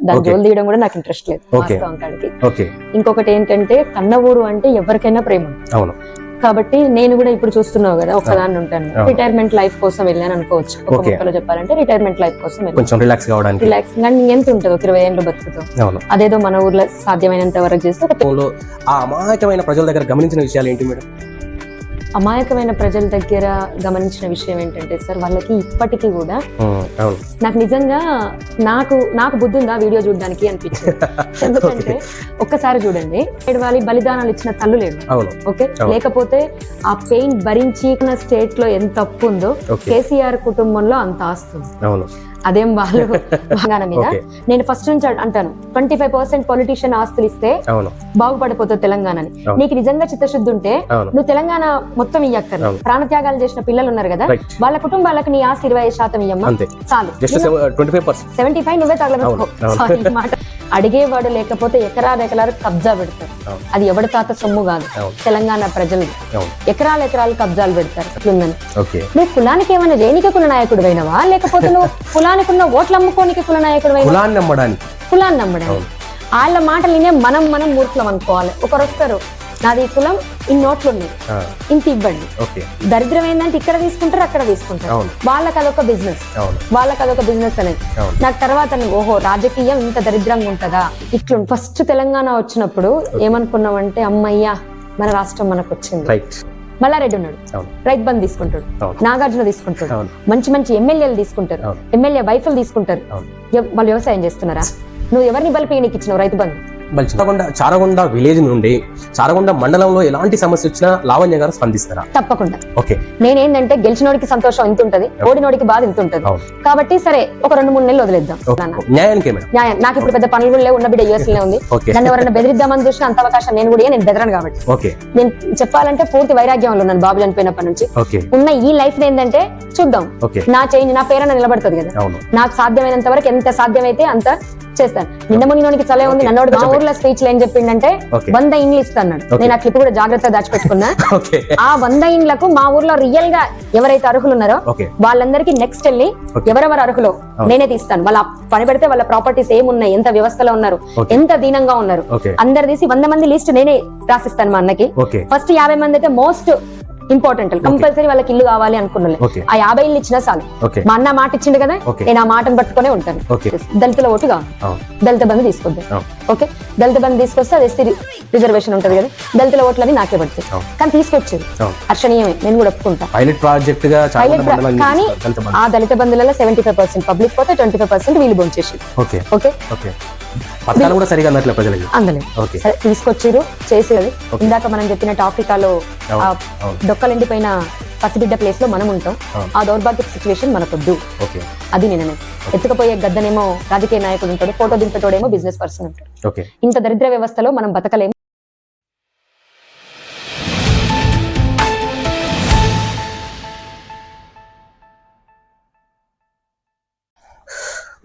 దాని జోలు తీయడం కూడా నాకు ఇంట్రెస్ట్ లేదు వాస్తవం కాడికి. ఇంకొకటి ఏంటంటే కన్న ఊరు అంటే ఎవరికైనా ప్రేమ. కాబట్టి నేను కూడా ఇప్పుడు చూస్తున్నావు కదా ఒక్కదాన్ని ఉంటాను, రిటైర్మెంట్ లైఫ్ కోసం వెళ్ళాను అనుకోవచ్చు. ఒక ముక్కలో చెప్పాలంటే రిటైర్మెంట్ లైఫ్ కోసం కొంచెం రిలాక్స్ కావడానికి. రిలాక్స్ ఎంత ఉంటుంది, 20 ఏళ్ళు బతుకుతాం. అదేదో మన ఊర్లో సాధ్యమైనంత వరకు చేస్తే. ఆ అమాయకమైన ప్రజల దగ్గర గమనించిన విషయాలు ఏంటి మేడం? అమాయకమైన ప్రజల దగ్గర గమనించిన విషయం ఏంటంటే సార్, వాళ్ళకి ఇప్పటికీ కూడా నాకు నిజంగా నాకు బుద్ధి ఉందా వీడియో చూడడానికి అనిపించింది. ఎందుకంటే ఒక్కసారి చూడండి, వాళ్ళ బలిదానాలు ఇచ్చిన తల్లు లేదు. ఓకే, లేకపోతే ఆ పెయిన్ భరించి స్టేట్ లో ఎంత తప్పు ఉందో కేసీఆర్ కుటుంబంలో అంత ఆస్తుంది. అదేం వాళ్ళు తెలంగాణ మీద నేను ఫస్ట్ నుంచి అంటాను, 25% పొలిటీషియన్ ఆస్తులు ఇస్తే బాగుపడిపోతుంది తెలంగాణని. నీకు నిజంగా చిత్తశుద్ధి ఉంటే నువ్వు తెలంగాణ మొత్తం ఇయ్యక్కర్. ప్రాణత్యాగాలు చేసిన పిల్లలు ఉన్నారు కదా, వాళ్ళ కుటుంబాలకు నీ ఆస్తి 25% ఇయ్యమ్మా చాలు. 75 నువ్వే తగలబెట్టుకో. మాట అడిగేవాడు లేకపోతే ఎకరాలు కబ్జా పెడతారు. అది ఎవడి తాత సొమ్ము కాదు, తెలంగాణ ప్రజలు ఎకరాలు కబ్జాలు పెడతారు. అట్లుందని నువ్వు కులానికి ఏమైనా జైనిక కుల నాయకుడు అయినవా, లేకపోతే నువ్వు కులానికి ఉన్న ఓట్లు అమ్ముకోనికి కుల నాయకుడు అయినా? కులాన్ని నమ్మడానికి వాళ్ళ మాటలు వినే మనం మూర్ఖులం అనుకోవాలి. ఒకరు వస్తారు, నాది కులం ఇన్ని నోట్లు ఉన్నాయి, ఇంత ఇవ్వండి. దరిద్రం ఏంటంటే ఇక్కడ తీసుకుంటారు అక్కడ తీసుకుంటారు. వాళ్ళకి అదొక బిజినెస్ అనేది. నాకు తర్వాత ఓహో రాజకీయం ఇంత దరిద్రంగా ఉంటదా ఇట్లు. ఫస్ట్ తెలంగాణ వచ్చినప్పుడు ఏమనుకున్నామంటే అమ్మయ్యా మన రాష్ట్రం మనకు వచ్చింది. మల్లారెడ్డి ఉన్నాడు, రైతు బంధు తీసుకుంటాడు, నాగార్జున తీసుకుంటాడు, మంచి ఎమ్మెల్యేలు తీసుకుంటారు, ఎమ్మెల్యే వైఫ్లు తీసుకుంటారు. వాళ్ళు వ్యవసాయం చేస్తున్నారా? నువ్వు ఎవరిని బలిపి నీకు ఇచ్చినావు రైతు బంధు? చారగొండ విలేజ్ నుండి చారగొండ మండలంలో ఎలాంటి సమస్య వచ్చినా లావణ్య గారు స్పందిస్తారా? తప్పకుండా. నేనేంటంటే గెలిచినోడికి సంతోషం ఇంత ఉంటది, ఓడినోడికి బాధ ఇంత ఉంటది. కాబట్టి సరే ఒక 2-3 నెలలు వదిలేద్దాం. న్యాయం నాకు ఇప్పుడు పెద్ద పనులు కూడా ఉన్న బిడ్డ యూఎస్ లో ఉంది. నన్ను ఎవరైనా బెదిరిద్దామని చూసిన అంత అవకాశం నేను బెదరను. కాబట్టి నేను చెప్పాలంటే పూర్తి వైరాగ్యంలో ఉన్నాను బాబు చనిపోయినప్పటి నుంచి. ఉన్న ఈ లైఫ్ ఏంటంటే చూద్దాం, నా చేంజ్ నా పేరున నిలబడుతుంది కదా. నాకు సాధ్యమైనంత వరకు ఎంత సాధ్యమైతే అంత చేస్తాను. నిన్న మునిలోనికి చలే ఉంది. నన్నోడు మా ఊర్లో స్పీచ్ లో ఏం చెప్పిండంటే 100 ఇండ్లు ఇస్తాను. నేను ఆ క్లిప్ కూడా జాగ్రత్తగా దాచిపెట్టుకున్నా. ఆ 100 ఇండ్లకు మా ఊర్లో రియల్ గా ఎవరైతే అర్హులు ఉన్నారో వాళ్ళందరికీ నెక్స్ట్ వెళ్ళి ఎవరెవరు అర్హులో నేనే తీస్తాను. వాళ్ళ పని పెడితే వాళ్ళ ప్రాపర్టీస్ ఏమున్నాయి, ఎంత వ్యవస్థలో ఉన్నారు, ఎంత దీనంగా ఉన్నారు, అందరు తీసి 100 మంది లిస్ట్ నేనే రాసిస్తాను. మా అన్నకి ఫస్ట్ 50 మంది అయితే మోస్ట్ ఇంపార్టెంట్, కంపల్సరీ వాళ్ళకి ఇల్లు కావాలి అనుకున్నాను. ఆ 50 ఇల్లు ఇచ్చినా చాలు. మా అన్న మాట ఇచ్చిండు కదా, నేను ఆ మాటను పట్టుకునే ఉంటాను. దళితుల ఓటు కావాలి, దళిత బంధు తీసుకొద్దాం. ఓకే, దళిత బంధు తీసుకొస్తే అది ఎస్టీ రిజర్వేషన్ ఉంటది కదా, దళితుల ఓట్లని నాకే పడుతుంది. కానీ తీసుకొచ్చేది హర్షణీయమే, నేను కూడా ఒప్పుకుంటా. కానీ ఆ దళిత బంధులలో 75% పబ్లిక్ పోతే 25% వీళ్ళు బొంచేసి. ఓకే, తీసుకొచ్చారు చేసేది. ఇందాక మనం చెప్పినట్టు ఆఫ్రికాలో డొక్కలెండిపోయిన పసిబిడ్డ ప్లేస్ లో మనం ఉంటాం. ఆ దౌర్భాగ్య సిచ్యువేషన్ మనకొద్దు. అది నేను ఎత్తుకపోయే గద్దనేమో రాజకీయ నాయకుడు ఉంటాడు, ఫోటో దింపేటోడేమో బిజినెస్ పర్సన్ ఉంటాడు. ఇంత దరిద్ర వ్యవస్థలో మనం బతకలేము.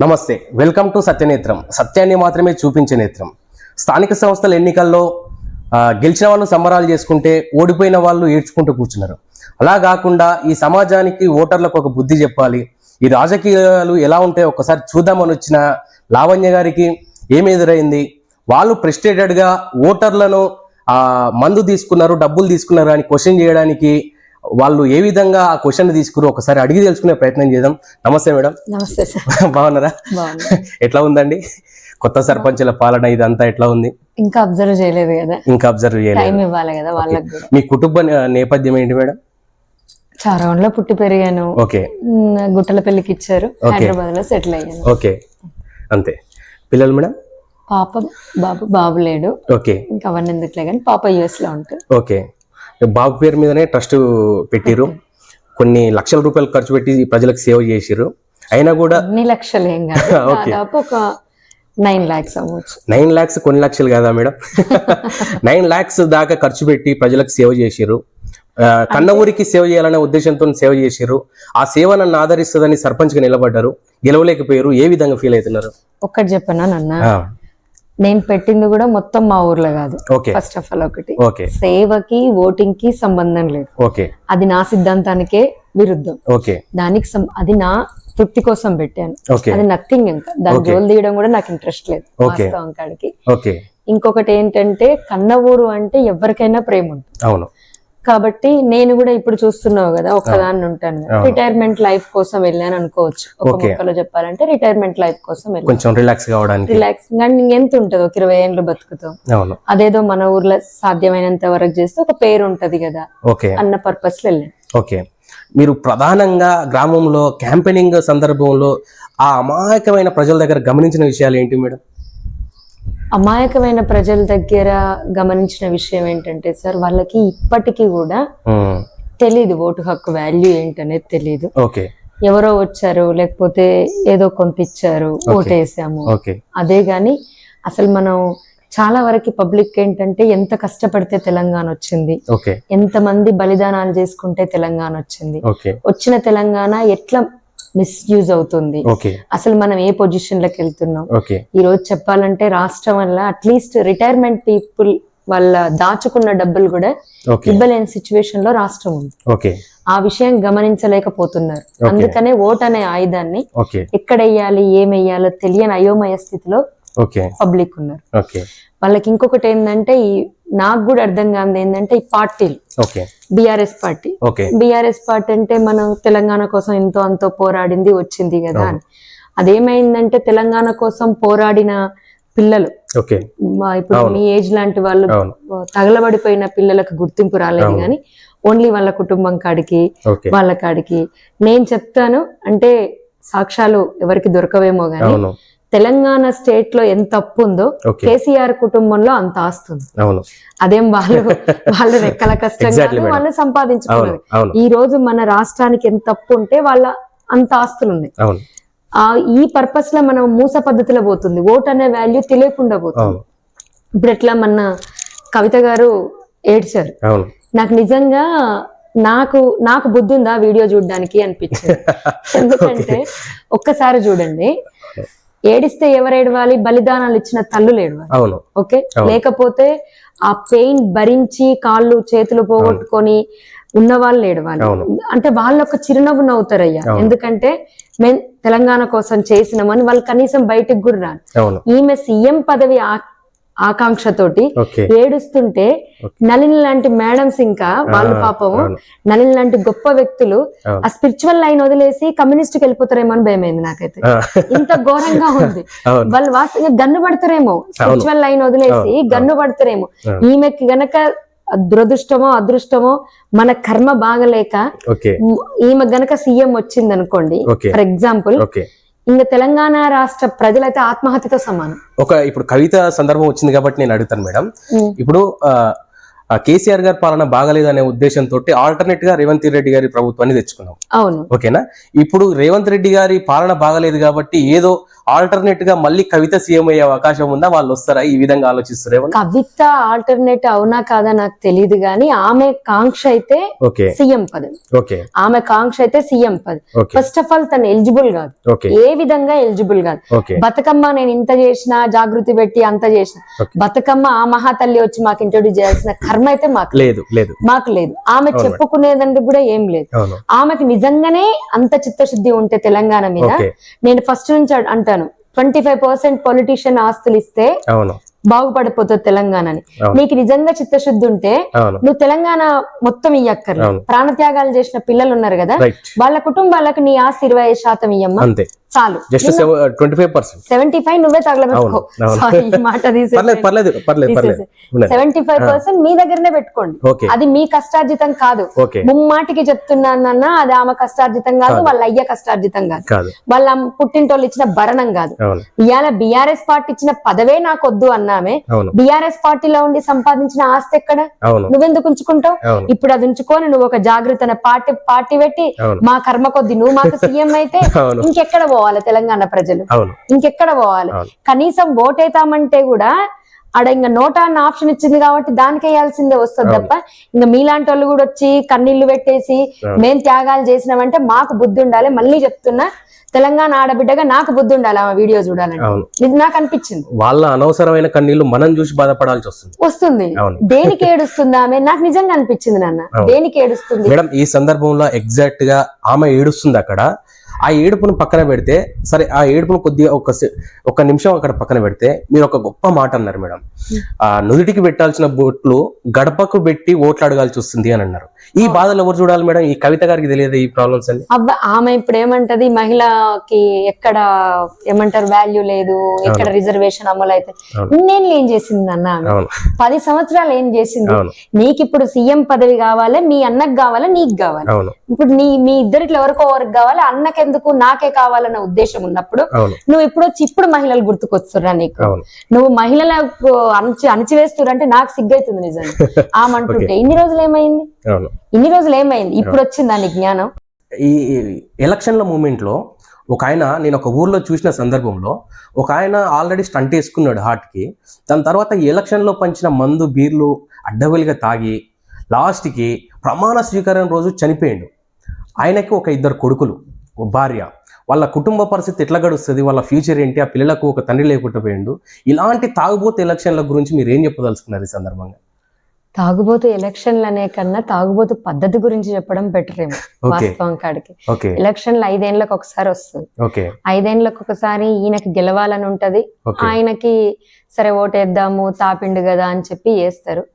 నమస్తే, వెల్కమ్ టు సత్యనేత్రం. సత్యాన్ని మాత్రమే చూపించే నేత్రం. స్థానిక సంస్థల ఎన్నికల్లో గెలిచిన వాళ్ళు సంబరాలు చేసుకుంటే ఓడిపోయిన వాళ్ళు ఏడ్చుకుంటూ కూర్చున్నారు. అలా కాకుండా ఈ సమాజానికి ఓటర్లకు ఒక బుద్ధి చెప్పాలి, ఈ రాజకీయాలు ఎలా ఉంటాయో ఒకసారి చూద్దామని వచ్చిన లావణ్య గారికి ఏమి ఎదురైంది, వాళ్ళు ఫ్రస్ట్రేటెడ్గా ఓటర్లను మందు తీసుకున్నారు, డబ్బులు తీసుకున్నారు అని క్వశ్చన్ చేయడానికి వాళ్ళు ఏ విధంగా ఆ క్వశ్చన్ తీసుకున్నారు ఒకసారి అడిగి తెలుసుకునే ప్రయత్నం చేద్దాం. నమస్తే మేడం. నమస్తే సార్. బాగున్నారా? ఎట్లా ఉందండి కొత్త సర్పంచుల పాలన, ఇదంతా ఎట్లా ఉంది? ఇంకా అబ్జర్వ్ చేయలేదు కదా. ఇంకా అబ్జర్వ్ చేయలేదు. మీ కుటుంబ నేపథ్యం ఏంటి మేడం? చారగొండలో పుట్టి పెరిగాను. ఓకే. గుట్టల పెళ్లికి ఇచ్చారు, హైదరాబాద్ లో సెటిల్ అయ్యాను. ఓకే, అంతే. పిల్లలు మేడం? పాప బాబు లేడు. ఓకే. ఇంకా అవన్నీ ఎందుకులే కానీ పాప యుఎస్ లో ఉంటారు. ఓకే. బాబు పేరు మీదనే ట్రస్ట్ పెట్టిరు, కొన్ని లక్షల రూపాయలు ఖర్చు పెట్టి ప్రజలకు సేవ చేసిరు. అయినా కూడా అన్ని లక్షలు ఏం కాదు, దాదాపు ఒక 9 lakhs అవ్వచ్చు. 9 lakhs కొన్ని లక్షలు కాదా మేడం? 9 lakhs దాకా ఖర్చు పెట్టి ప్రజలకు సేవ చేసిరు. కన్న ఊరికి సేవ చేయాలనే ఉద్దేశంతో సేవ చేసిరు. ఆ సేవ నన్ను ఆదరిస్తుందని సర్పంచ్ గా నిలబడ్డారు, గెలవలేకపోయారు. ఏ విధంగా ఫీల్ అవుతున్నారు? ఒక్కటి చెప్పనా నాన్న, నేను పెట్టింది కూడా మొత్తం మా ఊర్లో కాదు. ఫస్ట్ ఆఫ్ ఆల్ ఒకటి, సేవకి ఓటింగ్ కి సంబంధం లేదు. అది నా సిద్ధాంతానికే విరుద్ధం. దానికి అది నా తృప్తి కోసం పెట్టాను. ఓకే అది నథింగ్. ఇంకా దాని జోలు తీయడం కూడా నాకు ఇంట్రెస్ట్ లేదు ఓకే వాస్తవం కాడికి. ఓకే ఇంకొకటి ఏంటంటే కన్న ఊరు అంటే ఎవరికైనా ప్రేమ ఉంటుంది. అవును కాబట్టి నేను కూడా ఇప్పుడు చూస్తున్నావు కదా, ఒక్కదాన్ని ఉంటాను. రిటైర్మెంట్ లైఫ్ కోసం వెళ్ళాను అనుకోవచ్చు. ఒక మొక్కలో చెప్పాలంటే రిటైర్మెంట్ లైఫ్ కోసం వెళ్ళాను, కొంచెం రిలాక్స్ కావడానికి. రిలాక్స్ కానీ ఎంత ఉంటది, ఒక 20 ఏళ్ళు బతుకుతాం. అవును అదేదో మన ఊర్లో సాధ్యమైనంత వరకు చేస్తే ఒక పేరు ఉంటది కదా ఓకే అన్న పర్పస్ లో వెళ్ళాను. ఓకే మీరు ప్రధానంగా గ్రామంలో క్యాంపెయినింగ్ సందర్భంలో ఆ అమాయకమైన ప్రజల దగ్గర గమనించిన విషయాలు ఏంటి మేడం? అమాయకమైన ప్రజల దగ్గర గమనించిన విషయం ఏంటంటే సార్, వాళ్ళకి ఇప్పటికీ కూడా తెలీదు ఓటు హక్కు వాల్యూ ఏంటనేది తెలీదు. ఓకే ఎవరో వచ్చారు, లేకపోతే ఏదో కొంత ఇచ్చారు, ఓటేసాము, ఓకే అదే గాని అసలు మనం చాలా వరకు పబ్లిక్ ఏంటంటే ఎంత కష్టపడితే తెలంగాణ వచ్చింది, ఓకే ఎంతమంది బలిదానాలు చేసుకుంటే తెలంగాణ వచ్చింది, ఓకే వచ్చిన తెలంగాణ ఎట్లా మిస్యూజ్ అవుతుంది, ఓకే అసలు మనం ఏ పొజిషన్ లోకి వెళ్తున్నాం. ఓకే ఈ రోజు చెప్పాలంటే రాష్ట్రం వల్ల అట్లీస్ట్ రిటైర్మెంట్ పీపుల్ వాళ్ళ దాచుకున్న డబ్బులు కూడా ఇవ్వలేని సిచ్యువేషన్ లో రాష్ట్రం ఉంది. ఓకే ఆ విషయం గమనించలేకపోతున్నారు. అందుకనే ఓట్ అనే ఆయుధాన్ని ఓకే ఎక్కడ వేయాలి, ఏమెయ్యాలో తెలియని అయోమయ స్థితిలో ఓకే పబ్లిక్ ఉన్నారు. ఓకే వాళ్ళకి ఇంకొకటి ఏంటంటే, ఈ నాకు కూడా అర్థం కాదు ఏంటంటే ఈ పార్టీలు, okay BRS party. Okay BRS party అంటే మనం తెలంగాణ కోసం ఎంతో అంతో పోరాడింది, వచ్చింది కదా అని. అదేమైందంటే తెలంగాణ కోసం పోరాడిన పిల్లలు, ఓకే ఇప్పుడు మీ ఏజ్ లాంటి వాళ్ళు తగలబడిపోయిన పిల్లలకు గుర్తింపు రాలేదు కానీ ఓన్లీ వాళ్ళ కుటుంబం కాడికి వాళ్ళ కాడికి. నేను చెప్తాను అంటే సాక్ష్యాలు ఎవరికి దొరకవేమో గానీ తెలంగాణ స్టేట్ లో ఎంత అప్పు ఉందో కేసీఆర్ కుటుంబంలో అంత ఆస్తుంది. అదేం వాళ్ళు రెక్కల కష్టంగా వాళ్ళు సంపాదించుకున్నారు. ఈ రోజు మన రాష్ట్రానికి ఎంత అప్పు ఉంటే వాళ్ళ అంత ఆస్తులు ఉన్నాయి. ఈ పర్పస్ లో మనం మూస పద్ధతిలో పోతుంది, ఓట్ అనే వాల్యూ తెలియకుండా పోతుంది. ఇప్పుడు ఎట్లా మన కవిత గారు ఏడ్చారు, నాకు నిజంగా నాకు బుద్ధి ఉందా వీడియో చూడడానికి అనిపించింది. ఎందుకంటే ఒక్కసారి చూడండి, ఏడిస్తే ఎవరు ఏడవాలి? బలిదానాలు ఇచ్చిన తల్లులు ఏడవాలి. ఓకే, లేకపోతే ఆ పెయిన్ భరించి కాళ్ళు చేతులు పోగొట్టుకొని ఉన్న వాళ్ళు ఏడవాలి. అంటే వాళ్ళు ఒక చిరునవ్వు నవ్వుతారయ్యా, ఎందుకంటే మేము తెలంగాణ కోసం చేసినామని వాళ్ళు కనీసం బయటకు కూడా రాను. ఈమె సీఎం పదవి ఆకాంక్షతోటి ఏడుస్తుంటే నళిని లాంటి మేడమ్స్ ఇంకా వాళ్ళు పాపము నళిని లాంటి గొప్ప వ్యక్తులు ఆ స్పిరిచువల్ లైన్ వదిలేసి కమ్యూనిస్ట్ కి వెళ్ళిపోతారేమో అని భయమైంది నాకైతే. ఇంత ఘోరంగా ఉంది. వాళ్ళు వాస్తవంగా గన్ను పడతారేమో, స్పిరిచువల్ లైన్ వదిలేసి గన్ను పడతారేమో. ఈమెకి గనక దురదృష్టమో అదృష్టమో మన కర్మ బాగలేక ఈమె గనక సీఎం వచ్చింది అనుకోండి, ఫర్ ఎగ్జాంపుల్, ఇంకా తెలంగాణ రాష్ట్ర ప్రజలైతే ఆత్మహత్యతో సమానం. ఇప్పుడు కవిత సందర్భం వచ్చింది కాబట్టి నేను అడుగుతాను మేడం, ఇప్పుడు కేసీఆర్ గారి పాలన బాగలేదు అనే ఉద్దేశంతో ఆల్టర్నేట్ గా రేవంత్ రెడ్డి గారి ప్రభుత్వాన్ని తెచ్చుకున్నాం. అవును, ఓకేనా? ఇప్పుడు రేవంత్ రెడ్డి గారి పాలన బాగలేదు కాబట్టి ఏదో ఆల్టర్నేట్ గా మళ్ళీ కవిత సీఎం అయ్యే అవకాశం ఉందా? వాళ్ళు వస్తారా? ఈ విధంగా ఆలోచిస్తారు. కవిత ఆల్టర్నేట్ అవునా కాదా నాకు తెలియదు కానీ ఆమె కాంక్ష అయితే సీఎం పదవి. ఆమె కాంక్ష అయితే సీఎం పదవి. ఫస్ట్ ఆఫ్ ఆల్ తను ఎలిజిబుల్ కాదు, ఏ విధంగా ఎలిజిబుల్ కాదు. బతుకమ్మ నేను ఇంత చేసినా, జాగృతి పెట్టి అంత చేసిన బతుకమ్మ ఆ మహాతల్లి వచ్చి మాకు ఇంట్రొడ్యూస్ చేయాల్సిన కర్మ అయితే మాకు లేదు. ఆమె చెప్పుకునేదందుకు కూడా ఏం లేదు. ఆమెకు నిజంగానే అంత చిత్తశుద్ధి ఉంటే తెలంగాణ మీద, నేను ఫస్ట్ నుంచి అంటాను 25% పొలిటీషియన్ ఆస్తులు ఇస్తే బాగుపడిపోతుంది తెలంగాణని. నీకు నిజంగా చిత్తశుద్ధి ఉంటే నువ్వు తెలంగాణ మొత్తం ఇయ్యక్కర్లేదు. ప్రాణత్యాగాలు చేసిన పిల్లలు ఉన్నారు కదా, వాళ్ళ కుటుంబాలకు నీ ఆస్తి 25% ఇయ్యమ్మా చాలు. 75 నువ్వే తగలబెట్టుకో. ఈ మాట 75% మీ దగ్గరనే పెట్టుకోండి. అది మీ కష్టార్జితం కాదు. ముమ్మాటికి చెప్తున్నానన్నా, అది ఆమె కష్టార్జితం కాదు, వాళ్ళ అయ్య కష్టార్జితం కాదు, వాళ్ళ పుట్టింటోళ్ళు ఇచ్చిన భరణం కాదు. ఇవాళ బీఆర్ఎస్ పార్టీ ఇచ్చిన పదవే నాకు వద్దు అన్నామే, బీఆర్ఎస్ పార్టీలో ఉండి సంపాదించిన ఆస్తి ఎక్కడ? నువ్వెందుకు ఉంచుకుంటావు? ఇప్పుడు అది ఉంచుకొని నువ్వు ఒక జాగృత పార్టీ పెట్టి మా కర్మ కొద్ది నువ్వు మాకు సీఎం అయితే ఇంకెక్కడ పోవాలి తెలంగాణ ప్రజలు? ఇంకెక్కడ పోవాలి? కనీసం ఓటేతామంటే కూడా ఆడ ఇంకా నోటా అన్న ఆప్షన్ ఇచ్చింది కాబట్టి దానికి వేయాల్సిందే వస్తుంది తప్ప, ఇంకా మీలాంటి వాళ్ళు కూడా వచ్చి కన్నీళ్లు పెట్టేసి మేం త్యాగాలు చేసినామంటే మాకు బుద్ధి ఉండాలి. మళ్ళీ చెప్తున్నా, తెలంగాణ ఆడబిడ్డగా నాకు బుద్ధి ఉండాలి ఆమె వీడియో చూడాలంటే. ఇది నాకు అనిపించింది. వాళ్ళ అనవసరమైన కన్నీళ్లు మనం చూసి బాధపడాల్సి వస్తుంది. దేనికి ఏడుస్తుంది ఆమె? నాకు నిజంగా అనిపించింది నాన్న, దేనికి ఏడుస్తుంది మేడం? ఈ సందర్భంలో ఎగ్జాక్ట్ గా ఆమె ఏడుస్తుంది అక్కడ. ఆ ఏడుపును పక్కన పెడితే సరే, ఆ ఏడుపును కొద్దిగా ఒక నిమిషం అక్కడ పక్కన పెడితే మీరు ఒక గొప్ప మాట అన్నారు మేడం. ఆ నుదుటికి పెట్టాల్సిన బొట్లు గడపకు పెట్టి ఓట్లు అడగాల్సి వస్తుంది అని అన్నారు. ఈ బాధలు ఎవరు చూడాలి మేడం? ఈ కవిత గారికి తెలియదు ఈ ప్రాబ్లమ్స్ అన్ని? ఆమె ఇప్పుడు ఏమంటది, మహిళకి ఎక్కడ ఏమంటారు వాల్యూ లేదు, ఎక్కడ రిజర్వేషన్ అమలు అయితే. ఇన్నేళ్ళు ఏం చేసింది అన్న? 10 సంవత్సరాలు ఏం చేసింది? నీకు ఇప్పుడు సీఎం పదవి కావాలి, మీ అన్నకు కావాలి, నీకు కావాలి. ఇప్పుడు మీ ఇద్దరిట్లో ఎవరికో ఎవరికి కావాలి, అన్నకెందుకు నాకే కావాలన్న ఉద్దేశం ఉన్నప్పుడు నువ్వు ఇప్పుడు వచ్చి ఇప్పుడు మహిళలు గుర్తుకొస్తురా నీకు? నువ్వు మహిళలకు అణచివేస్తురంటే నాకు సిగ్గైతుంది నిజంగా. ఆమంటుంటే ఇన్ని రోజులు ఏమైంది? ఇప్పుడు వచ్చింది దాని జ్ఞానం. ఈ ఎలక్షన్ల మూమెంట్ లో ఒక ఆయన, నేను ఒక ఊర్లో చూసిన సందర్భంలో ఒక ఆయన ఆల్రెడీ స్టంట్ వేసుకున్నాడు హార్ట్ కి. దాని తర్వాత ఈ ఎలక్షన్ లో పంచిన మందు బీర్లు అడ్డగోలుగా తాగి లాస్ట్ కి ప్రమాణ స్వీకారం రోజు చనిపోయాడు. ఆయనకి ఒక 2 కొడుకులు, భార్య. వాళ్ళ కుటుంబ పరిస్థితి ఎట్లా గడుస్తుంది, వాళ్ళ ఫ్యూచర్ ఏంటి, ఆ పిల్లలకు ఒక తండ్రి లేకుండా పోయిండు. ఇలాంటి తాగుబోతు ఎలక్షన్ల గురించి మీరు ఏం చెప్పదలుచుకున్నారు ఈ సందర్భంగా? తాగుబోతు ఎలక్షన్లు అనే కన్నా తాగుబోతు పద్ధతి గురించి చెప్పడం బెటర్ ఏమో వాస్తవం కాడికి. ఎలక్షన్లు 5 ఏళ్లకు ఒకసారి వస్తుంది. 5 ఏళ్లకు ఒకసారి ఈయనకి గెలవాలని ఉంటది. ఆయనకి సరే ఓటేద్దాము తాపిండు కదా అని చెప్పి వేస్తారు.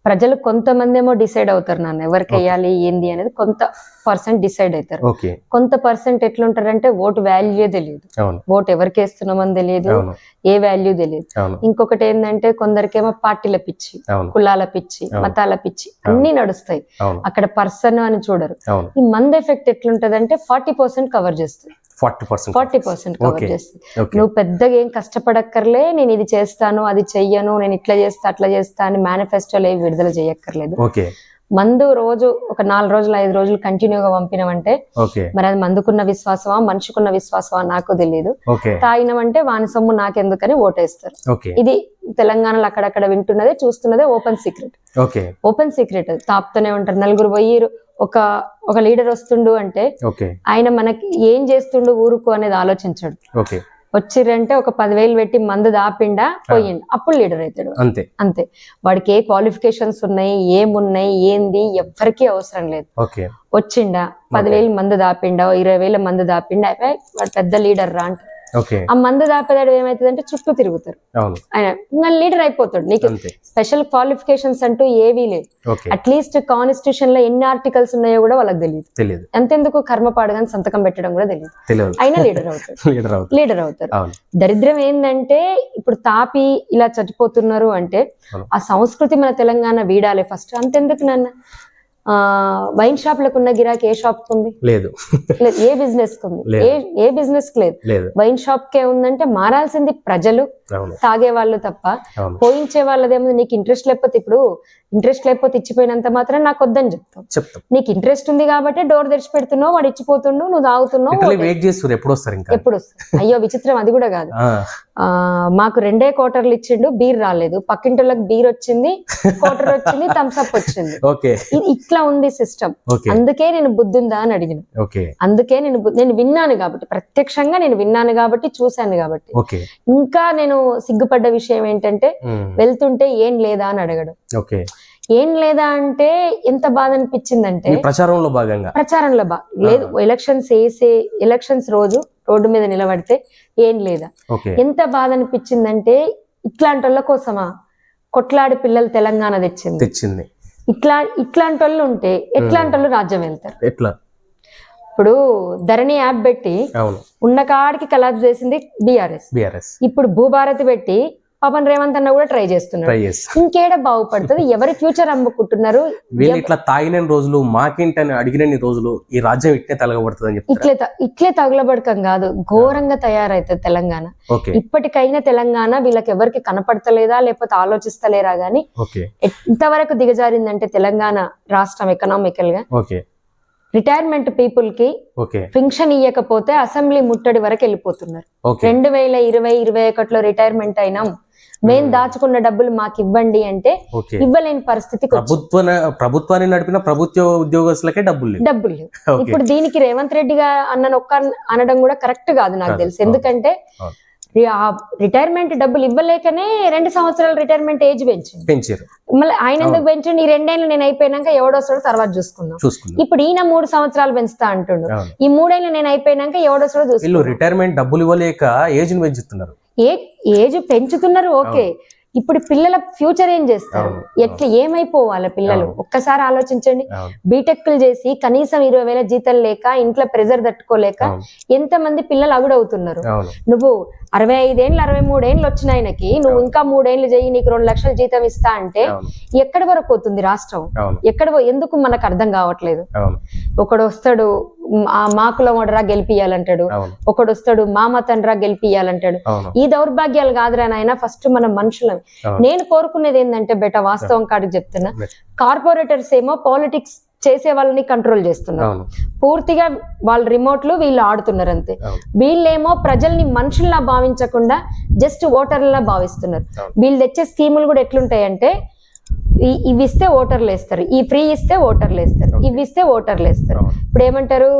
ప్రజలు కొంతమంది ఏమో డిసైడ్ అవుతారు నాన్న ఎవరికి వేయాలి ఏంది అనేది, కొంత పర్సెంట్ డిసైడ్ అవుతారు. కొంత పర్సెంట్ ఎట్లుంటారంటే ఓటు వాల్యూ తెలియదు, ఓటు ఎవరికి వేస్తున్నామని తెలియదు, ఏ వాల్యూ తెలియదు. ఇంకొకటి ఏంటంటే కొందరికేమో పార్టీల పిచ్చి, కులాల పిచ్చి, మతాల పిచ్చి అన్ని నడుస్తాయి. అక్కడ పర్సన్ అని చూడరు. ఈ మంది ఎఫెక్ట్ ఎట్లుంటదంటే 40% కవర్ చేస్తుంది. 40% కవర్ చేస్తుంది. నువ్వు పెద్దగా ఏం కష్టపడక్కర్లే, నేను ఇది చేస్తాను అది చెయ్యను, నేను ఇట్లా చేస్తా అట్లా చేస్తా అని మేనిఫెస్టోలు ఏవి విడుదల చేయక్కర్లేదు. మందు రోజు ఒక 4 రోజులు 5 రోజులు కంటిన్యూగా పంపినమంటే మరి అది మందుకున్న విశ్వాసమా మనిషికున్న విశ్వాసమా నాకు తెలియదు. తాగినమంటే వాని సొమ్ము నాకెందుకని ఓటేస్తారు. ఇది తెలంగాణలో అక్కడక్కడ వింటున్నదే చూస్తున్నదే ఓపెన్ సీక్రెట్. తాపుతూనే ఉంటారు. 4 పోయి ఒక లీడర్ వస్తుండు అంటే ఆయన మనకి ఏం చేస్తుండు ఊరుకు అనేది ఆలోచించాడు. వచ్చిర్రంటే ఒక 10,000 పెట్టి మందు దాపిండా పోయిండు, అప్పుడు లీడర్ అవుతాడు. అంతే. వాడికి ఏ క్వాలిఫికేషన్స్ ఉన్నాయి, ఏమున్నాయి, ఏంది ఎవ్వరికీ అవసరం లేదు. వచ్చిండా 10,000 మందు దాపిండా, 20,000 మందు దాపిండా, అయిపోయి వాడు పెద్ద లీడర్ రా అంటే. ఆ మందు దాపేదాడు ఏమైతుంది అంటే చుట్టూ తిరుగుతారు, ఆయన లీడర్ అయిపోతాడు. నీకు స్పెషల్ క్వాలిఫికేషన్స్ అంటూ ఏవీ లేదు. అట్లీస్ట్ కాన్స్టిట్యూషన్ లో ఎన్ని ఆర్టికల్స్ ఉన్నాయో కూడా వాళ్ళకి తెలియదు. అంతెందుకు కర్మపాడుగాని సంతకం పెట్టడం కూడా తెలియదు. అయినా లీడర్ అవుతారు. దరిద్రం ఏంటంటే ఇప్పుడు తాపి ఇలా చచ్చిపోతున్నారు అంటే ఆ సంస్కృతి మన తెలంగాణ వీడాలి ఫస్ట్. అంతెందుకు నాన్న, వైన్ షాప్ లకు ఉన్న గిరాకీ ఏ షాప్ ఉంది? లేదు. ఏ బిజినెస్ కు ఉంది? ఏ బిజినెస్ కు లేదు. వైన్ షాప్ కే ఉందంటే మారాల్సింది ప్రజలు, తాగే వాళ్ళు తప్ప పోయించే వాళ్ళదేమో. నీకు ఇంట్రెస్ట్ లేకపోతే ఇచ్చిపోయినంత మాత్రం నాకు వద్దని చెప్తావు. నీకు ఇంట్రెస్ట్ ఉంది కాబట్టి డోర్ తెరిచి పెడుతున్నావు, వాడు ఇచ్చిపోతుండు, నువ్వు తాగుతున్నావు. ఎప్పుడు వస్తారు? అయ్యో విచిత్రం అది కూడా కాదు. మాకు 2 క్వార్టర్లు ఇచ్చిండు, బీర్ రాలేదు. పక్కింటోళ్ళకి బీర్ వచ్చింది, క్వార్టర్ వచ్చింది, థమ్స్ అప్ వచ్చింది. ఇట్లా ఉంది సిస్టమ్. అందుకే నేను బుద్ధి ఉందా అని అడిగిన. అందుకే నేను విన్నాను కాబట్టి, ప్రత్యక్షంగా నేను విన్నాను కాబట్టి, చూశాను కాబట్టి. ఇంకా నేను సిగ్గుపడ్డ విషయం ఏంటంటే వెళ్తుంటే ఏం లేదా అని అడగడం. ఏం లేదా అంటే ఎంత బాధ అనిపించిందంటే ప్రచారంలో లేదు. ఎలక్షన్స్ రోజు రోడ్డు మీద నిలబడితే ఏం లేదా, ఎంత బాధ అనిపించిందంటే ఇట్లాంటి వాళ్ళ కోసమా కొట్లాడి పిల్లలు తెలంగాణ తెచ్చింది. ఇట్లాంటి వాళ్ళు ఉంటే ఎట్లాంటి వాళ్ళు రాజ్యం వెళ్తారు? ఇప్పుడు ధరణి యాప్ పెట్టి ఉన్న కాడికి కలాప్స్ చేసింది బీఆర్ఎస్. ఇప్పుడు భూభారతి పెట్టి పవన్ రేవంత్ అన్న కూడా ట్రై చేస్తున్నారు. ఇంకేడ బాగుపడుతుంది? ఎవరి ఫ్యూచర్ అమ్ముకుంటున్నారు? ఇట్లా తాగిన రోజులు మాకేంటని అడిగిన రోజులు ఈ రాజ్యం ఇట్లే తగలబడుతుంది. ఇట్లే తగలబడకం కాదు, ఘోరంగా తయారైతుంది తెలంగాణ. ఇప్పటికైనా తెలంగాణ వీళ్ళకి ఎవరికి కనపడతలేదా లేకపోతే ఆలోచిస్తలేరా గానీ ఇంతవరకు దిగజారిందంటే తెలంగాణ రాష్ట్రం ఎకనామికల్ గా రిటైర్మెంట్ పీపుల్ కి పెన్షన్ ఇవ్వకపోతే అసెంబ్లీ ముట్టడి వరకు వెళ్ళిపోతున్నారు. 2020-21లో రిటైర్మెంట్ అయినాం, మేము దాచుకున్న డబ్బులు మాకు ఇవ్వండి అంటే ఇవ్వలేని పరిస్థితి. ప్రభుత్వాన్ని నడిపిన ప్రభుత్వ ఉద్యోగస్తులకే డబ్బులు లేవు. ఇప్పుడు దీనికి రేవంత్ రెడ్డి గారు అనడం కూడా కరెక్ట్ కాదు నాకు తెలుసు. ఎందుకంటే రిటైర్మెంట్ డబ్బులు ఇవ్వలేకనే 2 సంవత్సరాలు రిటైర్మెంట్ ఏజ్ పెంచారు. మళ్ళీ ఆయన ఎందుకు పెంచండి, ఈ 2 ఏళ్ళు నేను అయిపోయినాక ఎవడొస్తాడో తర్వాత చూసుకుందాం. ఇప్పుడు ఈయన 3 సంవత్సరాలు పెంచుతా అంటుండు, ఈ 3 ఏళ్ళు నేను అయిపోయినాక ఎవడొస్తాడో చూసుకుందాం. రిటైర్మెంట్ డబ్బులు ఇవ్వలేక ఏజ్ పెంచుతున్నారు. ఏజ్ పెంచుతున్నారు ఓకే, ఇప్పుడు పిల్లల ఫ్యూచర్ ఏం చేస్తారు, ఎట్లా ఏమైపోవాలి పిల్లలు ఒక్కసారి ఆలోచించండి. బీటెక్లు చేసి కనీసం 20,000 జీతం లేక ఇంట్లో ప్రెజర్ తట్టుకోలేక ఎంత మంది పిల్లలు అగుడవుతున్నారు. నువ్వు 65 ఏళ్ళు 63 ఏళ్ళు వచ్చిన ఆయనకి నువ్వు ఇంకా 3 ఏళ్ళు చెయ్యి నీకు 2 లక్షల జీతం ఇస్తా అంటే ఎక్కడి వరకు పోతుంది రాష్ట్రం, ఎందుకు మనకు అర్థం కావట్లేదు. ఒకడు వస్తాడు ఆ మాకుల వడరా గెలిపియాలంటాడు, ఒకడు వస్తాడు మామ తండ్రా గెలిపియాలంటాడు. ఈ దౌర్భాగ్యాలు కాదురా నాయన, ఫస్ట్ మనం మనుషులం. నేను కోరుకునేది ఏంటంటే బెట వాస్తవం కాడికి చెప్తున్నా, కార్పొరేటర్స్ ఏమో పాలిటిక్స్ చేసే వాళ్ళని కంట్రోల్ చేస్తున్నారు పూర్తిగా, వాళ్ళ రిమోట్లు వీళ్ళు ఆడుతున్నారు అంతే. వీళ్ళేమో ప్రజల్ని మనుషుల్లా భావించకుండా జస్ట్ ఓటర్లా భావిస్తున్నారు. వీళ్ళు తెచ్చే స్కీములు కూడా ఎట్లుంటాయంటే, ఇవి ఇస్తే ఓటర్లు వేస్తారు, ఈ ఫ్రీ ఇస్తే ఓటర్లు వేస్తారు, ఇవి ఇస్తే ఓటర్లు వేస్తారు. ఇప్పుడు ఏమంటారు,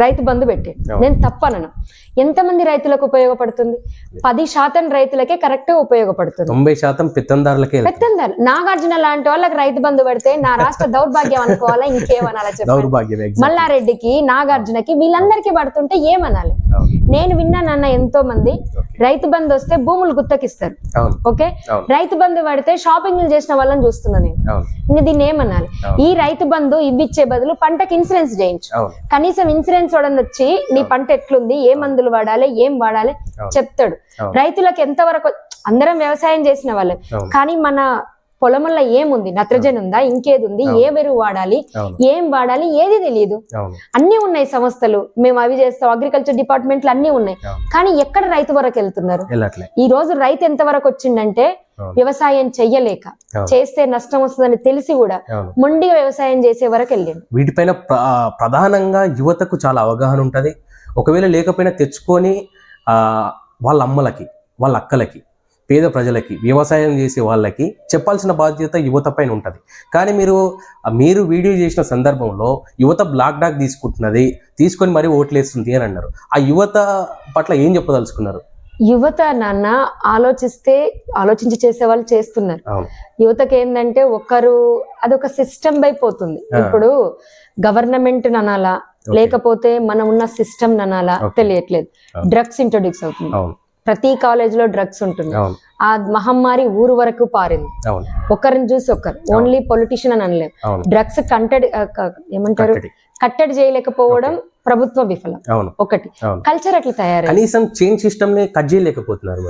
రైతు బంధు పెట్టి నేను తప్పనను. ఎంతమంది రైతులకు ఉపయోగపడుతుంది? 10% రైతులకే కరెక్ట్ ఉపయోగపడుతుంది, 90% పెత్తందారులకే. నాగార్జున లాంటి వాళ్ళకి రైతు బంధు పెడితే నా రాష్ట్ర దౌర్భాగ్యం అనుకోవాలా, ఇంకేమనాలా చెప్పండి? మల్లారెడ్డికి, నాగార్జునకి, వీళ్ళందరికీ పడుతుంటే ఏమనాలి? నేను విన్నానన్న ఎంతో మంది రైతు బంధు వస్తే భూములు గుత్తకిస్తారు, ఓకే, రైతు బంధు పడితే షాపింగ్లు చేసిన వాళ్ళని చూస్తున్నా నేను. ఇంకా దీన్ని ఏమనాలి? ఈ రైతు బంధు ఇవ్విచ్చే బదులు పంటకి ఇన్సూరెన్స్ చేయించు, కనీసం ఇన్సూరెన్స్ వాడని వచ్చి నీ పంట ఎట్లుంది, ఏ మందులు వాడాలి, ఏం వాడాలి చెప్తాడు. రైతులకు ఎంతవరకు, అందరం వ్యవసాయం చేసిన వాళ్ళే, కానీ మన పొలంలో ఏముంది, నత్రజని ఉందా, ఇంకేది ఉంది, ఏ ఎరువు వాడాలి, ఏం వాడాలి, ఏది తెలియదు. అన్ని ఉన్నాయి సంస్థలు, మేము అవి చేస్తాం, అగ్రికల్చర్ డిపార్ట్మెంట్లు అన్ని ఉన్నాయి, కానీ ఎక్కడ రైతు వరకు వెళ్తున్నారు? ఈ రోజు రైతు ఎంత వరకు వచ్చిందంటే, వ్యవసాయం చెయ్యలేక, చేస్తే నష్టం వస్తుందని తెలిసి కూడా మొండిగా వ్యవసాయం చేసే వరకు వెళ్ళింది. వీటిపైన ప్రధానంగా యువతకు చాలా అవగాహన ఉంటది. ఒకవేళ లేకపోయినా తెచ్చుకొని వాళ్ళ అమ్మలకి, వాళ్ళ అక్కలకి, పేద ప్రజలకి, వ్యవసాయం చేసే వాళ్ళకి చెప్పాల్సిన బాధ్యత యువత పైన ఉంటుంది. కానీ మీరు వీడియో చేసిన సందర్భంలో యువత బ్లాక్ డాక్ తీసుకొని మరీ ఓట్లేస్తుంది అని అన్నారు. ఆ యువత పట్ల ఏం చెప్పదలుచుకున్నారు? యువత నాన్న ఆలోచించి చేసే వాళ్ళు చేస్తున్నారు. యువతకి ఏంటంటే అదొక సిస్టమ్ అయిపోతుంది. ఇప్పుడు గవర్నమెంట్ అనాలా, లేకపోతే మనం ఉన్న సిస్టమ్ అనాలా తెలియట్లేదు. డ్రగ్స్ ఇంట్రొడ్యూస్ అవుతుంది, ప్రతి కాలేజ్ లో డ్రగ్స్ ఉంటుంది. ఆ మహమ్మారి ఊరు వరకు పారింది, ఒకరిని చూసి ఒకరు, ఓన్లీ పొలిటీషియన్ అని అనలేము. డ్రగ్స్ కట్టడి చేయలేకపోవడం ప్రభుత్వ విఫలం ఒకటి. కల్చర్ అట్లా తయారు, కనీసం చేంజ్ సిస్టమ్ ని కట్ చేయలేకపోతున్నారు.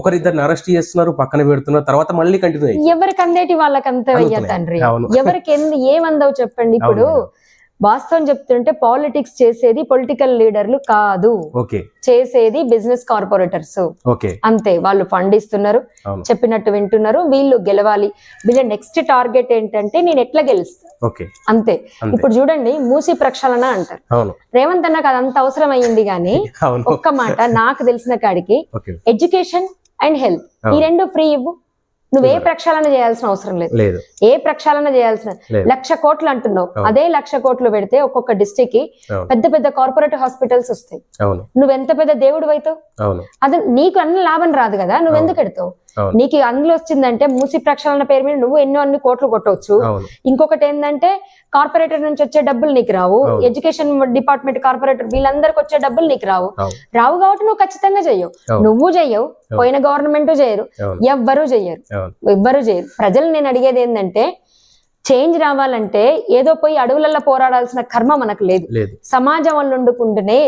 ఒకరిద్దరిని అరెస్ట్ చేస్తున్నారు, పక్కన పెడుతున్నారు, తర్వాత మళ్ళీ కంటిన్యూ. ఎవరికి అందేటి వాళ్ళకి అంత వెయ్య తండ్రి, ఎవరికి ఏమందవు చెప్పండి. ఇప్పుడు వాస్తవం చెప్తుంటే పాలిటిక్స్ చేసేది పొలిటికల్ లీడర్లు కాదు, చేసేది బిజినెస్ కార్పొరేటర్స్ అంతే. వాళ్ళు ఫండ్ ఇస్తున్నారు, చెప్పినట్టు వింటున్నారు, వీళ్ళు గెలవాలి. వీళ్ళ నెక్స్ట్ టార్గెట్ ఏంటంటే నేను ఎట్లా గెలుస్తా అంతే. ఇప్పుడు చూడండి, మూసి ప్రక్షాళన అంటారు. రేవంత్ అన్నకు అదంత అవసరం అయ్యింది, కానీ ఒక్క మాట నాకు తెలిసిన కాడికి ఎడ్యుకేషన్ అండ్ హెల్త్ ఈ 2 ఫ్రీ ఇవ్వు, నువ్వే ప్రక్షాళన చేయాల్సిన అవసరం లేదు. ఏ ప్రక్షాళన చేయాల్సిన 1,00,000 కోట్లు అంటున్నావు, అదే 1,00,000 కోట్లు పెడితే ఒక్కొక్క డిస్ట్రిక్ట్ కి పెద్ద పెద్ద కార్పొరేట్ హాస్పిటల్స్ వస్తాయి. నువ్వెంత పెద్ద దేవుడు అవుతావు? అది నీకు అన్ని లాభం రాదు కదా, నువ్వెందుకు ఎడతావు? నీకు అందులో వచ్చిందంటే మూసి ప్రక్షాళన పేరు మీద నువ్వు అన్ని కోట్లు కొట్టవచ్చు. ఇంకొకటి ఏంటంటే కార్పొరేటర్ నుంచి వచ్చే డబ్బులు నీకు రావు, ఎడ్యుకేషన్ డిపార్ట్మెంట్ కార్పొరేటర్ వీళ్ళందరికి వచ్చే డబ్బులు నీకు రావు కాబట్టి నువ్వు ఖచ్చితంగా చెయ్యవు. నువ్వు చెయ్యవు, పోయిన గవర్నమెంట్ చేయరు, ఎవ్వరూ చెయ్యరు. ప్రజలు నేను అడిగేది ఏంటంటే, చేంజ్ రావాలంటే ఏదో పోయి అడవులలో పోరాడాల్సిన కర్మ మనకు లేదు. సమాజం వాళ్ళు వండుకుంటూనే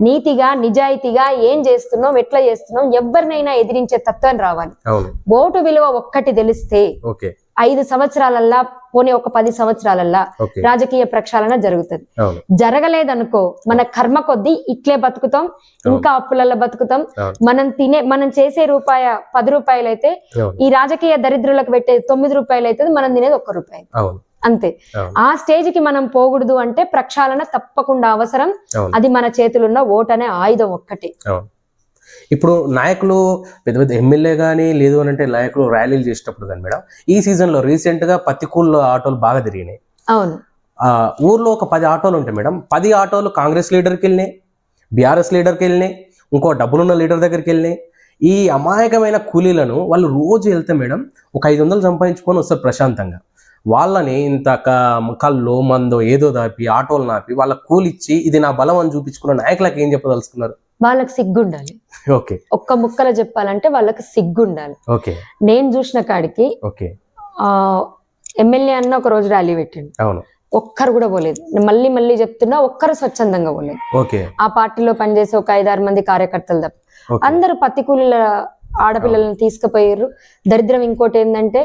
నీతిగా, నిజాయితీగా ఏం చేస్తున్నాం, ఎట్లా చేస్తున్నాం, ఎవరినైనా ఎదిరించే తత్వం రావాలి. ఓటు విలువ ఒక్కటి తెలిస్తే 5 సంవత్సరాలల్లా, పోనీ ఒక 10 సంవత్సరాలల్లా రాజకీయ ప్రక్షాళన జరుగుతుంది. జరగలేదనుకో మన కర్మ కొద్దీ ఇట్లే బతుకుతాం, ఇంకా అప్పులలో బతుకుతాం. మనం చేసే ₹10 అయితే ఈ రాజకీయ దరిద్రులకు పెట్టేది ₹9 అయితే మనం తినేది ₹1 అంతే. ఆ స్టేజ్ కి మనం పోకూడదు అంటే ప్రక్షాళన తప్పకుండా అవసరం. అది మన చేతులున్న ఓటు అనే ఆయుధం ఒక్కటే. ఇప్పుడు నాయకులు పెద్ద పెద్ద ఎమ్మెల్యే గానీ, లేదు అని అంటే నాయకులు ర్యాలీలు చేసేటప్పుడు కానీ మేడం, ఈ సీజన్ లో రీసెంట్ గా పత్తికూళ్ళు ఆటోలు బాగా తిరిగినాయి. అవును, ఊర్లో ఒక 10 ఆటోలు ఉంటాయి మేడం. 10 ఆటోలు కాంగ్రెస్ లీడర్కి వెళ్ళినాయి, బీఆర్ఎస్ లీడర్కి వెళ్ళినాయి, ఇంకో డబ్బులున్న లీడర్ దగ్గరికి వెళ్ళినాయి. ఈ అమాయకమైన కూలీలను వాళ్ళు రోజు వెళ్తే మేడం ఒక 500 సంపాదించుకొని వస్తారు ప్రశాంతంగా. వాళ్ళని ఇంత కల్లో మందో ఏదో దాపి ఆటోలు నాపి వాళ్ళ కూలిచ్చి ఇది నా బలం అని చూపించుకున్న నాయకులకు ఏం చెప్పదలుచుకున్నారు? వాళ్ళకి సిగ్గుండాలి. ఓకే, ఒక్క ముక్కలో చెప్పాలంటే వాళ్ళకి సిగ్గుండాలి. ఓకే, నేను చూసిన కాడికి ఓకే, ఎమ్మెల్యే అన్న ఒక రోజు ర్యాలీ పెట్టిండు, అవును, ఒక్కరు కూడా పోలేదు. నేను మళ్ళీ చెప్తున్నా, ఒక్కరు స్వచ్ఛందంగా పోలేదు. ఓకే, ఆ పార్టీలో పనిచేసే ఒక 5-6 మంది కార్యకర్తలు తప్ప ఓకే, అందరూ పత్తికూలీల ఆడపిల్లలను తీసుకుపోయారు. దరిద్రం ఇంకోటి ఏంటంటే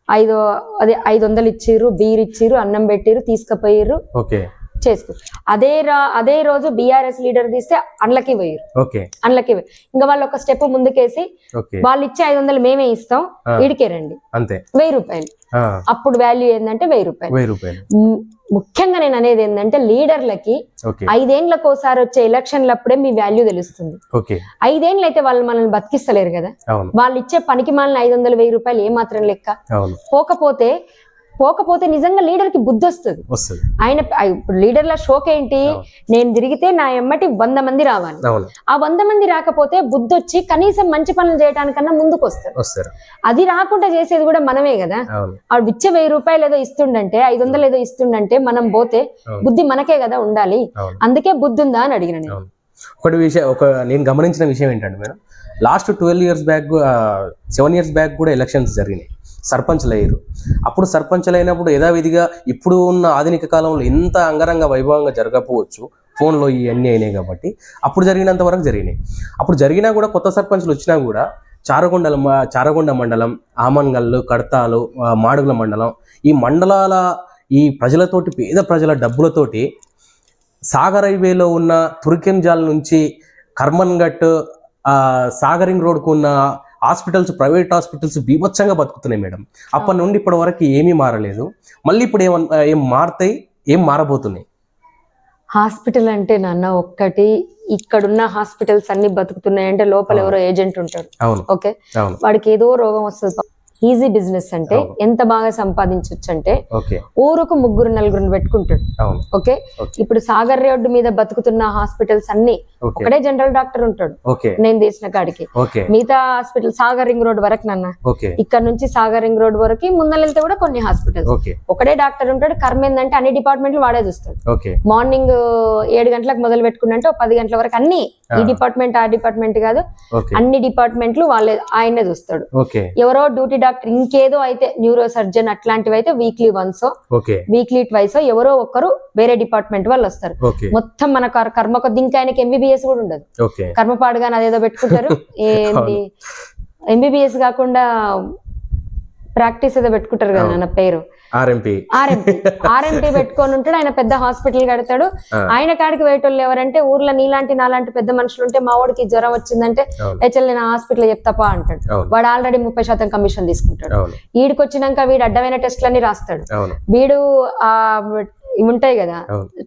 500 ఇచ్చిర్రు, బీర్ ఇచ్చిర్రు, అన్నం పెట్టిర్రు, తీసుకుపోయారు, ఓకే, చేసుకో. అదే రోజు బీఆర్ఎస్ లీడర్ తీస్తే అండ్లకి పోయారు, ఓకే, అండ్లకి ఇంకా వాళ్ళు ఒక స్టెప్ ముందుకేసి ఓకే, వాళ్ళు ఇచ్చే 500 మేమే ఇస్తాం, ఈడికే రండి, అంతే, 1000 రూపాయలు. అప్పుడు వాల్యూ ఏంటంటే 1000 రూపాయలు. 1000 రూపాయలు. ముఖ్యంగా నేను అనేది ఏంటంటే లీడర్లకి 5 ఏళ్లకు ఒకసారి వచ్చే ఎలక్షన్లప్పుడే మీ వాల్యూ తెలుస్తుంది. 5 ఏళ్ళు అయితే వాళ్ళు మనల్ని బతికిస్తలేరు కదా. వాళ్ళు ఇచ్చే పనికి మాలిన 500, 1000 రూపాయలు ఏ మాత్రం లెక్క. పోకపోతే నిజంగా లీడర్ కి బుద్ధి వస్తుంది. ఆయన ఇప్పుడు లీడర్ల షోక్ ఏంటి, నేను తిరిగితే నా ఎమ్మటి 100 మంది రావాలి. ఆ 100 మంది రాకపోతే బుద్ధి వచ్చి కనీసం మంచి పనులు చేయడానికన్నా ముందుకు వస్తారు. అది రాకుండా చేసేది కూడా మనమే కదా. ఆవిడ ఇచ్చే 1000 రూపాయలు ఏదో ఇస్తుండంటే, 500 ఏదో ఇస్తుండంటే మనం పోతే బుద్ధి మనకే కదా ఉండాలి. అందుకే బుద్ధి ఉందా అని అడిగిన నేను. నేను గమనించిన విషయం ఏంటంటే madam, last 12 years back 7 years back కూడా ఎలక్షన్స్ జరిగినాయి, సర్పంచ్లు అయ్యారు. అప్పుడు సర్పంచ్లు అయినప్పుడు యథావిధిగా ఇప్పుడు ఉన్న ఆధునిక కాలంలో ఎంత అంగరంగ వైభవంగా జరగకపోవచ్చు, ఫోన్లో ఇవన్నీ అయినాయి కాబట్టి అప్పుడు జరిగినంత వరకు జరిగినాయి. అప్పుడు జరిగినా కూడా కొత్త సర్పంచ్లు వచ్చినా కూడా చారగొండ మండలం, ఆమన్గల్లు, కడతాలు, మాడుగుల మండలం, ఈ మండలాల ఈ ప్రజలతోటి, పేద ప్రజల డబ్బులతోటి సాగర్ హైవేలో ఉన్న తుర్కెంజాల్ నుంచి కర్మన్ఘట్ సాగరింగ్ రోడ్కు ఉన్న హాస్పిటల్స్, ప్రైవేట్ హాస్పిటల్స్ బీభత్సంగా బతుకుతున్నాయి మేడం. అప్పటి నుండి ఇప్పటి వరకు ఏమీ మారలేదు. మళ్ళీ ఇప్పుడు ఏం మారుతాయి, ఏం మారబోతున్నాయి? హాస్పిటల్ అంటే నాన్న ఒక్కటి, ఇక్కడున్న హాస్పిటల్స్ అన్ని బతుకుతున్నాయి అంటే లోపల ఎవరో ఏజెంట్ ఉంటాడు. ఓకే, వాడికి ఏదో రోగం వస్తుంది. ఈజీ బిజినెస్ అంటే ఎంత బాగా సంపాదించవచ్చు అంటే ఊరుకు 3-4 పెట్టుకుంటాడు. ఓకే, ఇప్పుడు సాగర్ రోడ్డు మీద బతుకుతున్న హాస్పిటల్స్ అన్ని ఒకటే జనరల్ డాక్టర్ ఉంటాడు. నేను తీసిన కాడికి మిగతా హాస్పిటల్ సాగర్ రింగ్ రోడ్ వరకు నాన్న, ఇక్కడ నుంచి సాగర్ రింగ్ రోడ్ వరకు ముందర వెళ్తే కూడా కొన్ని హాస్పిటల్స్ ఒకటే డాక్టర్ ఉంటాడు. కర్మ ఏంటంటే అన్ని డిపార్ట్మెంట్లు వాడే చూస్తాడు. మార్నింగ్ 7 గంటలకు మొదలు పెట్టుకుంటే 10 గంటల వరకు అన్ని, ఈ డిపార్ట్మెంట్ ఆ డిపార్ట్మెంట్ కాదు, అన్ని డిపార్ట్మెంట్లు వాళ్ళే, ఆయనే చూస్తాడు. ఎవరో డ్యూటీ డాక్టర్ ఇంకేదో అయితే న్యూరో సర్జన్ అట్లాంటివి అయితే వీక్లీ వన్స్, వీక్లీ ట్వైస్ ఎవరో ఒక్కరు వేరే డిపార్ట్మెంట్ వాళ్ళు వస్తారు. మొత్తం మన కర్మ కొద్ది, ఇంకా ఆయనకి ఎంబీబీఎస్ కూడా ఉండదు. కర్మపాడుగాని అదేదో పెట్టుకుంటారు. ఏంటి ఎంబీబీఎస్ కాకుండా ప్రాక్టీస్ ఏదో పెట్టుకుంటారు కదా నా పేరు, ఆర్ఎంపీ పెట్టుకొని ఉంటాడు. ఆయన పెద్ద హాస్పిటల్ కడతాడు. ఆయన కాడికి వేయటోళ్ళు ఎవరంటే ఊర్లో నీలాంటి నాలాంటి పెద్ద మనుషులు ఉంటే, మా వాడికి జ్వరం వచ్చిందంటే హెచ్ఎల్ నేను హాస్పిటల్ చెప్తాపా అంటాడు. వాడు ఆల్రెడీ 30% కమిషన్ తీసుకుంటాడు. వీడికి వచ్చినాక వీడు అడ్డమైన టెస్ట్లన్నీ రాస్తాడు. వీడు ఉంటాయి కదా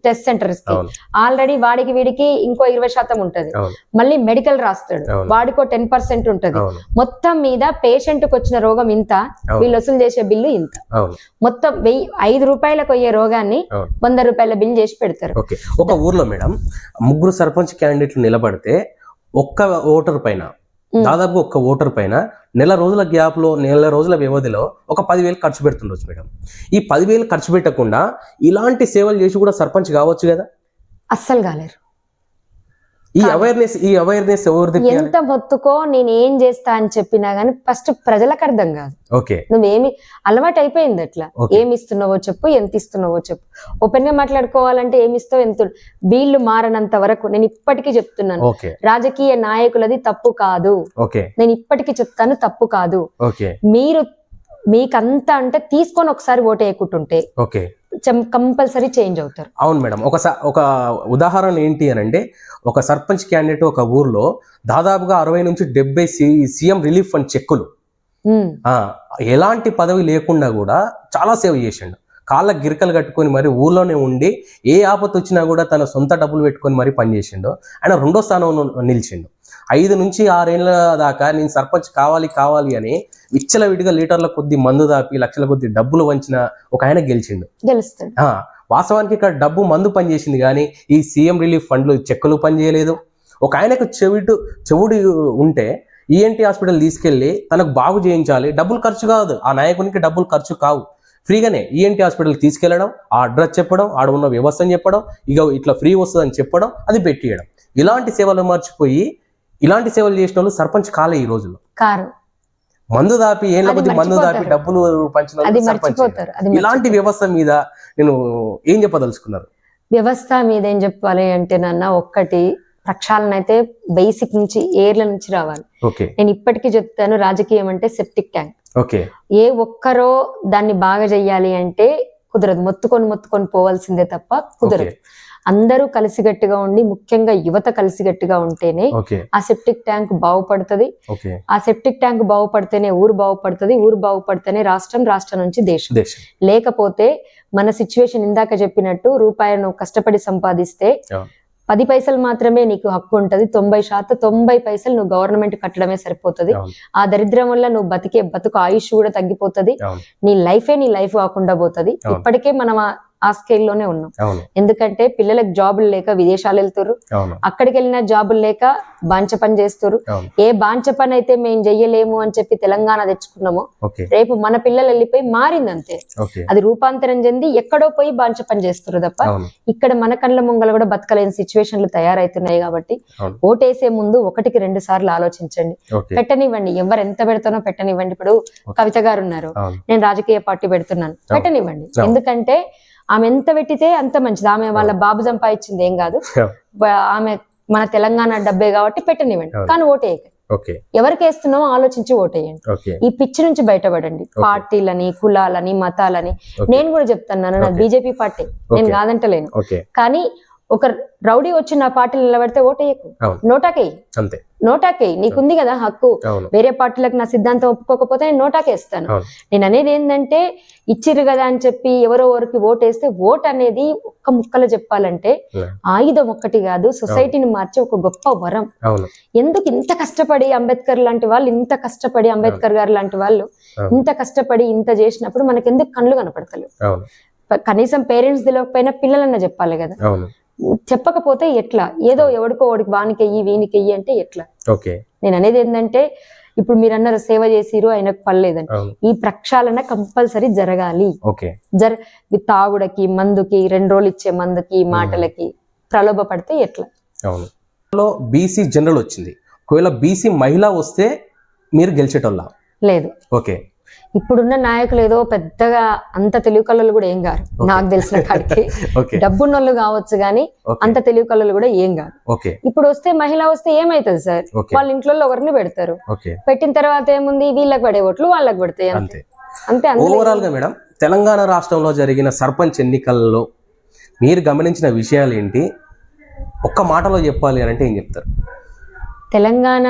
టెస్ట్ సెంటర్స్ కి, ఆల్రెడీ వాడికి వీడికి ఇంకో 20% ఉంటది. మళ్ళీ మెడికల్ రాస్తాడు, వాడికో 10% ఉంటది. మొత్తం మీద పేషెంట్ కు వచ్చిన రోగం ఇంత, వీళ్ళు వసూలు చేసే బిల్లు ఇంత. మొత్తం 5 రూపాయలకు అయ్యే రోగాన్ని 100 రూపాయల బిల్ చేసి పెడతారు. ఒక ఊర్లో మేడం 3 సర్పంచ్ క్యాండిడేట్లు నిలబడితే దాదాపు ఒక్క ఓటర్ పైన నెల రోజుల వ్యవధిలో ఒక 10,000 ఖర్చు పెడుతుండొచ్చు మేడం. ఈ 10,000 ఖర్చు పెట్టకుండా ఇలాంటి సేవలు చేసి కూడా సర్పంచ్ కావచ్చు కదా? అస్సలు కాలేరు. ఈ అవేర్నెస్ ఎవరిది? ఎంత మొత్తుకో నేను ఏం చేస్తా అని చెప్పినా గానీ ఫస్ట్ ప్రజలకు అర్థం కాదు. నువ్వేమి అలవాటు అయిపోయింది అట్లా. ఏమి ఇస్తున్నావో చెప్పు, ఎంత ఇస్తున్నావో చెప్పు. ఓపెన్ గా మాట్లాడుకోవాలంటే ఏమి ఇస్తావు, ఎంత. వీళ్ళు మారనంత వరకు నేను ఇప్పటికీ చెప్తున్నాను, రాజకీయ నాయకులది తప్పు కాదు. నేను ఇప్పటికీ చెప్తాను, తప్పు కాదు. మీకంతా అంటే తీసుకొని ఒకసారి ఓటు వేయకుంటుంటే కంపల్సరీ చేంజ్ అవుతారు. అవును మేడం. ఒక ఉదాహరణ ఏంటి అని అంటే, ఒక సర్పంచ్ క్యాండిడేట్ ఒక ఊర్లో దాదాపుగా 60 నుంచి 70 సీఎం రిలీఫ్ ఫండ్ చెక్కులు, ఎలాంటి పదవి లేకుండా కూడా చాలా సేవ్ చేసిండు. కాళ్ళ గిరికలు కట్టుకొని మరి ఊర్లోనే ఉండి ఏ ఆపత్తి వచ్చినా కూడా తన సొంత డబ్బులు పెట్టుకొని మరి పనిచేసిండు. ఆయన 2వ స్థానంలో నిలిచిండు. 5 నుంచి 6 ఏళ్ళ దాకా నేను సర్పంచ్ కావాలి అని విచ్చలవిడిగా లీటర్ల కొద్ది మందు దాపి లక్షల కొద్ది డబ్బులు వంచిన ఒక ఆయన గెలుస్తాడు. వాస్తవానికి ఇక్కడ డబ్బు మందు పనిచేసింది కానీ ఈ సీఎం రిలీఫ్ ఫండ్లు చెక్కులు పనిచేయలేదు. ఒక ఆయనకు చెవుడు ఉంటే ఈఎన్టీ హాస్పిటల్ తీసుకెళ్లి తనకు బాగు చేయించాలి, డబ్బులు ఖర్చు కాదు, ఆ నాయకునికి డబ్బులు ఖర్చు కావు, ఫ్రీగానే ఈఎన్టీ హాస్పిటల్కి తీసుకెళ్లడం, ఆ అడ్రస్ చెప్పడం, ఆడ ఉన్న వ్యవస్థను చెప్పడం, ఇక ఇట్లా ఫ్రీ వస్తుందని చెప్పడం, అది పెట్టియడం. ఇలాంటి సేవలు మర్చిపోయి ఇలాంటి సేవలు చేసిన వాళ్ళు సర్పంచ్ కాలే ఈ రోజుల్లో. మందు దాపి ఏళ్ళ కొద్ది మందు దాపి డబ్బులు పంచిన వాళ్ళు సర్పంచ్. ఇలాంటి వ్యవస్థ మీద నేను ఏం చెప్పదలుచుకున్నారు? వ్యవస్థ మీద ఏం చెప్పాలి అంటే నాన్న, ఒక్కటి ప్రక్షాళన అయితే బేసిక్ నుంచి ఏర్ల నుంచి రావాలి. నేను ఇప్పటికీ చెప్తాను, రాజకీయం అంటే సెప్టిక్ ట్యాంక్. ఏ ఒక్కరో దాన్ని బాగా చెయ్యాలి అంటే కుదరదు, మొత్తుకొని పోవాల్సిందే తప్ప కుదరదు. అందరూ కలిసిగట్టుగా ఉండి, ముఖ్యంగా యువత కలిసిగట్టుగా ఉంటేనే ఆ సెప్టిక్ ట్యాంక్ బాగుపడుతుంది. ఆ సెప్టిక్ ట్యాంక్ బాగుపడితేనే ఊరు బాగుపడుతుంది, ఊరు బాగుపడితేనే రాష్ట్రం, రాష్ట్రం నుంచి దేశం. లేకపోతే మన సిచ్యువేషన్ ఇందాక చెప్పినట్టు రూపాయను కష్టపడి సంపాదిస్తే 10 పైసలు మాత్రమే నీకు హక్కు ఉంటది, 90 పైసలు నువ్వు గవర్నమెంట్ కట్టడమే సరిపోతుంది. ఆ దరిద్రం వల్ల నువ్వు బతుకు ఆయుష్ కూడా తగ్గిపోతుంది, నీ లైఫ్ కాకుండా పోతుంది. ఇప్పటికే మనం ఆ స్కేల్లోనే ఉన్నాం. ఎందుకంటే పిల్లలకు జాబులు లేక విదేశాలు వెళ్తారు, అక్కడికి వెళ్ళిన జాబులు లేక బాంచ పని చేస్తారు. ఏ బాంచ పని అయితే మేము చెయ్యలేము అని చెప్పి తెలంగాణ తెచ్చుకున్నామో, రేపు మన పిల్లలు వెళ్ళిపోయి మారిందంతే, అది రూపాంతరం చెంది ఎక్కడో పోయి బాంచ పని చేస్తారు తప్ప ఇక్కడ మన కళ్ళ ముంగల కూడా బతకలేని సిచ్యువేషన్లు తయారైతున్నాయి. కాబట్టి ఓటేసే ముందు 1-2 సార్లు ఆలోచించండి, పెట్టనివ్వండి. ఎవరు ఎంత పెడతానో పెట్టనివ్వండి. ఇప్పుడు కవిత గారు ఉన్నారు, నేను రాజకీయ పార్టీ పెడుతున్నాను, పెట్టనివ్వండి. ఎందుకంటే ఆమె ఎంత పెట్టితే అంత మంచిది. ఆమె వాళ్ళ బాబు సంపాదించింది ఏం కాదు, ఆమె మన తెలంగాణ డబ్బే కాబట్టి పెట్టనివ్వండి. కానీ ఓటేయకండి, ఎవరికి వేస్తున్నామో ఆలోచించి ఓటేయండి. ఈ పిచ్చి నుంచి బయటపడండి. పార్టీలని, కులాలని, మతాలని. నేను కూడా చెప్తాను, నా బీజేపీ పార్టీ, నేను కాదంటలేను. కానీ ఒక రౌడీ వచ్చి నా పార్టీలు నిలబడితే ఓటేయకు, నోటాకేయి. నీకుంది కదా హక్కు. వేరే పార్టీలకు నా సిద్ధాంతం ఒప్పుకోకపోతే నేను నోటాకేస్తాను. నేను అనేది ఏంటంటే, ఇచ్చిర్రు కదా అని చెప్పి ఎవరో ఎవరికి ఓటేస్తే, ఓట్ అనేది ఒక్క ముక్కలో చెప్పాలంటే ఆయుధం ఒక్కటి కాదు, సొసైటీని మార్చే ఒక గొప్ప వరం. ఎందుకు ఇంత కష్టపడి అంబేద్కర్ లాంటి వాళ్ళు, అంబేద్కర్ గారు లాంటి వాళ్ళు ఇంత కష్టపడి ఇంత చేసినప్పుడు మనకెందుకు కళ్ళు కనపడతలేవు? కనీసం పేరెంట్స్ తెలియకపోయినా పిల్లలన్నా చెప్పాలి కదా. చెప్పకపోతే ఎట్లా? ఏదో ఎవడికో వాడికి వానికెయ్యి వీనికెయ్యి అంటే ఎట్లా? నేను అనేది ఏంటంటే, ఇప్పుడు మీరు అన్నారు సేవ చేసిరు ఆయనకు పర్లేదని, ఈ ప్రక్షాళన కంపల్సరీ జరగాలి. తాగుడకి, మందుకి, 2 రోజులు ఇచ్చే మందుకి, మాటలకి ప్రలోభ పడితే ఎట్లా? బీసీ జనరల్ వచ్చింది, ఒకవేళ బీసీ మహిళ వస్తే మీరు గెలిచేటోళ్ళ? లేదు. ఇప్పుడున్న నాయకులు ఏదో పెద్దగా అంత తెలుగు కళలు కూడా ఏం కాదు, నాకు తెలిసిన కాడికి. డబ్బున్నోళ్ళు కావచ్చు గానీ అంత తెలుగు కళలు కూడా ఏం కాదు. ఇప్పుడు వస్తే మహిళ వస్తే ఏమైతుంది సార్? వాళ్ళ ఇంట్లో ఒకరిని పెడతారు, పెట్టిన తర్వాత ఏముంది, వీళ్ళకి పడే ఓట్లు వాళ్ళకి పడతాయి, అంతే. ఓవరాల్ గా మేడం, తెలంగాణ రాష్ట్రంలో జరిగిన సర్పంచ్ ఎన్నికల్లో మీరు గమనించిన విషయాలు ఏంటి? ఒక్క మాటలో చెప్పాలి అని అంటే ఏం చెప్తారు? తెలంగాణ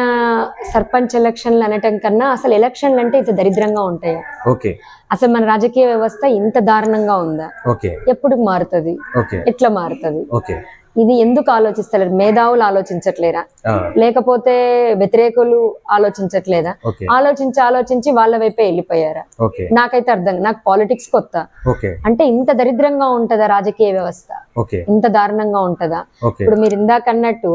సర్పంచ్ ఎలక్షన్లు అనటం కన్నా అసలు ఎలక్షన్లు అంటే ఇంత దరిద్రంగా ఉంటాయి. అసలు మన రాజకీయ వ్యవస్థ ఇంత దారుణంగా ఉందా? ఎప్పుడు మారుతుంది? ఎట్లా మారుతుంది? ఇది ఎందుకు ఆలోచిస్తలేరు? మేధావులు ఆలోచించట్లేరా, లేకపోతే వ్యతిరేకులు ఆలోచించట్లేదా? ఆలోచించి వాళ్ళ వైపే వెళ్ళిపోయారా? నాకైతే అర్థం. నాకు పాలిటిక్స్ కొత్త. అంటే ఇంత దరిద్రంగా ఉంటదా రాజకీయ వ్యవస్థ? ఇంత దారుణంగా ఉంటదా? ఇప్పుడు మీరు ఇందాక అన్నట్టు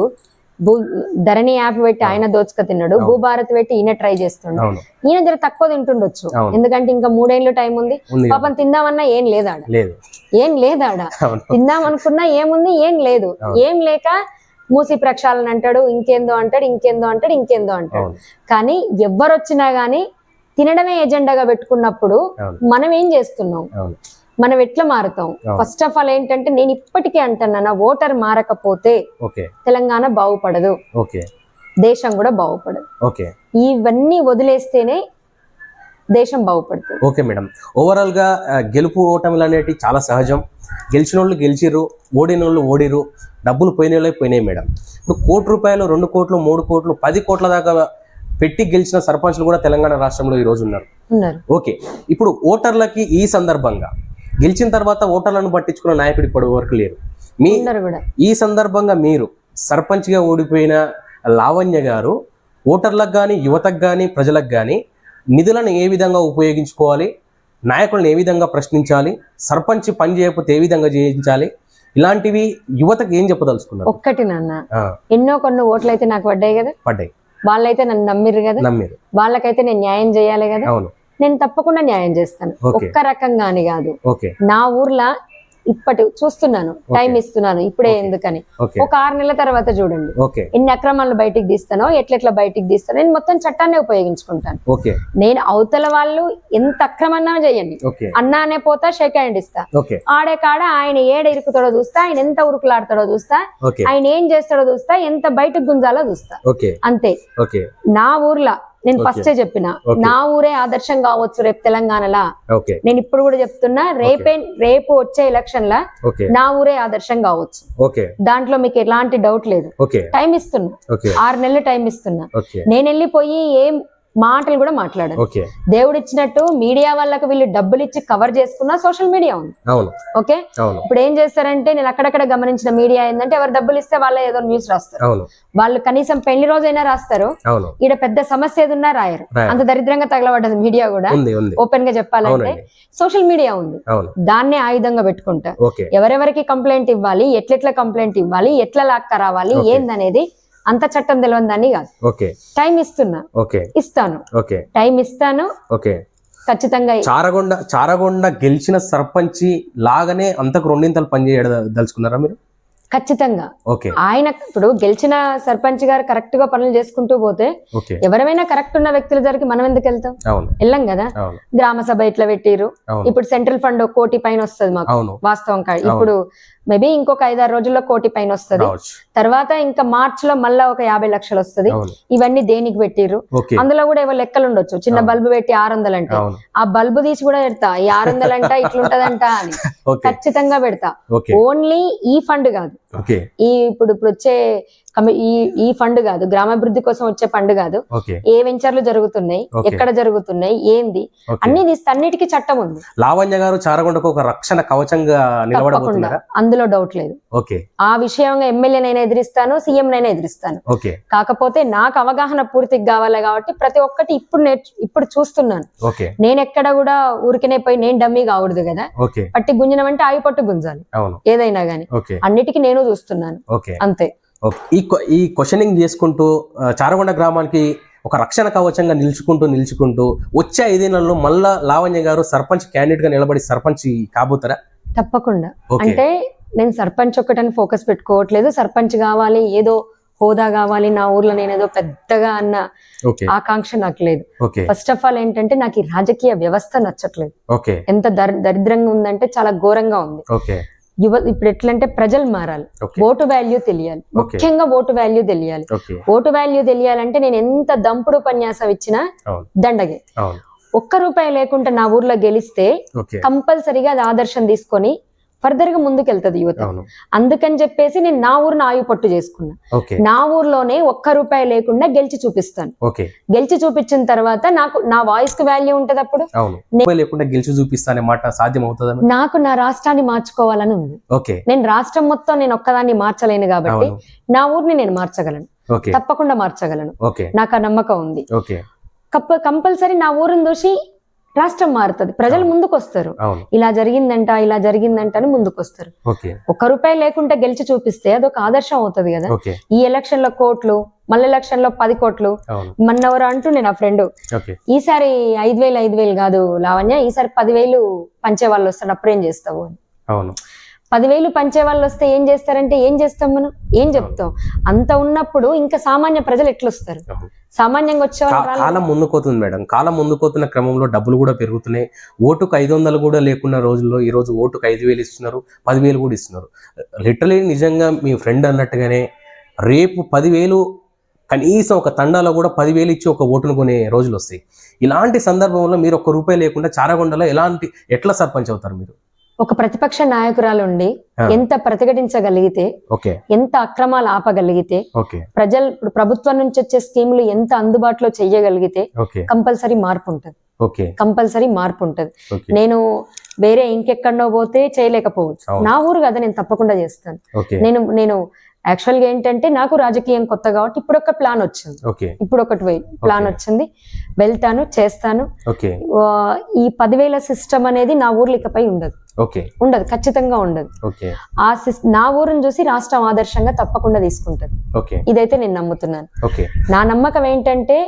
ధరణి యాప్ పెట్టి ఆయన దోచుక తిన్నాడు, భూభారత్ పెట్టి ఈయన ట్రై చేస్తుండు. ఈయన జర తక్కువ తింటుండొచ్చు, ఎందుకంటే ఇంకా 3 ఏళ్ళు టైం ఉంది. పాపం తిందామన్నా ఏం లేదాడ, తిందాం అనుకున్నా ఏముంది? ఏం లేదు. ఏం లేక మూసి ప్రక్షాళన అంటాడు, ఇంకేందో అంటాడు. కానీ ఎవ్వరు వచ్చినా గానీ తినడమే ఎజెండాగా పెట్టుకున్నప్పుడు మనం ఏం చేస్తున్నాం? మనం ఎట్లా మారుతాం? ఫస్ట్ ఆఫ్ ఆల్ ఏంటంటే, నేను ఇప్పటికే అంటున్నా, ఓటర్ మారకపోతే తెలంగాణ బాగుపడదు, దేశం కూడా బాగుపడదు. ఇవన్నీ వదిలేస్తేనే దేశం బాగుపడుతుంది. ఓకే మేడం, ఓవరాల్ గా గెలుపు ఓటములు అనేవి చాలా సహజం. గెలిచిన వాళ్ళు గెలిచిర్రు, ఓడిన వాళ్ళు ఓడిరు, డబ్బులు పోయినాయి మేడం. ఇప్పుడు ₹1 2 కోట్లు 3 కోట్లు 10 కోట్ల దాకా పెట్టి గెలిచిన సర్పంచ్లు కూడా తెలంగాణ రాష్ట్రంలో ఈ రోజు ఉన్నారు. ఓకే, ఇప్పుడు ఓటర్లకి ఈ సందర్భంగా గెలిచిన తర్వాత ఓటర్లను పట్టించుకున్న నాయకుడు ఇప్పటి వరకు లేరు. ఈ సందర్భంగా మీరు సర్పంచ్ గా ఓడిపోయిన లావణ్య గారు ఓటర్లకు కానీ, యువతకు కానీ, ప్రజలకు కానీ నిధులను ఏ విధంగా ఉపయోగించుకోవాలి, నాయకులను ఏ విధంగా ప్రశ్నించాలి, సర్పంచ్ పని చేయకపోతే ఏ విధంగా చేయించాలి, ఇలాంటివి యువతకు ఏం చెప్పదలుచుకున్నారు? ఒక్కటి నాన్న, ఆ, ఎన్నో కొన్ని ఓట్లు అయితే నాకు పడ్డాయి కదా, పడ్డాయి, వాళ్ళైతే నన్ను నమ్మిర్రు కదా, నమ్మారు. వాళ్ళకైతే నేను న్యాయం చేయాలి కదా, అవును. నేను తప్పకుండా న్యాయం చేస్తాను. ఓకే. ఒక్క రకంగా అని కాదు, ఓకే. నా ఊర్లో ఇప్పటి చూస్తున్నాను, టైం ఇస్తున్నాను, ఇప్పుడే ఎందుకని, ఓకే. ఒక 6 నెలల తర్వాత చూడండి ఓకే. ఎన్ని అక్రమాలను బయటికి తీస్తానో, ఎట్లెట్లా బయటికి తీస్తానో, నేను మొత్తం చట్టాన్ని ఉపయోగించుకుంటాను. ఓకే. నేను అవతల వాళ్ళు ఎంత అక్రమన్నా చేయండి, ఓకే. అన్నానే పోతా, షేక్ హ్యాండ్ ఇస్తా, ఓకే. ఆడే కాడ ఆయన ఏడ ఇరుకుతాడో చూస్తా, ఆయన ఎంత ఉరుకులాడతాడో చూస్తా, ఓకే. ఆయన ఏం చేస్తాడో చూస్తా, ఎంత బయటకు గుంజాలో చూస్తా, ఓకే. అంతే. ఓకే. నా ఊర్లో నేను ఫస్టే చెప్పిన, నా ఊరే ఆదర్శం కావచ్చు రేపు తెలంగాణలా. ఓకే. నేను ఇప్పుడు కూడా చెప్తున్నా, రేపు వచ్చే ఎలక్షన్ లా ఓకే. నా ఊరే ఆదర్శం కావచ్చు. ఓకే. దాంట్లో మీకు ఎలాంటి డౌట్ లేదు. ఓకే. టైం ఇస్తున్నా, ఓకే. 6 నెలలు టైం ఇస్తున్నా. ఓకే. నేను వెళ్ళిపోయి ఏం మాటలు కూడా మాట్లాడాను. ఓకే. దేవుడు ఇచ్చినట్టు మీడియా వాళ్ళకి వీళ్ళు డబ్బులు ఇచ్చి కవర్ చేసుకున్న సోషల్ మీడియా ఉంది. అవును. ఓకే. అవును. ఇప్పుడు ఏం చేస్తారంటే, నేను అక్కడక్కడ గమనించిన మీడియా ఏంటంటే, ఎవరు డబ్బులు ఇస్తే వాళ్ళే ఏదో న్యూస్ రాస్తారు. అవును. వాళ్ళు కనీసం పెళ్లి రోజైనా రాస్తారు, అవును. ఈడ పెద్ద సమస్య ఏదున్నా రాయరు. అంత దరిద్రంగా తగలబడ్డది మీడియా కూడా. ఓపెన్ గా చెప్పాలంటే సోషల్ మీడియా ఉంది, దాన్నే ఆయుధంగా పెట్టుకుంటా. ఓకే. ఎవరెవరికి కంప్లైంట్ ఇవ్వాలి, ఎట్లెట్లా కంప్లైంట్ ఇవ్వాలి, ఎట్లా లాక్క రావాలి, ఏందనేది అంత చట్టం తెలియని దాన్ని కాదు. ఓకే. టైం ఇస్తున్నా, ఇస్తాను, టైం ఇస్తాను. ఓకే. ఖచ్చితంగా. చారగొండ గెలిచిన సర్పంచి లాగానే అంతకు 2 ఇంతలు పనిచేయదలుచుకున్నారా మీరు? ఖచ్చితంగా. ఓకే. ఆయన ఇప్పుడు గెలిచిన సర్పంచ్ గారు కరెక్ట్ గా పనులు చేసుకుంటూ పోతే, ఎవరైనా కరెక్ట్ ఉన్న వ్యక్తుల దగ్గరికి మనం ఎందుకు వెళ్తాం? వెళ్ళాం కదా. గ్రామ సభ ఇట్లా పెట్టిరు, ఇప్పుడు సెంట్రల్ ఫండ్ 1 కోటి పైన వస్తుంది మాకు, వాస్తవం కాదు. ఇప్పుడు మేబీ ఇంకొక 5-6 రోజుల్లో 1 కోటి పైన వస్తుంది. తర్వాత ఇంకా మార్చ్ లో మళ్ళా ఒక 50 లక్షలు వస్తుంది. ఇవన్నీ దేనికి పెట్టిరు? అందులో కూడా ఏవో లెక్కలు ఉండొచ్చు. చిన్న బల్బు పెట్టి 600 అంటే, ఆ బల్బు తీసి కూడా పెడతా, ఈ 600 అంట ఇట్లుంటదంట అని ఖచ్చితంగా పెడతా. ఓన్లీ ఈ ఫండ్ కాదు, ఈ ఇప్పుడు వచ్చే ఈ ఫండ్ కాదు, గ్రామాభివృద్ధి కోసం వచ్చే ఫండ్ కాదు, ఏ వెంచర్లు జరుగుతున్నాయి, ఎక్కడ జరుగుతున్నాయి, ఏంది అన్ని తీస్తే అన్నిటికీ చట్టం ఉంది. లావణ్య గారు చారగొండకు ఒక రక్షణ కవచంగా నిలబడబోతున్నారా? అందులో డౌట్ లేదు. ఆ విషయంగా ఎమ్మెల్యేనైనా ఎదిరిస్తాను, సీఎం నైనా ఎదిరిస్తాను. కాకపోతే నాకు అవగాహన పూర్తిగా కావాలి కాబట్టి ప్రతి ఒక్కటి ఇప్పుడు చూస్తున్నాను. నేను ఎక్కడ కూడా ఊరికనే పోయి నేను డమ్మీ కావడదు కదా. పట్టి గుంజనం అంటే ఆయి పట్టు గుంజాలి, ఏదైనా గానీ. అన్నిటికీ నేను చూస్తున్నాను, అంతే. ఈ క్వశ్చనింగ్ చేసుకుంటూ చారగొండ గ్రామానికి ఒక రక్షణ కవచంగా నిలుచుకుంటూ వచ్చే 5 ఏళ్లలో మళ్ళా లావణ్య గారు సర్పంచ్ క్యాండిడేట్ గా నిలబడి సర్పంచ్ కాబోతారా? తప్పకుండా. అంటే నేను సర్పంచ్ ఒక్కటని ఫోకస్ పెట్టుకోవట్లేదు. సర్పంచ్ కావాలి, ఏదో హోదా కావాలి, నా ఊర్లో నేను ఏదో పెద్దగా అన్న ఆకాంక్ష నాకు లేదు. ఫస్ట్ ఆఫ్ ఆల్ ఏంటంటే, నాకు ఈ రాజకీయ వ్యవస్థ నచ్చట్లేదు. ఎంత దరిద్రంగా ఉందంటే చాలా ఘోరంగా ఉంది. ఇప్పుడు ఎట్లంటే, ప్రజలు మారాలి, ఓటు వాల్యూ తెలియాలి, ముఖ్యంగా ఓటు వాల్యూ తెలియాలి. ఓటు వాల్యూ తెలియాలంటే నేను ఎంత దంపుడు ఉపన్యాసం ఇచ్చినా దండగే. 1 రూపాయి లేకుండా నా ఊర్లో గెలిస్తే కంపల్సరీగా అది ఆదర్శం తీసుకొని ఫర్దర్ గా ముందుకెళ్తుంది యువత. అందుకని చెప్పేసి నేను నా ఊరిని ఆయువు పట్టు చేసుకున్నా. నా ఊర్లోనే 1 రూపాయి లేకుండా గెలిచి చూపిస్తాను. గెలిచి చూపించిన తర్వాత నా వాయిస్ కి వాల్యూ ఉంటది. అప్పుడు గెలిచి చూపిస్తానే మాట సాధ్యం అవుతుందా? నాకు నా రాష్ట్రాన్ని మార్చుకోవాలని ఉంది. నేను రాష్ట్రం మొత్తం నేను ఒక్కదాన్ని మార్చలేను కాబట్టి నా ఊరిని నేను మార్చగలను, తప్పకుండా మార్చగలను. నాకు ఆ నమ్మకం ఉంది. కంపల్సరీ నా ఊరిని చూసి రాష్ట్రం మారుతుంది, ప్రజలు ముందుకు వస్తారు. ఇలా జరిగిందంట అని ముందుకు వస్తారు. 1 రూపాయి లేకుండా గెలిచి చూపిస్తే అదొక ఆదర్శం అవుతుంది కదా. ఈ ఎలక్షన్ లో కోట్లు, మళ్ళీ ఎలక్షన్ లో 10 కోట్లు. మొన్నెవరు అంటుండే నా ఫ్రెండ్, ఈసారి 5,000 కాదు లావణ్య, ఈసారి 10,000 పంచే వాళ్ళు వస్తారు, అప్పుడు ఏం చేస్తావు అని. 10,000 పంచే వాళ్ళు వస్తే ఏం చేస్తారంటే, ఏం చేస్తాం మనం, ఏం చెప్తాం? అంత ఉన్నప్పుడు ఇంకా సామాన్య ప్రజలు ఎట్లొస్తారు? సామాన్యంగా వచ్చేవాళ్ళు. కాలం ముందుకోతుంది మేడం, కాలం ముందుకోతున్న క్రమంలో డబ్బులు కూడా పెరుగుతున్నాయి. ఓటుకు 500 కూడా లేకున్న రోజుల్లో ఈ రోజు ఓటుకు 5,000 ఇస్తున్నారు, 10,000 కూడా ఇస్తున్నారు. లిటరలీ నిజంగా మీ ఫ్రెండ్ అన్నట్టుగానే రేపు 10,000 కనీసం ఒక తండాలో కూడా 10,000 ఇచ్చి ఒక ఓటును కొనే రోజులు వస్తాయి. ఇలాంటి సందర్భంలో మీరు 1 రూపాయి లేకుండా చారగొండలో ఎట్లా సర్పంచ్ అవుతారు మీరు? ఒక ప్రతిపక్ష నాయకురాలు ఉండి ఎంత ప్రతిఘటించగలిగితే, ఎంత అక్రమాలు ఆపగలిగితే, ప్రభుత్వం నుంచి వచ్చే స్కీములు ఎంత అందుబాటులో చెయ్యగలిగితే కంపల్సరీ మార్పు ఉంటది. నేను వేరే ఇంకెక్కడో పోతే చేయలేకపోవచ్చు, నా ఊరు కదా, నేను తప్పకుండా చేస్తాను. నేను యాక్చువల్ గా ఏంటంటే నాకు రాజకీయం కొత్త కాబట్టి ఇప్పుడు ఒక ప్లాన్ వచ్చింది. ఓకే ఇప్పుడు ఒకటి ప్లాన్ వచ్చింది, వెళ్తాను, చేస్తాను. ఓకే ఈ 10,000 సిస్టమ్ అనేది నా ఊర్లో ఇకపై ఉండదు. ఓకే ఉండదు, ఖచ్చితంగా ఉండదు. ఓకే నా ఊరిని చూసి రాష్ట్రం ఆదర్శంగా తప్పకుండా తీసుకుంటది. ఓకే ఇదైతే నేను నమ్ముతున్నాను. ఓకే నా నమ్మకం ఏంటంటే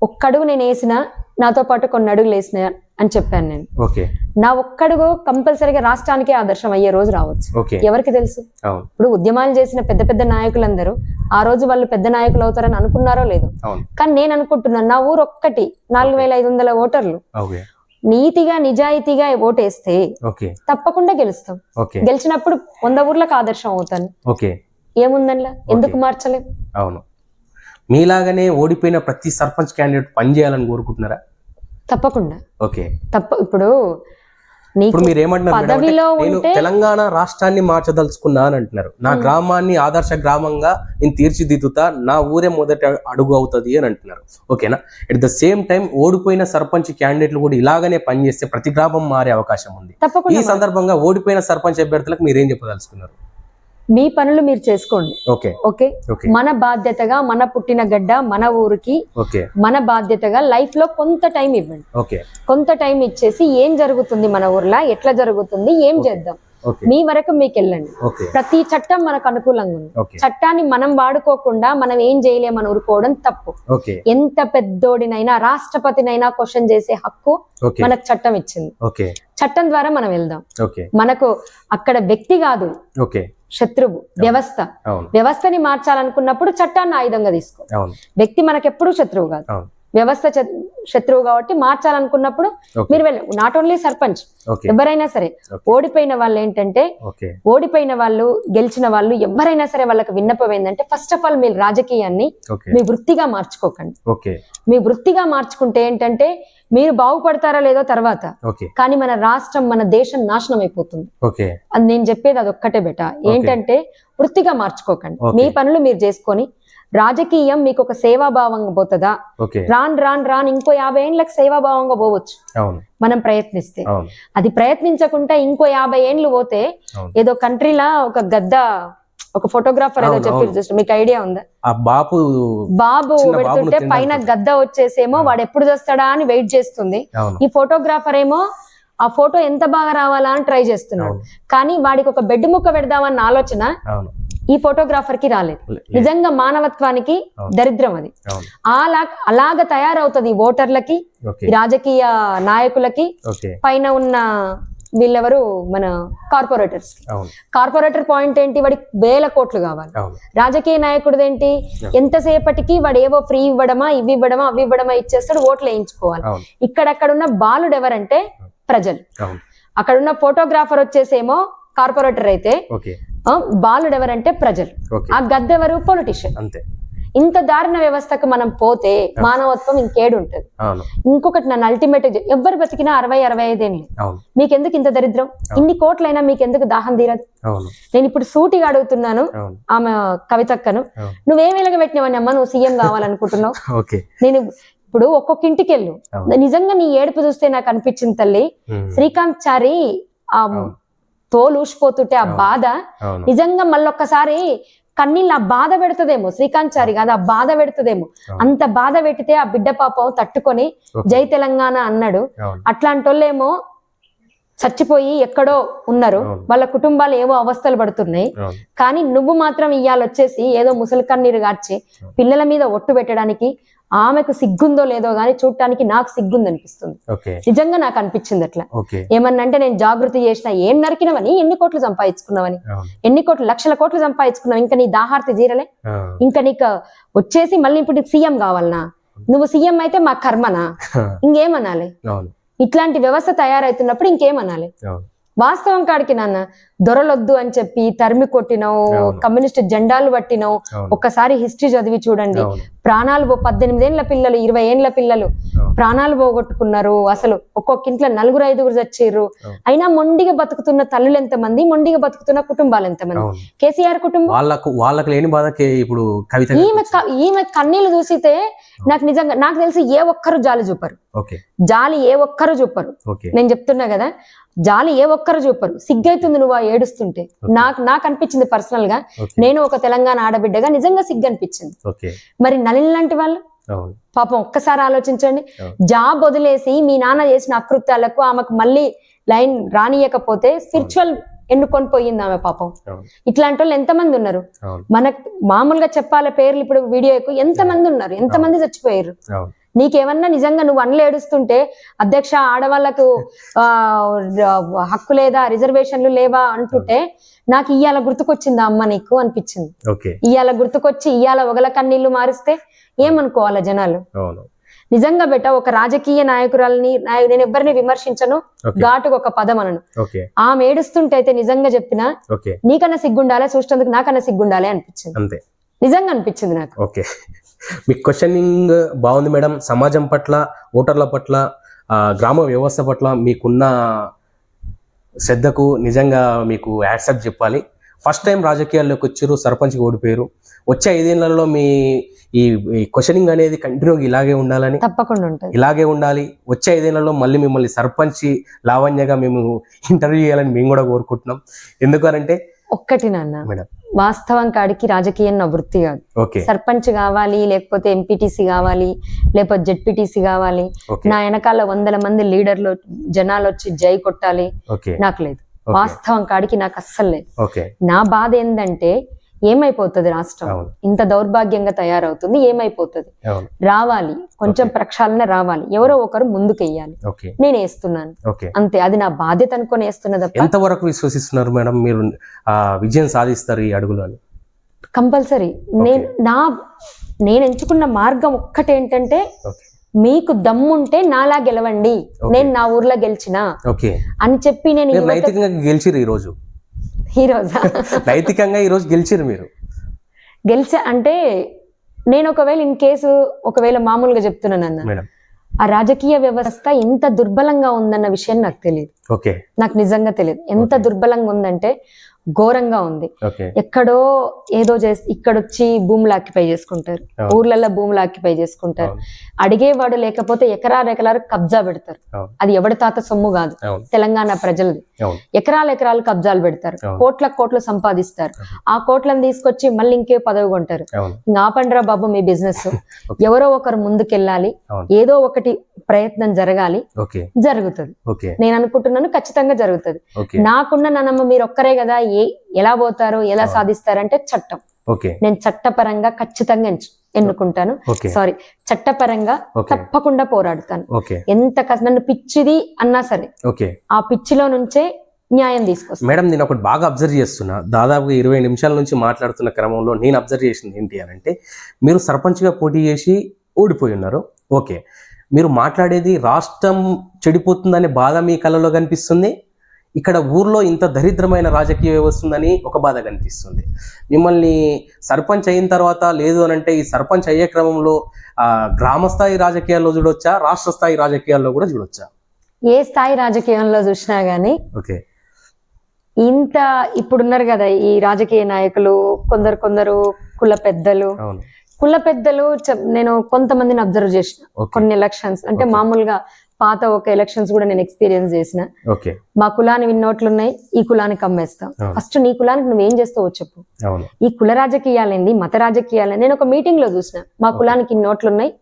ఒక్కడుగు నేను వేసిన నాతో పాటు కొన్ని అడుగులు వేసిన అని చెప్పాను నేను. ఓకే నా ఒక్కడుగు కంపల్సరీగా రాష్ట్రానికే ఆదర్శం అయ్యే రోజు రావచ్చు. ఓకే ఎవరికి తెలుసు? అవును ఇప్పుడు ఉద్యమాలు చేసిన పెద్ద పెద్ద నాయకులందరూ ఆ రోజు వాళ్ళు పెద్ద నాయకులు అవుతారని అనుకున్నారో లేదో, అవును కానీ నేను అనుకుంటున్నాను నా ఊరు ఒక్కటి 4,500 ఓటర్లు ఓకే నీతిగా నిజాయితీగా ఓటేస్తే ఓకే తప్పకుండా గెలుస్తాం. ఓకే గెలిచినప్పుడు 100 ఊర్లకు ఆదర్శం అవుతాను. ఓకే ఏముందనిలా, ఎందుకు మార్చలేం? అవును. మీలాగానే ఓడిపోయిన ప్రతి సర్పంచ్ క్యాండిడేట్ పనిచేయాలని కోరుకుంటున్నారా? తప్పకుండా. ఓకే ఇప్పుడు నీకు ఇప్పుడు మీరు ఏమంటున్నారు మేడం అంటే, పదవిలో నేను ఉంటే తెలంగాణ రాష్ట్రాన్ని మార్చదలుచుకున్నా అని అంటున్నారు. నా గ్రామాన్ని ఆదర్శ గ్రామంగా నేను తీర్చిదిద్దుతా, నా ఊరే మొదటి అడుగు అవుతుంది అని అంటున్నారు. ఓకేనా? ఎట్ ద సేమ్ టైం ఓడిపోయిన సర్పంచ్ క్యాండిడేట్లు కూడా ఇలాగనే పనిచేస్తే ప్రతి గ్రామం మారే అవకాశం ఉంది. ఈ తప్పకుండా సందర్భంగా ఓడిపోయిన సర్పంచ్ అభ్యర్థులకు మీరేం చెప్పదలుచుకున్నారు? మీ పనులు మీరు చేసుకోండి. ఓకే ఓకే, ఓకే మన బాధ్యతగా మన పుట్టిన గడ్డ మన ఊరికి ఓకే మన బాధ్యతగా లైఫ్ లో కొంత టైం ఇవ్వండి. ఓకే కొంత టైం ఇచ్చేసి ఏం జరుగుతుంది మన ఊర్లో, ఎట్లా జరుగుతుంది, ఏం చేద్దాం, ఓకే మీ వరకు మీకు వెళ్ళండి. ఓకే ప్రతి చట్టం మనకు అనుకూలంగా ఉంది. ఓకే చట్టాన్ని మనం వాడుకోకుండా మనం ఏం చేయలేమని ఊరుకోవడం తప్పు. ఓకే ఎంత పెద్దోడినైనా రాష్ట్రపతినైనా క్వశ్చన్ చేసే హక్కు ఓకే మనకు చట్టం ఇచ్చింది. ఓకే చట్టం ద్వారా మనం వెళ్దాం. ఓకే మనకు అక్కడ వ్యక్తి కాదు ఓకే శత్రువు, వ్యవస్థ. అవును వ్యవస్థని మార్చాలనుకున్నప్పుడు చట్టాన్ని ఆయుధంగా తీసుకో. అవును వ్యక్తి మనకెప్పుడు శత్రువు కాదు, అవును వ్యవస్థ శత్రువు కాబట్టి మార్చాలనుకున్నప్పుడు ఓకే మీరు వెళ్ళ నాట్ ఓన్లీ సర్పంచ్, ఓకే ఎవరైనా సరే. ఓకే ఓడిపోయిన వాళ్ళు ఏంటంటే, ఓకే ఓడిపోయిన వాళ్ళు గెలిచిన వాళ్ళు ఎవరైనా సరే వాళ్ళకి విన్నపం ఏంటంటే, ఫస్ట్ ఆఫ్ ఆల్ మీరు రాజకీయాన్ని ఓకే మీ వృత్తిగా మార్చుకోకండి. ఓకే మీ వృత్తిగా మార్చుకుంటే ఏంటంటే మీరు బాగుపడతారా లేదో తర్వాత, ఓకే కానీ మన రాష్ట్రం మన దేశం నాశనం అయిపోతుంది. ఓకే అది నేను చెప్పేది అదొక్కటే బెట. ఏంటంటే వృత్తిగా మార్చుకోకండి, ఓకే. మీ పనులు మీరు చేసుకొని. రాజకీయం మీకు ఒక సేవాభావంగా పోతుందా? ఓకే రాన్ ఇంకో 50 ఏళ్ళకి సేవాభావంగా పోవచ్చు అవును మనం ప్రయత్నిస్తే. అవును అది ప్రయత్నించకుండా ఇంకో 50 ఏళ్ళు పోతే అవును. ఏదో కంట్రీలా ఒక గద్ద, ఒక ఫోటోగ్రాఫర్ ఏదో అవును, చెప్పారు అవును. జస్ట్, మీకు ఐడియా ఉందా? ఆ బాపు బాబు చిన్న బాబును పెడుతుంటే తినడానికి పైన గద్ద వచ్చేసేమో వాడు ఎప్పుడు చేస్తాడా అని వెయిట్ చేస్తుంది. అవును ఈ ఫోటోగ్రాఫర్ ఏమో ఆ ఫోటో ఎంత బాగా రావాలా అని ట్రై చేస్తున్నాడు. అవును కానీ వాడికి ఒక బెడ్ ముక్క పెడదామన్న ఆలోచన అవును ఈ ఫోటోగ్రాఫర్ కి రాలేదు. నిజంగా మానవత్వానికి అవును. దరిద్రం అది. అవును అలాగ తయారవుతుంది ఈ ఓటర్లకి, ఓకే ఈ రాజకీయ నాయకులకి, ఓకే పైన ఉన్న వీళ్ళెవరు మన కార్పొరేటర్స్. అవును కార్పొరేటర్ పాయింట్ ఏంటి? వాడికి 1000 కోట్లు కావాలి. అవును రాజకీయ నాయకుడిది ఏంటి? ఎంతసేపటికి వాడు ఏవో ఫ్రీ ఇవ్వడమా, ఇవి ఇవ్వడమా, అవి ఇవ్వడమా ఇచ్చేస్తాడు, ఓట్లు వేయించుకోవాలి. అవును ఇక్కడక్కడ బాలుడు ఎవరంటే ప్రజలు. అవును అక్కడున్న ఫోటోగ్రాఫర్ వచ్చేసేమో కార్పొరేటర్ అయితే, ఓకే బాలుడు ఎవరంటే ప్రజలు, ఓకే ఆ గద్దెవరు పొలిటీషియన్. అంతే. ఇంత దారుణ వ్యవస్థకు మనం పోతే మానవత్వం ఇంకేడు ఉంటది. అవును ఇంకొకటి నన్ను అల్టిమేట్ ఎవ్వరు బతికినా 60-65 ఏళ్ళు. అవును మీకెందుకు ఇంత దరిద్రం? ఇన్ని కోట్లైనా మీకెందుకు దాహం తీరదు? అవును నేను ఇప్పుడు సూటిగా అడుగుతున్నాను అవును ఆమె కవితక్కను, అవును. నువ్వేం వెలగబెట్టినావని అమ్మ నువ్వు సీఎం కావాలనుకుంటున్నావు? ఓకే నేను ఇప్పుడు ఒక్కొక్క ఇంటికి వెళ్ళు, అవును. నిజంగా నీ ఏడుపు చూస్తే నాకు అనిపించింది తల్లి. ఉమ్. శ్రీకాంత్ చారి ఆ అవును. తోలు ఊసిపోతుంటే ఆ అవును. బాధ అవును నిజంగా మళ్ళొక్కసారి కన్నీళ్ళు ఆ బాధ పెడుతుందేమో. శ్రీకాంత్ చారి కాదు, ఆ బాధ పెడుతుందేమో. అవును. అంత బాధ పెడితే ఆ బిడ్డ పాపం తట్టుకొని ఓకే. జై తెలంగాణ అన్నాడు. అవును అట్లాంటి వాళ్ళేమో చచ్చిపోయి ఎక్కడో ఉన్నారు, అవును. వాళ్ళ కుటుంబాలు ఏవో అవస్థలు పడుతున్నాయి. అవును కానీ నువ్వు మాత్రం ఇవాళ వచ్చేసి ఏదో ముసలి కన్నీరు గార్చి పిల్లల మీద ఒట్టు పెట్టడానికి ఆమెకు సిగ్గుందో లేదో గానీ చూడటానికి నాకు సిగ్గుంది అనిపిస్తుంది. ఓకే నిజంగా నాకు అనిపించింది అట్లా. ఓకే ఏమన్నంటే నేను జాగృతి చేసిన, ఏం నరికినవని, ఎన్ని కోట్లు సంపాదించుకున్నావని, అవును ఎన్ని కోట్లు, లక్షల కోట్లు సంపాదించుకున్నావు, ఇంకా నీ దాహార్తి జీరలే, అవును ఇంకా నీకు వచ్చేసి మళ్ళీ ఇప్పుడు నీకు సీఎం కావాలనా? నువ్వు సీఎం అయితే మా కర్మనా? ఇంకేమనాలి? అవును ఇట్లాంటి వ్యవస్థ తయారైతున్నప్పుడు ఇంకేమనాలి? అవును వాస్తవం కాడికి నాన్న దొరలొద్దు అని చెప్పి తరిమి కొట్టినావు, అవును. కమ్యూనిస్ట్ జెండాలు పట్టినావు. అవును ఒక్కసారి హిస్టరీ చదివి చూడండి. అవును ప్రాణాలు 18 ఏళ్ల పిల్లలు 20 ఏళ్ల పిల్లలు ప్రాణాలు పోగొట్టుకున్నారు. అసలు ఒక్కొక్క ఇంట్లో 4-5 చచ్చిర్రు. అయినా మొండిగా బతుకుతున్న తల్లులు ఎంతమంది, మొండిగా బతుకుతున్న కుటుంబాలు ఎంతమంది. కేసీఆర్ కుటుంబం వాళ్ళకి లేని బాధకి ఇప్పుడు కవిత ఈమె కన్నీళ్లు చూసితే నాకు నిజంగా నాకు తెలిసి ఏ ఒక్కరు జాలి చూపరు. జాలి ఏ ఒక్కరు చూపరు. నేను చెప్తున్నా కదా, జాలి ఏ ఒక్కరు చూపరు. సిగ్గైతుంది నువ్వు ఏడుస్తుంటే. నాకు అనిపించింది పర్సనల్ గా, నేను ఒక తెలంగాణ ఆడబిడ్డగా నిజంగా సిగ్గు అనిపించింది. మరి నలిన్ లాంటి వాళ్ళు పాపం ఒక్కసారి ఆలోచించండి. జాబ్ వదిలేసి మీ నాన్న చేసిన అకృత్యాలకు ఆమెకు మళ్ళీ లైన్ రానియకపోతే స్పిరిచువల్ ఎన్నుకొని పోయింది ఆమె పాపం. ఇట్లాంటి వాళ్ళు ఎంతమంది ఉన్నారు మనకు. మామూలుగా చెప్పాలి పేర్లు, ఇప్పుడు వీడియోకు ఎంతమంది ఉన్నారు, ఎంతమంది చచ్చిపోయారు. నీకేమన్నా నిజంగా నువ్వు అన్లు ఏడుస్తుంటే అధ్యక్ష ఆడవాళ్లకు హక్కు లేదా, రిజర్వేషన్లు లేవా అంటుంటే నాకు ఇయ్యాల గుర్తుకొచ్చిందా అమ్మ నీకు అనిపించింది. ఇయ్యాల గుర్తుకొచ్చి ఇయ్యాల ఒగల కన్నీళ్లు మారిస్తే ఏమనుకోవాలా జనాలు. నిజంగా బెట ఒక రాజకీయ నాయకురాలని నేను ఎవరిని విమర్శించను, ఘాటుకు ఒక పదం అనను. ఆమె ఏడుస్తుంటే అయితే నిజంగా చెప్పినా నీకన్నా సిగ్గుండాలే, చూసేందుకు నాకన్నా సిగ్గుండాలే అనిపించింది. నిజంగా అనిపించింది నాకు. ఓకే, మీ క్వశ్చనింగ్ బాగుంది మేడం. సమాజం పట్ల, ఓటర్ల పట్ల, గ్రామ వ్యవస్థ పట్ల మీకున్న శ్రద్ధకు నిజంగా మీకు యాక్సెప్ట్ చెప్పాలి. ఫస్ట్ టైం రాజకీయాల్లోకి వచ్చారు, సర్పంచ్కి ఓడిపోయారు. వచ్చే 5 ఏళ్లలో మీ ఈ క్వశ్చనింగ్ అనేది కంటిన్యూగా ఇలాగే ఉండాలని, తప్పకుండా ఉంటుంది, ఇలాగే ఉండాలి. వచ్చే 5 ఏళ్లలో మళ్ళీ మిమ్మల్ని సర్పంచ్ లావణ్యగా మేము ఇంటర్వ్యూ చేయాలని మేము కూడా కోరుకుంటున్నాం. ఎందుకనంటే ఒక్కటి నాన్న మేడం, వాస్తవం కాడికి రాజకీయం నా వృత్తి కాదు. సర్పంచ్ కావాలి, లేకపోతే ఎంపీటీసీ కావాలి, లేకపోతే జెడ్పీటీసీ కావాలి, నా వెనకాల 100 మంది లీడర్లు జనాలు వచ్చి జై కొట్టాలి నాకు లేదు. వాస్తవం కాడికి నాకు అస్సలు లేదు. నా బాధ ఏంటంటే ఏమైపోతుంది రాష్ట్రం, ఇంత దౌర్భాగ్యంగా తయారవుతుంది, ఏమైపోతుంది. రావాలి, కొంచెం ప్రక్షాళన రావాలి, ఎవరో ఒకరు ముందుకెయ్యాలి. నేను వేస్తున్నాను అంతే, అది నా బాధ్యత అనుకొని వేస్తున్నది. ఎంతవరకు విశ్వసిస్తున్నారు మేడం మీరు విజయం సాధిస్తారు ఈ అడుగులో? కంపల్సరీ. నేను ఎంచుకున్న మార్గం ఒక్కటేంటంటే, మీకు దమ్ముంటే నాలా గెలవండి, నేను నా ఊర్లో గెలిచిన అని చెప్పి నేను నైతికంగా గెలిచిరు. ఈ రోజు నైతికంగా ఈ రోజు గెలిచిరు మీరు. గెలిచా అంటే నేను ఒకవేళ మామూలుగా చెప్తున్నాను అన్న, ఆ రాజకీయ వ్యవస్థ ఎంత దుర్బలంగా ఉందన్న విషయం నాకు తెలియదు. నాకు నిజంగా తెలియదు ఎంత దుర్బలంగా ఉందంటే ఘోరంగా ఉంది. ఎక్కడో ఏదో ఇక్కడొచ్చి భూములు ఆక్యుపై చేసుకుంటారు, ఊర్లలో భూములు ఆక్యుపై చేసుకుంటారు. అడిగేవాడు లేకపోతే ఎకరాలు కబ్జా పెడతారు. అది ఎవడి తాత సొమ్ము కాదు, తెలంగాణ ప్రజలది. ఎకరాలు కబ్జాలు పెడతారు, కోట్ల సంపాదిస్తారు. ఆ కోట్లను తీసుకొచ్చి మళ్ళీ ఇంకే పదవి కొంటారు. ఆపండ్రా బాబు మీ బిజినెస్. ఎవరో ఒకరు ముందుకెళ్ళాలి, ఏదో ఒకటి ప్రయత్నం జరగాలి, జరుగుతుంది. నేను అనుకుంటున్నాను ఖచ్చితంగా జరుగుతుంది. నాకున్న నానమ్మ మీరు ఒక్కరే కదా, ఎలా పోతారు, ఎలా సాధిస్తారంటే చట్టం. నేను చట్టపరంగా ఖచ్చితంగా ఎన్నుకుంటాను. చట్టపరంగా తప్పకుండా పోరాడుతాను. ఎంత నన్ను పిచ్చిది అన్నా సరే ఆ పిచ్చిలో నుంచే న్యాయం తీసుకొస్తాను. మేడం, నేను ఒకటి బాగా అబ్జర్వ్ చేస్తున్నా. దాదాపు 20 నిమిషాల నుంచి మాట్లాడుతున్న క్రమంలో నేను అబ్జర్వ్ చేసింది ఏంటి అని అంటే, మీరు సర్పంచ్గా పోటీ చేసి ఓడిపోయి ఉన్నారు. ఓకే, మీరు మాట్లాడేది రాష్ట్రం చెడిపోతుందనే బాధ మీ కళ్ళలో కనిపిస్తుంది. ఇక్కడ ఊర్లో ఇంత దరిద్రమైన రాజకీయ వ్యవస్థ ఉందని ఒక బాధ కనిపిస్తుంది. మిమ్మల్ని సర్పంచ్ అయిన తర్వాత లేదు అని అంటే, ఈ సర్పంచ్ అయ్యే క్రమంలో గ్రామ స్థాయి రాజకీయాల్లో చూడొచ్చా, రాష్ట్ర స్థాయి రాజకీయాల్లో కూడా చూడొచ్చా? ఏ స్థాయి రాజకీయంలో చూసినా గానీ ఇంత ఇప్పుడున్నారు కదా ఈ రాజకీయ నాయకులు, కొందరు కుల పెద్దలు నేను కొంతమందిని అబ్జర్వ్ చేసిన. కొన్ని ఎలక్షన్స్ అంటే మామూలుగా పాత ఒక ఎలక్షన్స్ కూడా నేను ఎక్స్పీరియన్స్ చేసిన. మా కులానికి విన్నోట్లున్నాయి, ఈ కులానికి అమ్మేస్తాం. ఫస్ట్ నీ కులానికి నువ్వేం చేస్తావో చెప్పు. ఈ కుల రాజకీయాలేంది, మత రాజకీయాలు. నేను ఒక మీటింగ్ లో చూసిన, మా కులానికి ఇన్నోట్లున్నాయి,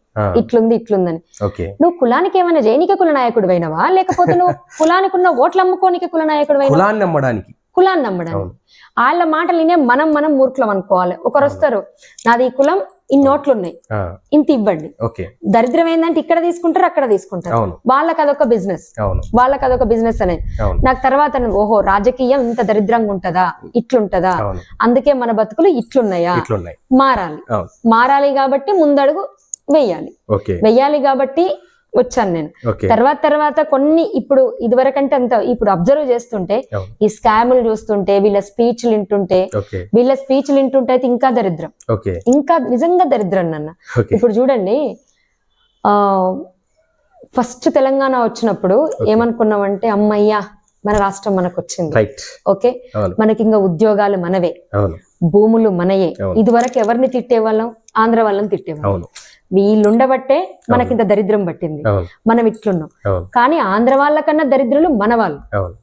ఇట్లుందని. నువ్వు కులానికి ఏమైనా జైనిక కుల నాయకుడు అయినవా, లేకపోతే నువ్వు కులానికి ఉన్న ఓట్లు అమ్ముకోనికి కుల నాయకుడు అయినా? కులాన్ని నమ్మడానికి. వాళ్ళ మాటలు వినే మనం మూర్ఖులం అనుకోవాలి. ఒకరు వస్తారు, నాది ఈ కులం, ఇన్ని నోట్లున్నాయి, ఇంత ఇవ్వండి. దరిద్రం ఏంటంటే ఇక్కడ తీసుకుంటారు, అక్కడ తీసుకుంటారు. వాళ్ళకి అదొక బిజినెస్ అనేది. నాకు తర్వాత ఓహో రాజకీయం ఇంత దరిద్రంగా ఉంటదా, ఇట్లుంటదా, అందుకే మన బతుకులు ఇట్లున్నాయా, మారాలి కాబట్టి ముందడుగు వెయ్యాలి కాబట్టి వచ్చాను నేను. ఓకే తర్వాత కొన్ని ఇప్పుడు ఇదివరకంటే అంత ఇప్పుడు అబ్జర్వ్ చేస్తుంటే అవును. ఈ స్కాములు చూస్తుంటే వీళ్ళ స్పీచ్లు వింటుంటే ఓకే అయితే ఇంకా దరిద్రం, ఓకే ఇంకా నిజంగా దరిద్రం నాన్న. ఓకే ఇప్పుడు చూడండి, ఫస్ట్ తెలంగాణ వచ్చినప్పుడు ఏమనుకున్నామంటే అమ్మయ్యా మన రాష్ట్రం మనకు వచ్చింది, రైట్ ఓకే అవును మనకి ఇంకా ఉద్యోగాలు మనవే, అవును భూములు మనయే. అవును. ఇది వరకు ఎవరిని తిట్టేవాళ్ళం? ఆంధ్ర వాళ్ళని తిట్టేవాళ్ళం. అవును వీళ్ళుండబట్టే మనకింత దరిద్రం పట్టింది, అవును మనం ఇట్లున్నాం. అవును కానీ ఆంధ్ర వాళ్ళకన్నా దరిద్రులు మన వాళ్ళు. అవును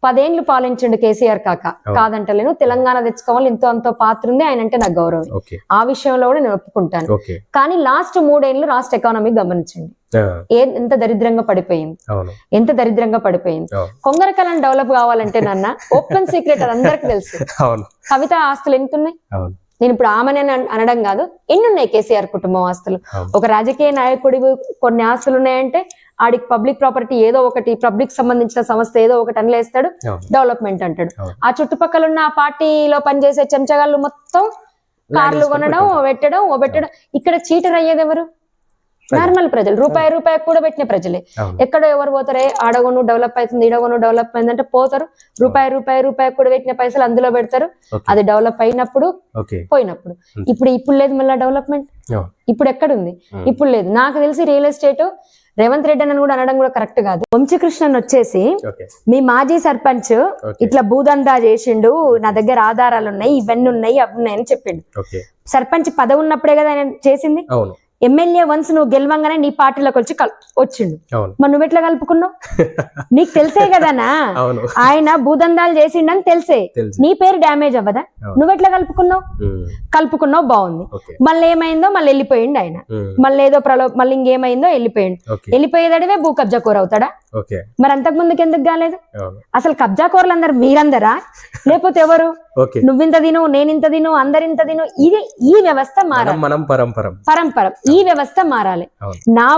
10 ఏళ్ళు పాలించండు కేసీఆర్ కాక, కాదంటలేను. తెలంగాణ తెచ్చుకోవాలి, ఎంతో అంతో పాత్ర ఉంది, ఆయన అంటే నాకు గౌరవం. ఓకే ఆ విషయంలో కూడా నేను ఒప్పుకుంటాను. ఓకే కానీ లాస్ట్ 3 ఏళ్ళు రాష్ట్ర ఎకానమీ గమనించండి, ఎంత దరిద్రంగా పడిపోయింది, అవును ఎంత దరిద్రంగా పడిపోయింది. అవును కొంగరకాలం డెవలప్ కావాలంటే నాన్న ఓపెన్ సీక్రెట్ అది అందరికి తెలుసు. అవును కవిత ఆస్తులు ఎంత ఉన్నాయి? అవును నేను ఇప్పుడు ఆమెనే అనడం కాదు, ఎన్ని ఉన్నాయి కేసీఆర్ కుటుంబం ఆస్తులు? ఒక రాజకీయ నాయకుడి కొన్ని ఆస్తులు ఉన్నాయంటే ఆడికి పబ్లిక్ ప్రాపర్టీ ఏదో ఒకటి, పబ్లిక్ సంబంధించిన సంస్థ ఏదో ఒకటి అనలేస్తాడు, డెవలప్మెంట్ అంటాడు. ఆ చుట్టుపక్కల ఉన్న ఆ పార్టీలో పనిచేసే చెంచగాళ్ళు మొత్తం కార్లు కొనడం, పెట్టడం. ఇక్కడ చీటర్ అయ్యేది ఎవరు? నార్మల్ ప్రజలు, రూపాయి కూడా పెట్టిన ప్రజలే. ఎక్కడో ఎవరు పోతారే, ఆడగొను డెవలప్ అవుతుంది, ఈడగొను డెవలప్ అయింది అంటే పోతారు. రూపాయి కూడా పెట్టిన పైసలు అందులో పెడతారు. అది డెవలప్ అయినప్పుడు, పోయినప్పుడు. ఇప్పుడు లేదు మళ్ళీ డెవలప్మెంట్. ఇప్పుడు ఎక్కడుంది? ఇప్పుడు లేదు. నాకు తెలిసి రియల్ ఎస్టేట్ రేవంత్ రెడ్డి అని కూడా అనడం కూడా కరెక్ట్ కాదు. వంశీకృష్ణన్ వచ్చేసి మీ మాజీ సర్పంచ్ ఇట్లా భూదందా చేసిండు, నా దగ్గర ఆధారాలు ఉన్నాయి, ఇవన్నీ ఉన్నాయి, అవి ఉన్నాయి అని చెప్పిండు. సర్పంచ్ పదవి ఉన్నప్పుడే కదా ఆయన చేసింది. ఎమ్మెల్యే వన్స్ నువ్వు గెలవంగానే నీ పార్టీలోకి వచ్చిండు, మరి నువ్వు ఎట్లా కలుపుకున్నావు? నీకు తెలిసే కదనా ఆయన భూదందాలు చేసిండని తెలిసే, నీ పేరు డ్యామేజ్ అవ్వదా? నువ్వెట్లా కలుపుకున్నావు బాగుంది. మళ్ళీ ఏమైందో మళ్ళీ వెళ్ళిపోయిండు ఆయన, మళ్ళీ ఏదో మళ్ళీ ఇంకేమైందో వెళ్ళిపోయేదడివే భూ కబ్జా కోర అవుతాడా? మరి అంతకు ముందుకు ఎందుకు కాలేదు? అసలు కబ్జా కోరలందరూ మీరందరా, లేకపోతే ఎవరు? నువ్వింత తిను, నేనింత తిను, అందరింత తిను, ఇది ఈ వ్యవస్థ మారాలి. పరంపర ఈ వ్యవస్థ మారాలి. నా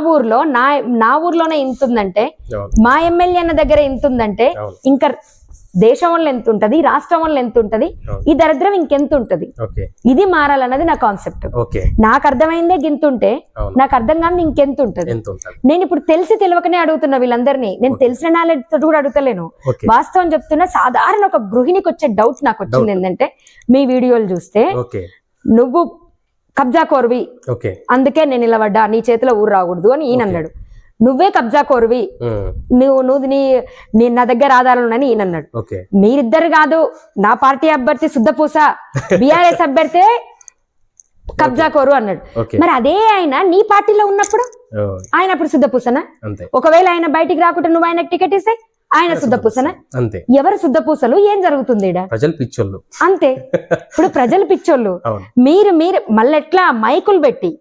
ఊర్లోనే ఇంతుందంటే, మా ఎమ్మెల్యే అన్న దగ్గర ఇంతుందంటే, ఇంకా దేశం వల్ల ఎంత ఉంటది, రాష్ట్రం వల్ల ఎంత ఉంటది, ఈ దరిద్రం ఇంకెంత ఉంటది. ఇది మారాలన్నది నా కాన్సెప్ట్. నాకు అర్థమైందే గింతుంటే, నాకు అర్థం కాని ఇంకెంత ఉంటది. నేను ఇప్పుడు తెలియకనే అడుగుతున్నా వీళ్ళందరినీ. నేను తెలిసిన నాలెడ్జ్ తోటి కూడా అడుగుతలేను, వాస్తవం చెప్తున్నా. సాధారణ ఒక గృహిణికి వచ్చే డౌట్ నాకు వచ్చింది ఏంటంటే, మీ వీడియోలు చూస్తే నువ్వు కబ్జా కోరువి, అందుకే నేను నిలబడ్డా, నీ చేతిలో ఊరు రాకూడదు అని ఈయన అన్నాడు. నువ్వే కబ్జా కోరువి, నువ్వు నా దగ్గర ఆధారాలు ఉన్నాయని ఈయన అన్నాడు. మీరిద్దరు కాదు, నా పార్టీ అభ్యర్థి శుద్ధపూస, బిఆర్ఎస్ అభ్యర్థి కబ్జా కోరు అన్నాడు. మరి అదే ఆయన నీ పార్టీలో ఉన్నప్పుడు ఆయన అప్పుడు శుద్ధపూసనా? ఒకవేళ ఆయన బయటికి రాకుండా నువ్వు ఆయన టికెట్ ఇస్తే ఆయన శుద్ధపూసనా? అంతే. ఎవరు శుద్ధపూసలు? ఏం జరుగుతుంది? ప్రజలు పిచ్చోళ్ళు అంతే. ఇప్పుడు ప్రజలు పిచ్చోళ్ళు. మీరు మళ్ళీ ఎట్లా మైకులు పెట్టి,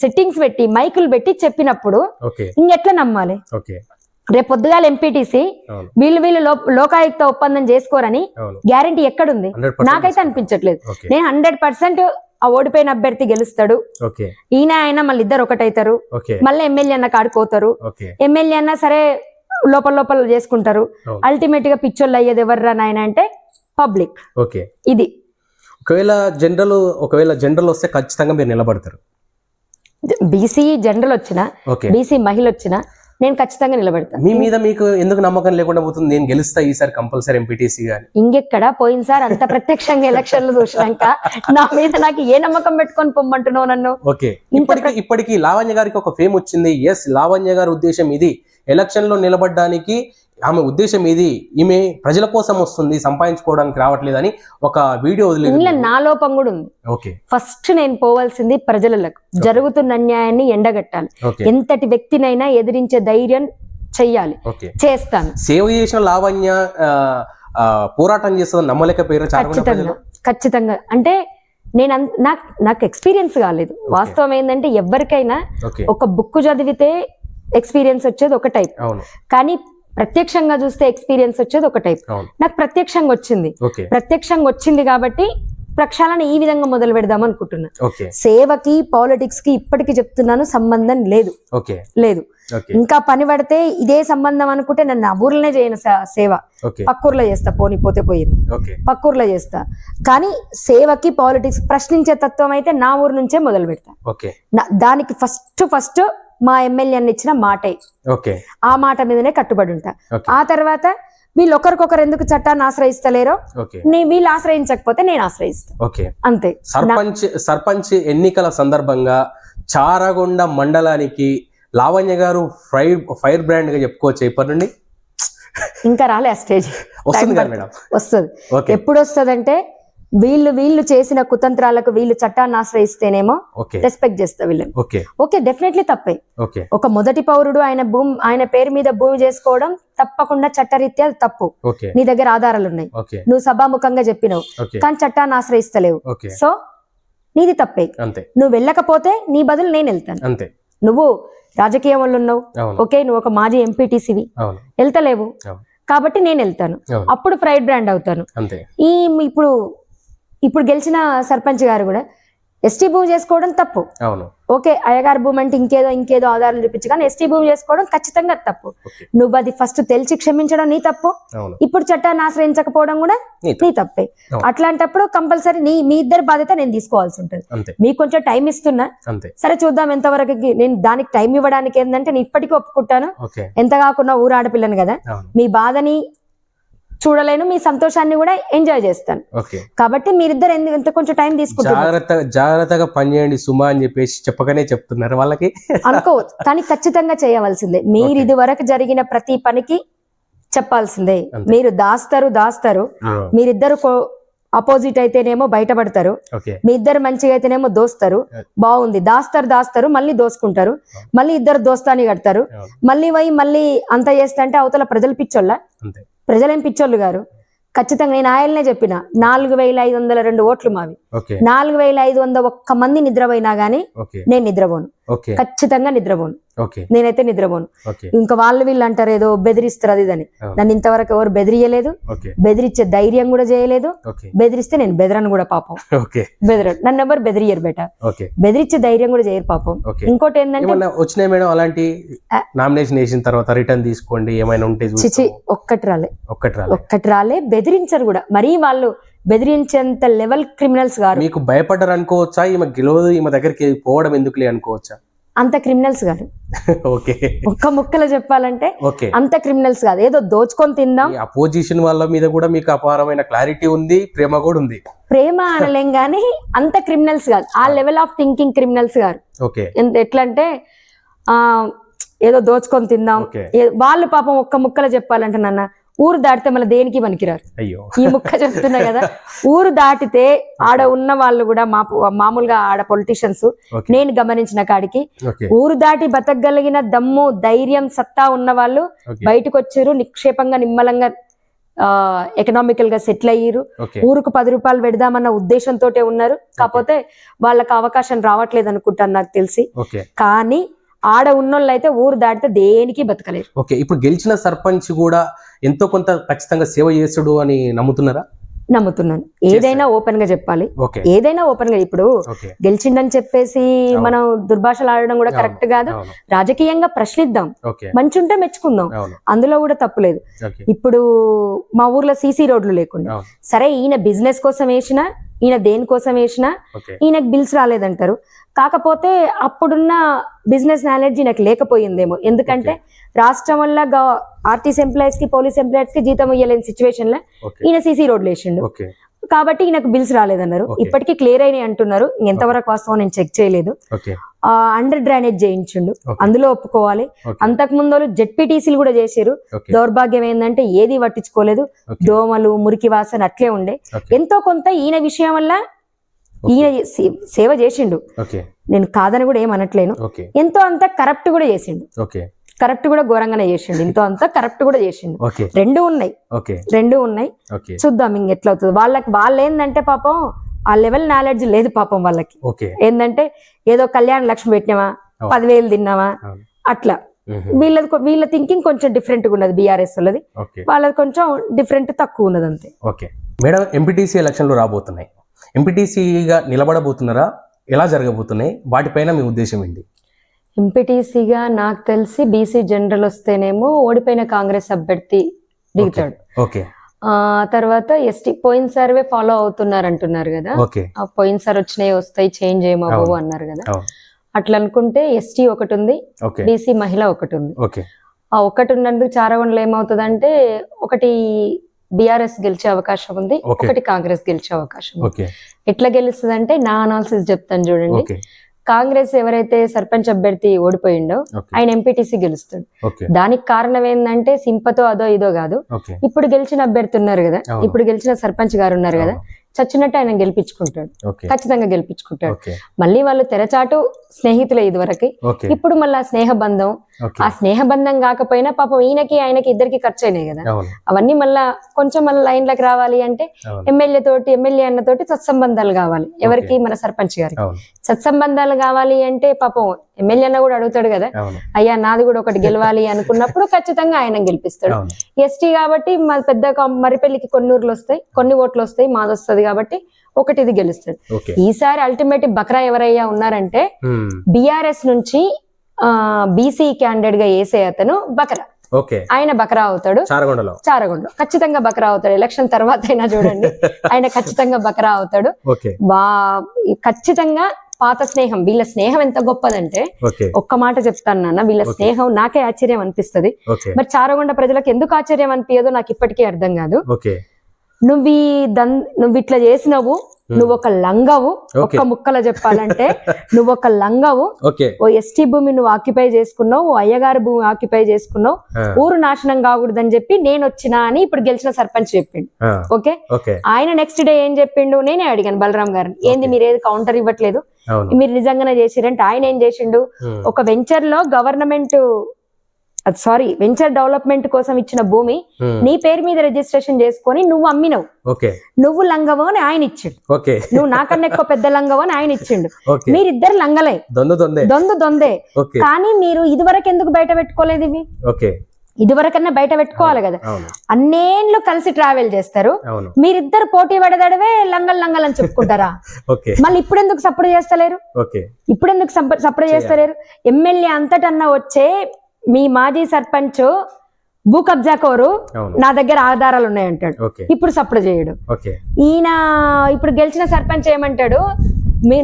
సెట్టింగ్స్ పెట్టి, మైకులు పెట్టి చెప్పినప్పుడు ఇంకెట్లా నమ్మాలి? రేపు పొద్దుగాల ఎంపీటీసీ వీళ్ళు లోకాయుక్త ఒప్పందం చేసుకోరని గ్యారంటీ ఎక్కడుంది? నాకైతే అనిపించట్లేదు. నేను 100% ఆ ఓడిపోయిన అభ్యర్థి గెలుస్తాడు, ఈయన ఆయన మళ్ళీ ఇద్దరు ఒకటైతారు, మళ్ళీ ఎమ్మెల్యే అన్న కాడుకోతారు. ఎమ్మెల్యే అన్న సరే లోపల చేసుకుంటారు. అల్టిమేట్ గా పిచ్చోళ్ళు అయ్యేది ఎవర్రా నాయన అంటే పబ్లిక్. ఇది ఒకవేళ జనరల్ వస్తే ఖచ్చితంగా మీరు నిలబడతారు. బీసీ జనరల్ వచ్చినా, బీసీ మహిళ వచ్చినా నేను ఖచ్చితంగా నిలబడతాను. మీ మీద మీకు ఎందుకు నమ్మకం లేకుండా పోతుంది? నేను గెలుస్తా ఈసారి కంపల్సరీ ఎంపీటీసీ గాని. ఇంకెక్కడ పోయినసారి అంత ప్రత్యక్షంగా ఎలక్షన్లు చూసినాక నా మీద నాకు ఏ నమ్మకం పెట్టుకొని పొమ్మంటున్నావు నన్ను? ఇప్పటికి లావణ్య గారికి ఒక ఫేమ్ వచ్చింది. ఎస్, లావణ్య గారి ఉద్దేశం ఇది, ఎలక్షన్ లో నిలబడడానికి ఆమె ఉద్దేశం ఇది, ఈమె ప్రజల కోసం వస్తుంది, సంపాదించుకోవడానికి రావట్లేదని ఒక వీడియో వదిలేదు. నా లోపం కూడా ఉంది. ఫస్ట్ నేను పోవాల్సింది ప్రజలకు, జరుగుతున్న అన్యాయాన్ని ఎండగట్టాలి. ఎంతటి వ్యక్తినైనా ఎదిరించే ధైర్యం చెయ్యాలి, చేస్తాను. సేవ చేసిన లావణ్య పోరాటం చేస్తుంది నమ్మలేకపోయారు. ఖచ్చితంగా. అంటే నాకు ఎక్స్పీరియన్స్ కాలేదు. వాస్తవం ఏంటంటే ఎవరికైనా ఒక బుక్ చదివితే ఎక్స్పీరియన్స్ వచ్చేది ఒక టైప్, కానీ ప్రత్యక్షంగా చూస్తే ఎక్స్పీరియన్స్ వచ్చేది ఒక టైప్. నాకు ప్రత్యక్షంగా వచ్చింది కాబట్టి ప్రక్షాళన ఈ విధంగా మొదలు పెడదాం అనుకుంటున్నా. సేవకి పాలిటిక్స్ కి ఇప్పటికీ చెప్తున్నాను సంబంధం లేదు. ఇంకా పని పడితే ఇదే సంబంధం అనుకుంటే నన్ను ఆ ఊర్లోనే చేయను సేవ, పక్కూర్లో చేస్తా, పోతే పోయింది, పక్కూర్లో చేస్తా. కానీ సేవకి పాలిటిక్స్ ప్రశ్నించే తత్వం అయితే నా ఊరు నుంచే మొదలు పెడతా. దానికి ఫస్ట్ మా ఎమ్మెల్యే ఇచ్చిన మాటే, ఓకే ఆ మాట మీదనే కట్టుబడి ఉంటా. ఓకే ఆ తర్వాత వీళ్ళు ఒకరికొకరు ఎందుకు చట్టాన్ని ఆశ్రయిస్తలేరో, ఓకే వీళ్ళు ఆశ్రయించకపోతే నేను ఆశ్రయిస్తా, ఓకే. అంతే. సర్పంచ్ ఎన్నికల సందర్భంగా చారగొండ మండలానికి లావణ్య గారు ఫైర్ బ్రాండ్ గా చెప్పుకోవచ్చు ఇప్పటి నుండి. ఇంకా రాలే ఆ స్టేజ్, వస్తుంది కదా మేడం? వస్తుంది. ఓకే ఎప్పుడు వస్తుంది అంటే వీళ్ళు చేసిన కుతంత్రాలకు వీళ్ళు చట్టాన్ని ఆశ్రయిస్తేనేమో ఓకే రెస్పెక్ట్ చేస్తా వీళ్ళని. ఓకే ఓకే, డెఫినెట్లీ తప్పే. ఓకే ఒక మొదటి పౌరుడు ఆయన పేరు మీద భూమి చేసుకోవడం తప్పకుండా చట్టరీత్యా తప్పు. ఓకే నీ దగ్గర ఆధారాలు ఉన్నాయి, ఓకే నువ్వు సభాముఖంగా చెప్పినావు, ఓకే కానీ చట్టాన్ని ఆశ్రయిస్తలేవు. ఓకే సో నీది తప్పే. అంతే నువ్వు వెళ్ళకపోతే నీ బదులు నేను వెళ్తాను. అంతే. నువ్వు రాజకీయంలో ఉన్నావు, అవును ఓకే, నువ్వు ఒక మాజీ ఎంపీటీసీవి, అవును వెళ్తలేవు, అవును కాబట్టి నేను వెళ్తాను, అవును. అప్పుడు ఫ్రైడ్ బ్రాండ్ అవుతాను. అంతే. ఇప్పుడు గెలిచిన సర్పంచ్ గారు కూడా ఎస్టీ భూమి చేసుకోవడం తప్పు. అవును ఓకే, అయ్యగారు భూమి అంటే ఇంకేదో ఆధారాలు చూపించు, కానీ ఎస్టీ భూమి చేసుకోవడం ఖచ్చితంగా తప్పు. ఓకే. నువ్వు అది ఫస్ట్ తెలిసి క్షమించడం నీ తప్పు, అవును ఇప్పుడు చట్టాన్ని ఆశ్రయించకపోవడం కూడా నీ తప్పే. అవును. అట్లాంటప్పుడు కంపల్సరీ మీ ఇద్దరి బాధ్యత నేను తీసుకోవాల్సి ఉంటుంది. అంతే మీకు కొంచెం టైం ఇస్తున్నా, అంతే. సరే చూద్దాం ఎంతవరకు. నేను దానికి టైం ఇవ్వడానికి ఏంటంటే నేను ఇప్పటికీ ఒప్పుకుంటాను, ఓకే ఎంత కాకుండా ఊరు ఆడపిల్లను కదా, అవును మీ బాధని చూడలేను, మీ సంతోషాన్ని కూడా ఎంజాయ్ చేస్తాను. ఓకే. కాబట్టి మీరిద్దరు ఎంత కొంచెం టైం తీసుకుంటారు, జాగ్రత్తగా పనిచేయండి సుమా అని చెప్పేసి చెప్పగానే చెప్తున్నారు వాళ్ళకి అనుకోవచ్చు, కానీ ఖచ్చితంగా చేయవలసిందే. మీరు ఇది వరకు జరిగిన ప్రతి పనికి చెప్పాల్సిందే. మీరు దాస్తారు, మీరిద్దరు అపోజిట్ అయితేనేమో బయటపడతారు, ఓకే మీ ఇద్దరు మంచిగా అయితేనేమో దోస్తారు, బాగుంది, దాస్తారు మళ్ళీ దోసుకుంటారు, మళ్ళీ ఇద్దరు దోస్తాని కడతారు, మళ్ళీ అంత చేస్తా అంటే అవతల ప్రజలు పిచ్చోళ్ళ? అంతే. ప్రజలేం పిచ్చోళ్ళు గారు. ఖచ్చితంగా నేను ఆయననే చెప్పిన 4502 ఓట్లు మావి, 4501 మంది నిద్రపోయినా గానీ నేను నిద్రపోను, ఖచ్చితంగా నిద్రపోను, నేనైతే నిద్రపోను. ఇంకా వీళ్ళు అంటారు ఏదో బెదిరిస్తారు అది ఇదని. నన్ను ఇంతవరకు ఎవరు బెదిరియలేదు, బెదిరించే ధైర్యం కూడా చేయలేదు. బెదిరిస్తే నేను బెదరను కూడా పాపం, బెదరను, నన్ను ఎవరు బెదిరియరు బేట, బెదిరించే ధైర్యం కూడా చేయరు పాపం. ఇంకోటి ఏంటంటే వచ్చినాయి మేడం అలాంటి నామినేషన్ వేసిన తర్వాత రిటర్న్ తీసుకోండి ఏమైనా ఉంటే చిచి ఒక్కటి రాలే బెదిరించరు కూడా. మరీ వాళ్ళు బెదిరించేంత లెవెల్ క్రిమినల్స్ గారు. మీకు భయపడ్డారు అనుకోవచ్చా, ఈమె గెలవదు ఈమె దగ్గరికి పోవడం ఎందుకులే అనుకోవచ్చా? అంత క్రిమినల్స్ గారు. ఓకే, ఒక్క ముక్కలో చెప్పాలంటే ఓకే అంత క్రిమినల్స్ కాదు, ఏదో దోచుకొని తిందాం. అపోజిషన్ వాళ్ళ మీద కూడా మీకు అపారమైన క్లారిటీ ఉంది, ప్రేమ కూడా ఉంది. ప్రేమ అనలేం గానీ అంత క్రిమినల్స్ కాదు, ఆ లెవెల్ ఆఫ్ థింకింగ్ క్రిమినల్స్ గారు. ఓకే, ఎట్లా అంటే ఏదో దోచుకొని తిందాం. వాళ్ళు పాపం ఒక్క ముక్కలో చెప్పాలంటే నాన్న ఊరు దాటితే మళ్ళీ దేనికి పనికిరారు. ఈ ముక్క చెప్తున్నా కదా, ఊరు దాటితే ఆడ ఉన్న వాళ్ళు కూడా మామూలుగా ఆడ పొలిటీషియన్స్ నేను గమనించిన కాడికి ఊరు దాటి బతకగలిగిన దమ్ము ధైర్యం సత్తా ఉన్న వాళ్ళు బయటకు వచ్చారు, నిక్షేపంగా నిమ్మలంగా ఎకనామికల్ గా సెటిల్ అయ్యారు, ఊరుకు 10 రూపాయలు పెడదామన్న ఉద్దేశంతో ఉన్నారు. కాకపోతే వాళ్ళకి అవకాశం రావట్లేదు అనుకుంటాను నాకు తెలిసి. కానీ ఆడ ఉన్నోళ్ళు అయితే ఊరు దాటితే దేనికి బతకలేరు. ఓకే, ఇప్పుడు గెలిచిన సర్పంచ్ కూడా ఎంతో కొంత ఖచ్చితంగా సేవ చేస్తాడు అని నమ్ముతున్నారా? నమ్ముతున్నాను. ఏదైనా ఓపెన్ గా చెప్పాలి, ఏదైనా ఓపెన్ గా. ఇప్పుడు గెలిచిండని చెప్పేసి మనం దుర్భాషలు ఆడడం కూడా కరెక్ట్ కాదు. రాజకీయంగా ప్రశ్నిద్దాం, మంచి ఉంటే మెచ్చుకుందాం, అందులో కూడా తప్పులేదు. ఇప్పుడు మా ఊర్లో సీసీ రోడ్లు లేకుండా, సరే ఈయన బిజినెస్ కోసం వేసినా, ఈయన దేనికోసం వేసినా ఈయనకు బిల్స్ రాలేదంటారు. కాకపోతే అప్పుడున్న బిజినెస్ నాలెడ్జ్ నాకు లేకపోయిందేమో, ఎందుకంటే రాష్ట్రం వల్ల ఆర్టీసీ ఎంప్లాయీస్ కి పోలీస్ ఎంప్లాయీస్ కి జీతం ఇయ్యలేని సిచ్యువేషన్ లో ఈయన సీసీ రోడ్లు వేసిండు, కాబట్టి ఈయనకు బిల్స్ రాలేదన్నారు. ఇప్పటికీ క్లియర్ అయినాయి అంటున్నారు, ఎంతవరకు వాస్తవం నేను చెక్ చేయలేదు. అండర్ డ్రైనేజ్ చేయించిండు, అందులో ఒప్పుకోవాలి. అంతకు ముందు జెడ్పీటీసీలు కూడా చేశారు. దౌర్భాగ్యం ఏంటంటే ఏది పట్టించుకోలేదు, దోమలు మురికి వాసన అట్లే ఉండే. ఎంతో కొంత ఈయన విషయం వల్ల ఈయన సేవ చేసిండు, నేను కాదని కూడా ఏమనట్లేను. ఎంతో అంత కరప్ట్ కూడా చేసిండు, కరప్ట్ కూడా ఘోరంగానే చేసిండు, ఎంతో అంత కరప్ట్ కూడా చేసిండు. రెండు ఉన్నాయి, చూద్దాం ఇంకెట్లా అవుతుంది. వాళ్ళు ఏంటంటే పాపం ఆ లెవెల్ నాలెడ్జ్ లేదు పాపం వాళ్ళకి. ఏంటంటే ఏదో కళ్యాణ లక్ష్మి పెట్టినావా, 10,000 తిన్నావా, అట్లా. వీళ్ళ థింకింగ్ కొంచెం డిఫరెంట్ గా ఉన్నది, బీఆర్ఎస్ వాళ్ళది. వాళ్ళది కొంచెం డిఫరెంట్ తక్కువ ఉన్నది అంతే. ఓకే మేడం, ఎంపీటీసీ ఎలక్షన్లు రాబోతున్నాయి, ఎంపీటీసీగా నిలబడబోతున్నారా, ఎలా జరగబోతున్నాయి, వాటిపైన మీ ఉద్దేశం ఏంటి? ఎంపీటీసీగా నాకు తెలిసి బీసీ జనరల్ వస్తేనేమో ఓడిపోయిన కాంగ్రెస్ అభ్యర్థి దిగుతాడు. తర్వాత ఎస్టీ పోయిన సర్వే ఫాలో అవుతున్నారు అంటున్నారు కదా, పోయిన సార్ వచ్చినాయి వస్తాయి చేంజ్ ఏమవ్వవు అన్నారు కదా. అట్లా అనుకుంటే ఎస్టీ ఒకటి ఉంది, ఓకే బీసీ మహిళ ఒకటి ఉంది. ఓకే ఆ ఒకటి ఉన్నందుకు చారగొండలో ఏమవుతుందంటే ఒకటి బీఆర్ఎస్ గెలిచే అవకాశం ఉంది, Okay. ఒకటి కాంగ్రెస్ గెలిచే అవకాశం ఉంది. ఓకే ఎట్లా గెలుస్తుంది అంటే నా అనాలిసిస్ చెప్తాను చూడండి. ఓకే కాంగ్రెస్ ఎవరైతే సర్పంచ్ అభ్యర్థి ఓడిపోయిండో ఓకే ఆయన ఎంపీటీసీ గెలుస్తాడు. ఓకే దానికి కారణం ఏంటంటే సింపతో అదో ఇదో కాదు, ఓకే ఇప్పుడు గెలిచిన అభ్యర్థి ఉన్నారు కదా, అవును. ఇప్పుడు గెలిచిన సర్పంచ్ గారు ఉన్నారు కదా, చచ్చినట్టు ఆయన గెలిపించుకుంటాడు, ఓకే ఖచ్చితంగా గెలిపించుకుంటాడు. ఓకే మళ్ళీ వాళ్ళు తెరచాటు స్నేహితులే ఇదివరకు, ఓకే ఇప్పుడు మళ్ళీ ఆ స్నేహ బంధం, ఓకే ఆ స్నేహ బంధం కాకపోయినా పాపం ఈయనకి ఆయనకి ఇద్దరికి ఖర్చు అయినాయి కదా, అవును అవన్నీ మళ్ళా కొంచెం మళ్ళీ లైన్లకు రావాలి అంటే అవును ఎమ్మెల్యే అన్నతోటి సత్సంబంధాలు కావాలి ఎవరికి, మన సర్పంచ్ గారికి అవును సత్సంబంధాలు కావాలి అంటే పాపం ఎమ్మెల్యే అన్న కూడా అడుగుతాడు కదా, అవును అయ్యా నాది కూడా ఒకటి గెలవాలి అనుకున్నప్పుడు ఖచ్చితంగా ఆయన గెలిపిస్తాడు. అవును ఎస్టీ కాబట్టి మా పెద్ద మరిపల్లికి కొన్ని ఊర్లు వస్తాయి, కొన్ని ఓట్లు వస్తాయి, మాది వస్తుంది కాబట్టి ఒకటి ఇది గెలుస్తాడు. ఓకే ఈసారి అల్టిమేట్ బక్రా ఎవరయ్యా ఉన్నారంటే బిఆర్ఎస్ నుంచి బీసీ క్యాండిడేట్ గా వేసే అతను బక్రా, ఓకే ఆయన బక్రా అవుతాడు. చారగొండలో ఖచ్చితంగా బక్రా అవుతాడు. ఎలక్షన్ తర్వాత అయినా చూడండి ఆయన ఖచ్చితంగా బక్రా అవుతాడు. ఓకే ఖచ్చితంగా పాత స్నేహం, వీళ్ళ స్నేహం ఎంత గొప్పదంటే ఓకే ఒక్క మాట చెప్తాను నాన్న, వీళ్ళ స్నేహం నాకే ఆశ్చర్యం అనిపిస్తది. ఓకే మరి చారగొండ ప్రజలకు ఎందుకు ఆశ్చర్యం అనిపించదో నాకు ఇప్పటికీ అర్థం కాదు. ఓకే నువ్వు ఇట్లా చేసినవు, నువ్వు ఒక లంగవు, ఒక్క ముక్కలో చెప్పాలంటే నువ్వు ఒక లంగవు. ఓకే ఓ ఎస్టీ భూమి నువ్వు ఆక్యుపై చేసుకున్నావు, ఓ అయ్యగారి భూమి ఆక్యుపై చేసుకున్నావు, ఊరు నాశనం కాకూడదని చెప్పి నేను వచ్చినా అని ఇప్పుడు గెలిచిన సర్పంచ్ చెప్పిండు. ఓకే ఓకే ఆయన నెక్స్ట్ డే ఏం చెప్పిండు, నేనే అడిగాను బలరాం గారిని, ఏంది మీరు ఏది కౌంటర్ ఇవ్వట్లేదు, అవును మీరు నిజంగానే చేసిరంటే ఆయన ఏం చేసిండు, ఒక వెంచర్ లో వెంచర్ డెవలప్మెంట్ కోసం ఇచ్చిన భూమి నీ పేరు మీద రిజిస్ట్రేషన్ చేసుకొని నువ్వు అమ్మినవు, ఓకే నువ్వు లంగవు అని ఆయన ఇచ్చిండు, ఓకే నువ్వు నాకన్నా ఎక్కువ పెద్ద లంగవు అని ఆయన ఇచ్చిండు, ఓకే మీరిద్దరు లంగలే, దొందే. ఓకే కానీ మీరు ఇదివరకు ఎందుకు బయట పెట్టుకోలేదు ఇవి, ఓకే ఇదివరకన్నా బయట పెట్టుకోవాలి కదా, అవును అన్నేళ్ళు కలిసి ట్రావెల్ చేస్తారు, అవును మీరిద్దరు పోటీ పడదడవే లంగల్ అని చెప్పుకుంటారా, ఓకే మళ్ళీ ఇప్పుడు ఎందుకు సపోర్ట్ చేస్తలేరు, ఓకే ఇప్పుడు ఎందుకు సపోర్ట్ చేస్తలేరు, ఎమ్మెల్యే అంతటన్నా వచ్చే మీ మాజీ సర్పంచ్ భూ కబ్జా కోరు అవును నా దగ్గర ఆధారాలు ఉన్నాయంటాడు, ఓకే ఇప్పుడు సపోర్ట్ చేయడు. ఓకే ఈయన ఇప్పుడు గెలిచిన సర్పంచ్ ఏమంటాడు,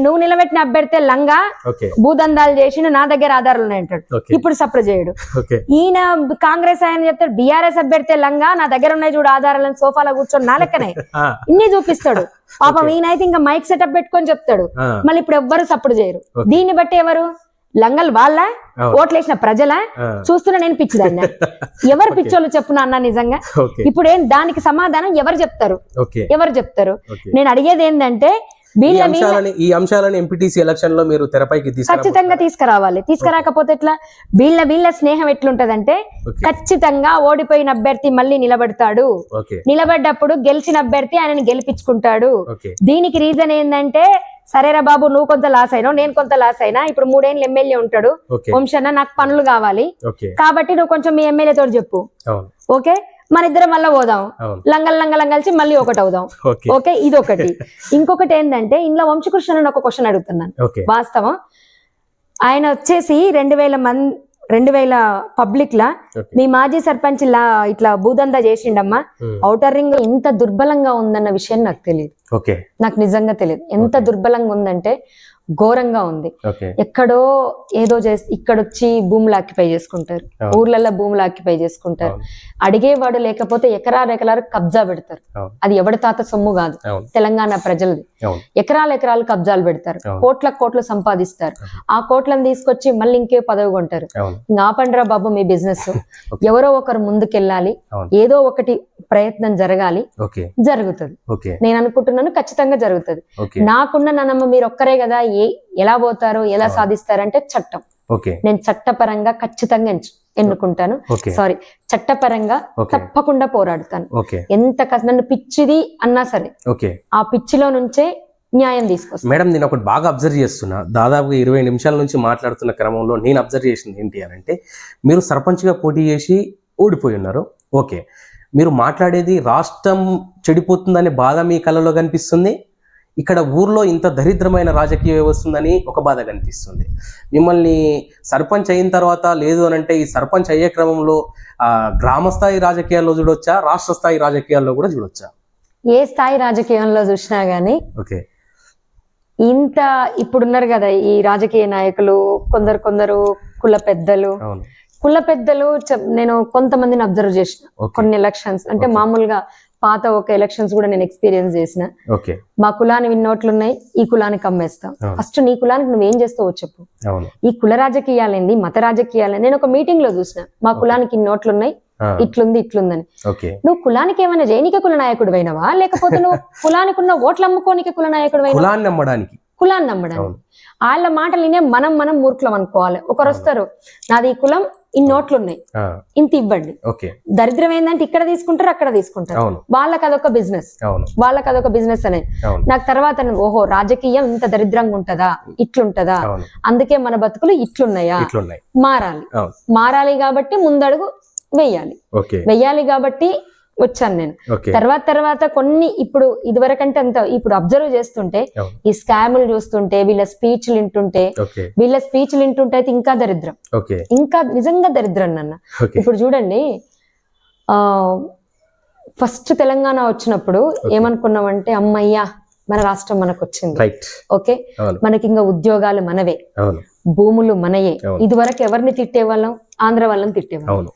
నువ్వు నిలబెట్టిన అభ్యర్థి లంగా ఓకే భూదందాలు చేసి నా దగ్గర ఆధారాలు ఉన్నాయంటాడు, ఓకే ఇప్పుడు సపోర్ట్ చేయడు. ఓకే ఈయన కాంగ్రెస్ ఆయన చెప్తాడు, బీఆర్ఎస్ అభ్యర్థి లంగా నా దగ్గర ఉన్నాయి చూడు ఆధారాలను, సోఫాలో కూర్చొని నా లెక్కనే ఇన్ని చూపిస్తాడు. పాపం ఈయనైతే ఇంకా మైక్ సెటప్ పెట్టుకొని చెప్తాడు, మళ్ళీ ఇప్పుడు ఎవ్వరు సపోర్ట్ చేయరు. దీన్ని బట్టి ఎవరు లంగల్ వాళ్ళ ఓట్లేసిన ప్రజలా చూస్తున్నా నేను పిచ్చిదాన్న, ఎవరు పిచ్చోళ్ళు చెప్పునా అన్న నిజంగా. ఇప్పుడు దానికి సమాధానం ఎవరు చెప్తారు, నేను అడిగేది ఏంటంటే ఈ అంశాలను ఎంపీటీసీ ఎలక్షన్ లో మీరు తెరపైకి ఖచ్చితంగా తీసుకురావాలి. తీసుకురాకపోతే ఎట్లా, వీళ్ళ స్నేహం ఎట్లుంటదంటే ఖచ్చితంగా ఓడిపోయిన అభ్యర్థి మళ్ళీ నిలబడతాడు, నిలబడ్డప్పుడు గెలిచిన అభ్యర్థి ఆయనని గెలిపించుకుంటాడు. దీనికి రీజన్ ఏంటంటే, సరేరా బాబు నువ్వు కొంత లాస్ అయినావు, నేను కొంత లాస్ అయినా, ఇప్పుడు 3 ఏళ్ళు ఎమ్మెల్యే ఉంటాడు వంశన్న, నాకు పనులు కావాలి కాబట్టి నువ్వు కొంచెం మీ ఎమ్మెల్యే తోటి చెప్పు, ఓకే మన ఇద్దరం మళ్ళీ పోదాం, లంగల్చి మళ్ళీ ఒకటి అవుదాం, ఓకే ఇది ఒకటి. ఇంకొకటి ఏంటంటే, ఇంట్లో వంశకృష్ణ ఒక క్వశ్చన్ అడుగుతున్నాను, వాస్తవం ఆయన వచ్చేసి 2000 పబ్లిక్ లా మీ మాజీ సర్పంచ్ ఇట్లా భూదందా చేసిండమ్మా, ఔటర్ రింగ్ ఎంత దుర్బలంగా ఉందన్న విషయం నాకు తెలియదు, నాకు నిజంగా తెలియదు. ఎంత దుర్బలంగా ఉందంటే ఘోరంగా ఉంది. ఎక్కడో ఏదో ఇక్కడొచ్చి భూములు ఆక్యుపై చేసుకుంటారు, ఊర్లలో భూములు ఆక్యుపై చేసుకుంటారు, అడిగేవాడు లేకపోతే ఎకరాలు కబ్జా పెడతారు. అది ఎవడి తాత సొమ్ము కాదు, తెలంగాణ ప్రజలది. ఎకరాలు కబ్జాలు పెడతారు, కోట్ల సంపాదిస్తారు. ఆ కోట్లను తీసుకొచ్చి మళ్ళీ ఇంకే పదవి కొంటారు. ఆపండ్రా బాబు మీ బిజినెస్, ఎవరో ఒకరు ముందుకెళ్ళాలి, ఏదో ఒకటి ప్రయత్నం జరగాలి, జరుగుతుంది. నేను అనుకుంటున్నాను ఖచ్చితంగా జరుగుతుంది. నాకున్న నానమ్మ మీరు ఒక్కరే కదా, ఎలా పోతారో ఎలా సాధిస్తారంటే చట్టం. నేను చట్టపరంగా ఖచ్చితంగా ఎన్నుకుంటాను, చట్టపరంగా తప్పకుండా పోరాడుతాను. ఎంత నన్ను పిచ్చిది అన్నా సరే ఆ పిచ్చిలో నుంచే న్యాయం తీసుకొస్తాను. మేడం, నేను ఒకటి బాగా అబ్జర్వ్ చేస్తున్నా, దాదాపు 20 నిమిషాల నుంచి మాట్లాడుతున్న క్రమంలో నేను అబ్జర్వ్ చేసింది ఏంటి అని అంటే, మీరు సర్పంచ్గా పోటీ చేసి ఓడిపోయి ఉన్నారు. ఓకే, మీరు మాట్లాడేది రాష్ట్రం చెడిపోతుందనే బాధ మీ కళ్ళలో కనిపిస్తుంది, ఇక్కడ ఊర్లో ఇంత దరిద్రమైన రాజకీయ వ్యవస్థ ఉందని ఒక బాధ కనిపిస్తుంది. మిమ్మల్ని సర్పంచ్ అయిన తర్వాత లేదు అని అంటే, ఈ సర్పంచ్ అయ్యే క్రమంలో గ్రామ స్థాయి రాజకీయాల్లో చూడొచ్చా, రాష్ట్ర స్థాయి రాజకీయాల్లో కూడా చూడొచ్చా? ఏ స్థాయి రాజకీయంలో చూసినా గానీ ఇంత ఇప్పుడున్నారు కదా ఈ రాజకీయ నాయకులు, కొందరు కుల పెద్దలు. అవును. కుల పెద్దలు నేను కొంతమందిని అబ్జర్వ్ చేసిన కొన్ని ఎలక్షన్స్ అంటే మామూలుగా పాత ఒక ఎలక్షన్స్ కూడా నేను ఎక్స్పీరియన్స్ చేసిన. ఓకే. మా కులాన్ని విన్నోట్లున్నాయి, ఈ కులానికి అమ్మేస్తాం. ఫస్ట్ నీ కులానికి నువ్వేం చేస్తావో చెప్పు. ఈ కుల రాజకీయాలేంది, మత రాజకీయాలేంది. నేను ఒక మీటింగ్ లో చూసిన, మా కులానికి ఇన్ని నోట్లున్నాయి, ఇట్లుందని. నువ్వు కులానికి ఏమైనా జైనిక కుల నాయకుడు అయినవా, లేకపోతే నువ్వు కులానికి ఉన్న ఓట్లు అమ్ముకోనికి కుల నాయకుడు అయినా? కులాన్ని నమ్మడానికి. వాళ్ళ మాటలు వినే మనం మూర్ఖులం అనుకోవాలి. ఒకరు వస్తారు, నాది ఈ కులం, ఇన్ని నోట్లున్నాయి, ఇంత ఇవ్వండి. దరిద్రం ఏంటంటే ఇక్కడ తీసుకుంటారు, అక్కడ తీసుకుంటారు. వాళ్ళకి అదొక బిజినెస్ అనేది. నాకు తర్వాత ఓహో రాజకీయం ఇంత దరిద్రంగా ఉంటదా, ఇట్లుంటదా, అందుకే మన బతుకులు ఇట్లున్నాయా, మారాలి కాబట్టి ముందడుగు వెయ్యాలి కాబట్టి వచ్చాను నేను. తర్వాత కొన్ని ఇప్పుడు ఇదివరకంటే అంత ఇప్పుడు అబ్జర్వ్ చేస్తుంటే, ఈ స్కాములు చూస్తుంటే, వీళ్ళ స్పీచ్లు వింటుంటే అయితే ఇంకా దరిద్రం, ఇంకా నిజంగా దరిద్రం అన్న. ఇప్పుడు చూడండి, ఫస్ట్ తెలంగాణ వచ్చినప్పుడు ఏమనుకున్నామంటే, అమ్మయ్యా మన రాష్ట్రం మనకు వచ్చింది, ఓకే, మనకి ఇంకా ఉద్యోగాలు మనవే, భూములు మనయే. ఇదివరకు ఎవరిని తిట్టేవాళ్ళం? ఆంధ్ర వాళ్ళని తిట్టేవాళ్ళం.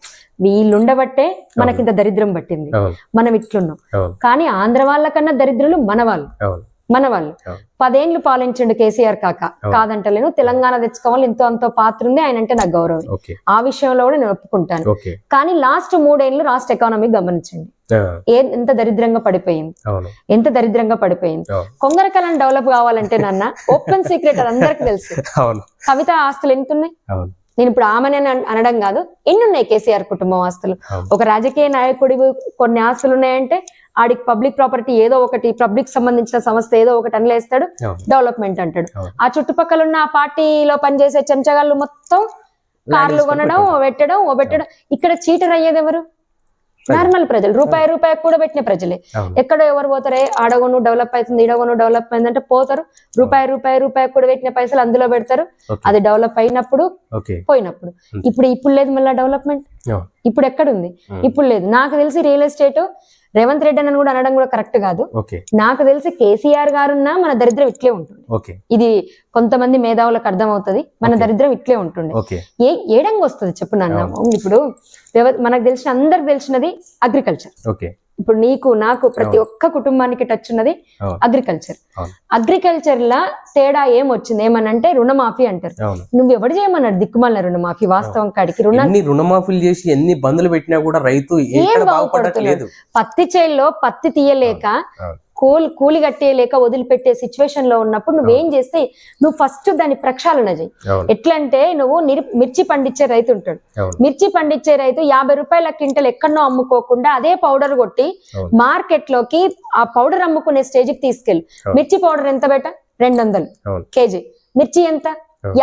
వీళ్ళుండబట్టే మనకింత దరిద్రం పట్టింది, మనం ఇట్లున్నాం. కానీ ఆంధ్ర వాళ్ళకన్నా దరిద్రులు మన వాళ్ళు. 10 ఏళ్ళు పాలించండు కేసీఆర్ కాక, కాదంటలేను. తెలంగాణ తెచ్చుకోవాలి, ఎంతో అంతో పాత్ర ఉంది, ఆయన అంటే నాకు గౌరవం. ఆ విషయంలో కూడా నేను ఒప్పుకుంటాను. కానీ లాస్ట్ 3 ఏళ్ళు రాష్ట్ర ఎకానమీ గమనించండి, ఎంత దరిద్రంగా పడిపోయింది. కొంగరకలను డెవలప్ కావాలంటే నాన్న ఓపెన్ సీక్రెట్ అందరికి తెలుసు, కవిత ఆస్తులు ఎంత ఉన్నాయి. నేను ఇప్పుడు ఆమెనే అనడం కాదు, ఎన్ని ఉన్నాయి కేసీఆర్ కుటుంబం ఆస్తులు. ఒక రాజకీయ నాయకుడి కొన్ని ఆస్తులు ఉన్నాయంటే ఆడికి పబ్లిక్ ప్రాపర్టీ ఏదో ఒకటి, పబ్లిక్ సంబంధించిన సంస్థ ఏదో ఒకటి అనలేస్తాడు, డెవలప్మెంట్ అంటాడు. ఆ చుట్టుపక్కల ఉన్న ఆ పార్టీలో పనిచేసే చెంచగాళ్ళు మొత్తం కార్లు కొనడం, పెట్టడం. ఇక్కడ చీటర్ అయ్యేది ఎవరు? నార్మల్ ప్రజలు, రూపాయి కూడా పెట్టిన ప్రజలే. ఎక్కడో ఎవరు పోతారే, ఆడగొను డెవలప్ అవుతుంది, ఈడగొను డెవలప్ అయింది అంటే పోతారు, రూపాయి కూడా పెట్టిన పైసలు అందులో పెడతారు. అది డెవలప్ అయినప్పుడు, పోయినప్పుడు. ఇప్పుడు లేదు మళ్ళీ డెవలప్మెంట్. ఇప్పుడు ఎక్కడుంది? ఇప్పుడు లేదు. నాకు తెలిసి రియల్ ఎస్టేట్ రేవంత్ రెడ్డి అని కూడా అనడం కూడా కరెక్ట్ కాదు. నాకు తెలిసి కేసీఆర్ గారున్నా మన దరిద్రం ఇట్లే ఉంటుంది. ఇది కొంతమంది మేధావులకు అర్థం అవుతుంది, మన దరిద్రం ఇట్లే ఉంటుంది. ఏడంగా వస్తుంది చెప్పు నాన్న. ఇప్పుడు మనకు తెలిసిన అందరికి తెలిసినది అగ్రికల్చర్. ఇప్పుడు నీకు నాకు ప్రతి ఒక్క కుటుంబానికి టచ్ ఉన్నది అగ్రికల్చర్ లా తేడా ఏమొచ్చింది? ఏమనంటే రుణమాఫీ అంటారు. నువ్వు ఎవరు చేయమన్నాడు దిక్కుమాలిన రుణమాఫీ? వాస్తవం కాడికి రుణమాఫీలు చేసి ఎన్ని బంధులు పెట్టినా కూడా రైతు ఏం బాగుపడతలేదు. పత్తి చేల్లో పత్తి తీయలేక, కూలి కట్టేయలేక వదిలిపెట్టే సిచ్యువేషన్ లో ఉన్నప్పుడు నువ్వేం చేస్తే, నువ్వు ఫస్ట్ దాని ప్రక్షాళన చెయ్యి. ఎట్లా అంటే, నువ్వు మిర్చి పండించే రైతు ఉంటాడు, మిర్చి పండించే రైతు 50 రూపాయల క్వింటల్ ఎక్కడో అమ్ముకోకుండా అదే పౌడర్ కొట్టి మార్కెట్ లోకి ఆ పౌడర్ అమ్ముకునే స్టేజ్ కి తీసుకెళ్ళి, మిర్చి పౌడర్ ఎంత బెట? 200 కేజీ. మిర్చి ఎంత?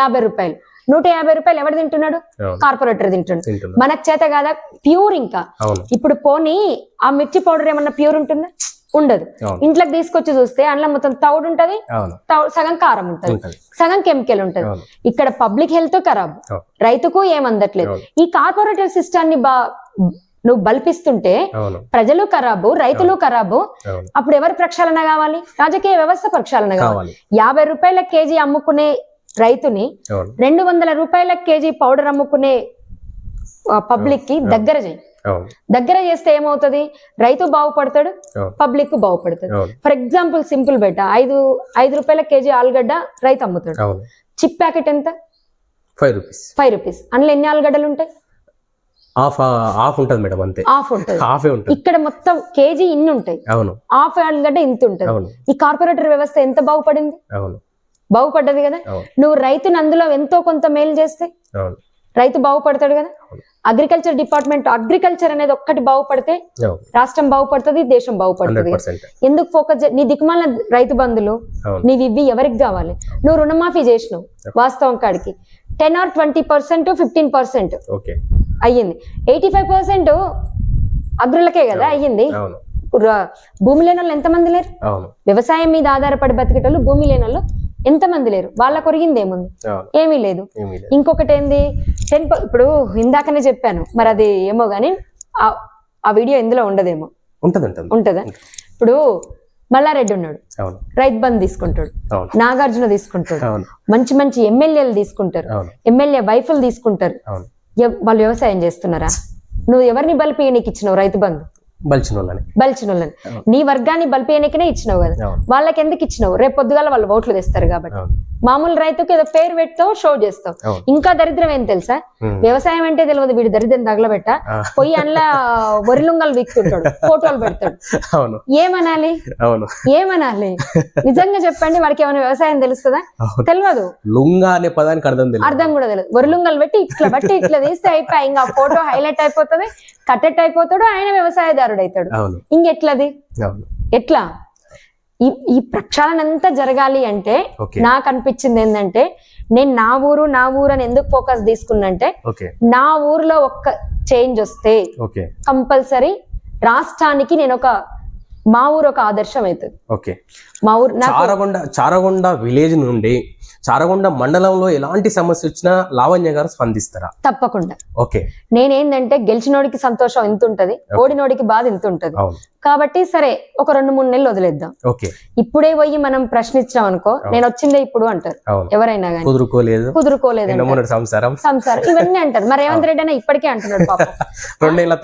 50 రూపాయలు. 150 రూపాయలు ఎవరు తింటున్నాడు? కార్పొరేటర్ తింటున్నాడు. మనకు చేత కాదా ప్యూర్? ఇంకా ఇప్పుడు పోనీ ఆ మిర్చి పౌడర్ ఏమన్నా ప్యూర్ ఉంటుందా? ఉండదు. ఇంట్లోకి తీసుకొచ్చి చూస్తే అందులో మొత్తం తౌడు ఉంటది, సగం కారం ఉంటది, సగం కెమికల్ ఉంటది. ఇక్కడ పబ్లిక్ హెల్త్ ఖరాబ్, రైతుకు ఏమందట్లేదు. ఈ కార్పొరేటివ్ సిస్టాన్ని నువ్వు బల్పిస్తుంటే ప్రజలు ఖరాబు, రైతులు ఖరాబు. అప్పుడు ఎవరి ప్రక్షాళన కావాలి? రాజకీయ వ్యవస్థ ప్రక్షాళన కావాలి. 50 రూపాయల కేజీ అమ్ముకునే రైతుని 200 రూపాయల కేజీ పౌడర్ అమ్ముకునే పబ్లిక్ కి దగ్గర చేస్తే ఏమవుతుంది? రైతు బాగుపడతాడు, పబ్లిక్ బాగుపడతాడు. ఫర్ ఎగ్జాంపుల్ సింపుల్ బెట, 5 రూపాయల కేజీ ఆలుగడ్డ రైతు అమ్ముతాడు. చిప్ ప్యాకెట్ ఎంత? 5 రూపీస్. అందులో ఎన్ని ఆలుగడ్డలు ఉంటాయి? హాఫ్ ఉంటుంది మేడం, అంతే. హాఫ్ ఉంటుంది. ఇక్కడ మొత్తం కేజీ ఇన్ని ఉంటాయి, హాఫ్ ఆలుగడ్డ ఇంత ఉంటుంది. ఈ కార్పొరేటర్ వ్యవస్థ ఎంత బాగుపడింది? బాగుపడ్డది కదా. నువ్వు రైతుని అందులో ఎంతో కొంత మేలు చేస్తే రైతు బాగుపడతాడు కదా. అగ్రికల్చర్ డిపార్ట్మెంట్, అగ్రికల్చర్ అనేది ఒక్కటి బాగుపడితే రాష్ట్రం బాగుపడుతుంది, దేశం బాగుపడుతుంది. ఎందుకు ఫోకస్? నీ దిక్కుమాల రైతు బంధులు నీవి ఇవి ఎవరికి కావాలి? నువ్వు రుణమాఫీ చేసినావు, వాస్తవం కాడికి 10 or 20%, 15% అయ్యింది. 85% అగ్రులకే కదా అయ్యింది. భూమి లేని వాళ్ళు ఎంతమంది లేరు? వ్యవసాయం మీద ఆధారపడి బతికేటోళ్ళు భూమి లేని వాళ్ళు ఎంతమంది లేరు? వాళ్ళ కొరిగింది ఏముంది? ఏమీ లేదు. ఇంకొకటి ఏంది, ఇప్పుడు ఇందాకనే చెప్పాను, మరి అది ఏమో గానీ ఆ వీడియో ఇందులో ఉండదేమో. ఉంటదా? ఇప్పుడు మల్లారెడ్డి ఉన్నాడు, అవును రైతు బంధు తీసుకుంటాడు, అవును నాగార్జున తీసుకుంటాడు, అవును మంచి మంచి ఎమ్మెల్యేలు తీసుకుంటారు, అవును ఎమ్మెల్యే వైఫులు తీసుకుంటారు. అవును వాళ్ళు వ్యవసాయం చేస్తున్నారా? నువ్వు ఎవరిని బలిపీయనికి ఇచ్చినావు రైతు బంధు? బలిచిన వాళ్ళని. బలిచినోళ్ళని. నీ వర్గాన్ని బలిపీయనికనే ఇచ్చినావు కదా, అవును వాళ్ళకి ఎందుకు ఇచ్చినావు? రేపు పొద్దుగాల వాళ్ళు ఓట్లు తెస్తారు కాబట్టి. అవును మామూలు రైతుకి ఏదో పేరు పెడతావు, షో చేస్తావు. అవును. ఇంకా దరిద్రం ఏం తెలుసా? ఉమ్. వ్యవసాయం అంటే తెలియదు, వీడి దరిద్రం తగలబెట్ట ఆ. పోయి అందులో వరిలుంగలు వీక్తుంటాడు, ఫోటోలు పెడతాడు. అవును ఏమనాలి? అవును ఏమనాలి? నిజంగా చెప్పండి, వాడికి ఏమైనా వ్యవసాయం తెలుస్తుందా? అవును. తెలియదు. లుంగా అనే పదానికి అర్థం తెలియదు. అర్థం కూడా తెలియదు. వరిలుంగలు పెట్టి ఇట్లా బట్టి ఇట్లా తీస్తే అయిపోయి, ఇంకా ఫోటో హైలైట్ అయిపోతుంది, కట్టెట్ అయిపోతాడు, ఆయన వ్యవసాయదారుడు అవుతాడు. అవును ఇంకెట్లది? అవును ఎట్లా? ఈ ప్రక్షాళన అంతా జరగాలి అంటే ఓకే నాకు అనిపించింది ఏంటంటే, నేను నా ఊరు అని ఎందుకు ఫోకస్ తీసుకున్నంటే, ఓకే నా ఊర్లో ఒక్క చేంజ్ వస్తే ఓకే కంపల్సరీ రాష్ట్రానికి మా ఊరు ఒక ఆదర్శం అవుతుంది. ఓకే మా ఊరు చారగొండ విలేజ్ నుండి చారగొండ మండలంలో ఎలాంటి సమస్య వచ్చినా లావణ్య గారు స్పందిస్తారా? తప్పకుండా. ఓకే నేనేందంటే గెలిచినోడికి సంతోషం ఎంత ఉంటది, ఓడినోడికి బాధ ఎంత ఉంటది. అవును కాబట్టి సరే ఒక 2-3 నెలలు వదిలేద్దాం. ఓకే ఇప్పుడే పోయి మనం ప్రశ్నించాం అనుకో, నేను వచ్చిందే ఇప్పుడు అంటారు అవును ఎవరైనా కానీ. కుదురుకోలేదు సంసారం ఇవన్నీ అంటారు. మరి రేవంత్ రెడ్డి అయినా ఇప్పటికే అంటున్నాడు పాపం. 2 నెలల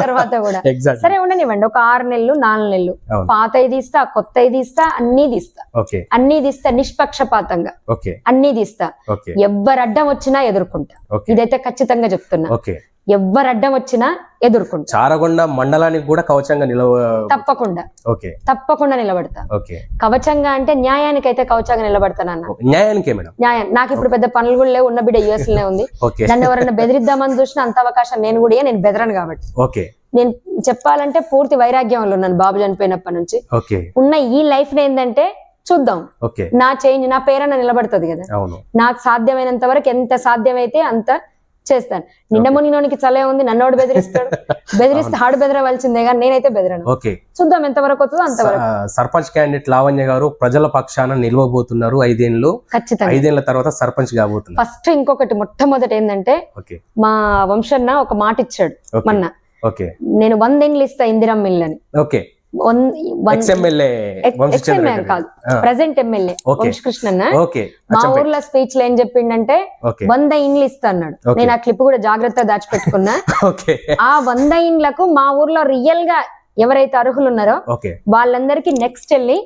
తర్వాత కూడా ఎగ్జాక్ట్ సరే ఉండనివ్వండి, ఒక 6 నెలలు 4 నెలలు అవును. పాత తీస్తా, కొత్త తీస్తా, అన్ని తీస్తా, ఓకే అన్ని తీస్తా నిష్పక్షపాతంగా, ఓకే అన్ని తీస్తా. ఓకే ఎవ్వరు అడ్డం వచ్చినా ఎదుర్కొంటా. ఓకే ఇదైతే ఖచ్చితంగా చెప్తున్నా. ఓకే ఎవ్వరు అడ్డం వచ్చినా ఎదుర్కొంటా. చారగొండ మండలానికి కూడా కవచంగా తప్పకుండా నిలబడతా. ఓకే కవచంగా అంటే న్యాయానికైతే కవచంగా నిలబడతానన్న. న్యాయానికే మేడం? న్యాయం. నాకు ఇప్పుడు పెద్ద పనులు కూడా లేవు, ఉన్న బిడ్డ యుఎస్ లోనే ఉంది. ఓకే నన్ను ఎవరైనా బెదిరిద్దామని చూసినా అంత అవకాశం నేను బెదరను కాబట్టి. ఓకే నేను చెప్పాలంటే పూర్తి వైరాగ్యంలో ఉన్నాను బాబు చనిపోయినప్పటి నుంచి. ఓకే ఉన్న ఈ లైఫ్ ఏంటంటే చూద్దాం, ఓకే నా చేంజ్ నా పేరన్న నిలబడుతుంది కదా. అవును నాకు సాధ్యమైనంత వరకు ఎంత సాధ్యమైతే అంత చేస్తాను. నిన్న మునినోనికి చలే ఉంది, నన్నోడు బెదిరిస్తాడు, బెదిరిస్తే హాడు బెదరవలసిందే కానీ నేనైతే బెదరను. ఓకే చూద్దాం ఎంతవరకు అవుతుందో అంతవరకు. సర్పంచ్ క్యాండిడేట్ లావణ్య గారు ప్రజల పక్షాన నిలవబోతున్నారు 5 ఏళ్ళు. ఖచ్చితంగా 5 ఏళ్ల తర్వాత సర్పంచ్ కాబోతున్నారు. ఫస్ట్ ఇంకొకటి మొట్టమొదటి ఏంటంటే, మా వంశన్న ఒక మాట ఇచ్చాడు మొన్న, ఓకే నేను 100 ఇండ్లు ఇస్తా ఇందిరమ్మ ఇల్లు అని. ఓకే కాదు, ప్రెసెంట్ ఎమ్మెల్యే వంశకృష్ణన్న మా ఊర్లో స్పీచ్ లో ఏం చెప్పిండంటే 100 ఇండ్లు ఇస్తా అన్నాడు. నేను ఆ క్లిప్ కూడా జాగ్రత్తగా దాచిపెట్టుకున్నా. ఆ 100 ఇండ్లకు మా ఊర్లో రియల్ గా ఎవరైతే అర్హులు ఉన్నారో వాళ్ళందరికీ నెక్స్ట్ వెళ్ళి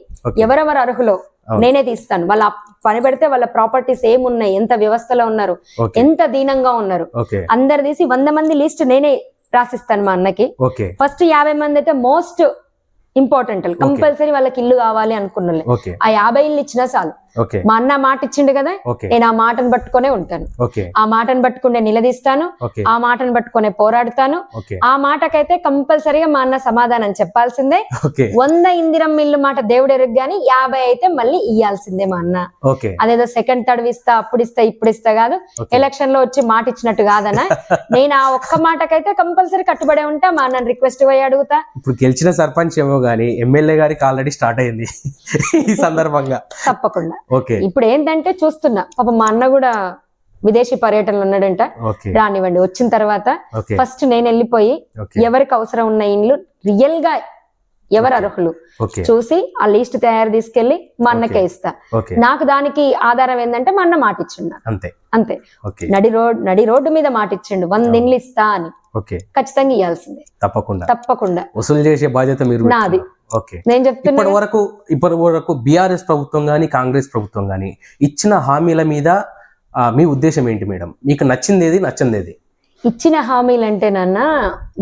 ఎవరెవరు అర్హులో నేనే తీస్తాను. వాళ్ళ పని పెడితే వాళ్ళ ప్రాపర్టీస్ ఏమున్నాయి, ఎంత వ్యవస్థలో ఉన్నారు, ఎంత దీనంగా ఉన్నారు, అందరు తీసి 100 మంది లిస్ట్ నేనే రాసిస్తాను మా అన్నకి. ఫస్ట్ 50 మంది అయితే మోస్ట్ ఇంపార్టెంట్, కంపల్సరీ వాళ్ళకి ఇల్లు కావాలి అనుకున్న ఆ 50 ఇల్లు ఇచ్చినా చాలు. మా అన్న మాట ఇచ్చిండు కదా, నేను ఆ మాటను పట్టుకునే ఉంటాను. ఆ మాటను పట్టుకునే నిలదీస్తాను, ఆ మాటను పట్టుకునే పోరాడుతాను. ఆ మాటకైతే కంపల్సరీగా మా అన్న సమాధానం చెప్పాల్సిందే. 100 ఇందిరమ్మ ఇల్లు మాట దేవుడు ఎరుగు గాని 50 అయితే మళ్ళీ ఇయ్యాల్సిందే మా అన్న. అదేదో సెకండ్ థర్డ్ ఇస్తా, అప్పుడు ఇస్తా, ఇప్పుడు ఇస్తా కాదు, ఎలక్షన్ లో వచ్చి మాట ఇచ్చినట్టు కాదన్నా. నేను ఆ ఒక్క మాటకైతే కంపల్సరీ కట్టుబడే ఉంటా. మా అన్న రిక్వెస్ట్ పోయి అడుగుతా. ఇప్పుడు గెలిచిన సర్పంచ్ ఏమో గానీ ఎమ్మెల్యే గారికి ఆల్రెడీ స్టార్ట్ అయింది ఈ సందర్భంగా. తప్పకుండా ఇప్పుడు ఏంటంటే చూస్తున్నా, పాప మా అన్న కూడా విదేశీ పర్యటనలో ఉన్నాడంట. రానివ్వండి, వచ్చిన తర్వాత ఫస్ట్ నేను వెళ్ళిపోయి ఎవరికి అవసరం ఉన్న ఇండ్లు రియల్ గా ఎవరు అర్హులు చూసి ఆ లిస్ట్ తయారు తీసుకెళ్లి మా అన్నకే ఇస్తా. నాకు దానికి ఆధారం ఏంటంటే మా అన్న మాట ఇచ్చిండు అంతే. నడి రోడ్డు మీద మాట ఇచ్చిండు 100 ఇండ్లు ఇస్తా అని. ఖచ్చితంగా ఇవ్వాల్సిందే, తప్పకుండా వసూలు చేసే బాధ్యత మీరు నాది. నేను చెప్తున్నా, ఇప్పటి వరకు బీఆర్ఎస్ ప్రభుత్వం గానీ కాంగ్రెస్ ప్రభుత్వం గానీ ఇచ్చిన హామీల మీద మీ ఉద్దేశం ఏంటి మేడం? మీకు నచ్చిందేది, నచ్చందేది? ఇచ్చిన హామీలు అంటే నాన్న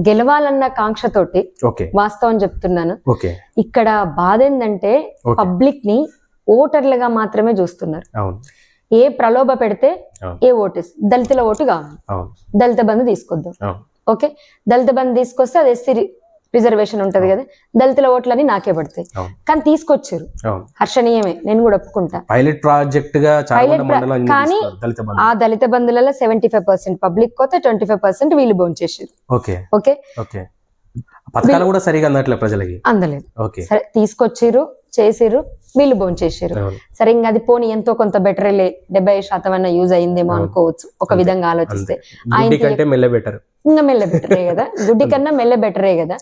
గెలవాలన్న కాంక్షతోటి వాస్తవం చెప్తున్నాను. ఇక్కడ బాధ ఏంటంటే పబ్లిక్ ని ఓటర్లుగా మాత్రమే చూస్తున్నారు. ఏ ప్రలోభ పెడితే ఏ ఓటు, దళితుల ఓటు కావాలి, దళిత బంధు తీసుకొద్దాం. ఓకే, దళిత బంధు తీసుకొస్తే అది ఎస్సీ రిజర్వేషన్ ఉంటది కదా, దళితుల ఓట్లని నాకే పడతాయి. కానీ తీసుకొచ్చారు, హర్షణీయమే, నేను కూడా ఒప్పుకుంటా. పైలట్ ప్రాజెక్ట్ గా కానీ ఆ దళిత బంధులలో 75% పబ్లిక్ కోతే 25% వీళ్ళు భోంచేసారు. ఓకే, పథకాలు కూడా సరిగా అందట్లే ప్రజలకి, అందలేదు. సరే తీసుకొచ్చిర్రు, చేసిర్రు, వీళ్ళు భోంచేసారు. సరే ఇంకా అది పోనీ ఎంతో కొంత బెటరేలే, 70% అన్న యూజ్ అయిందేమో అనుకోవచ్చు ఒక విధంగా ఆలోచిస్తే. ఇంకా మెల్ల బెటరే కదా, గుడ్డి కన్నా మెల్ల బెటరే కదా.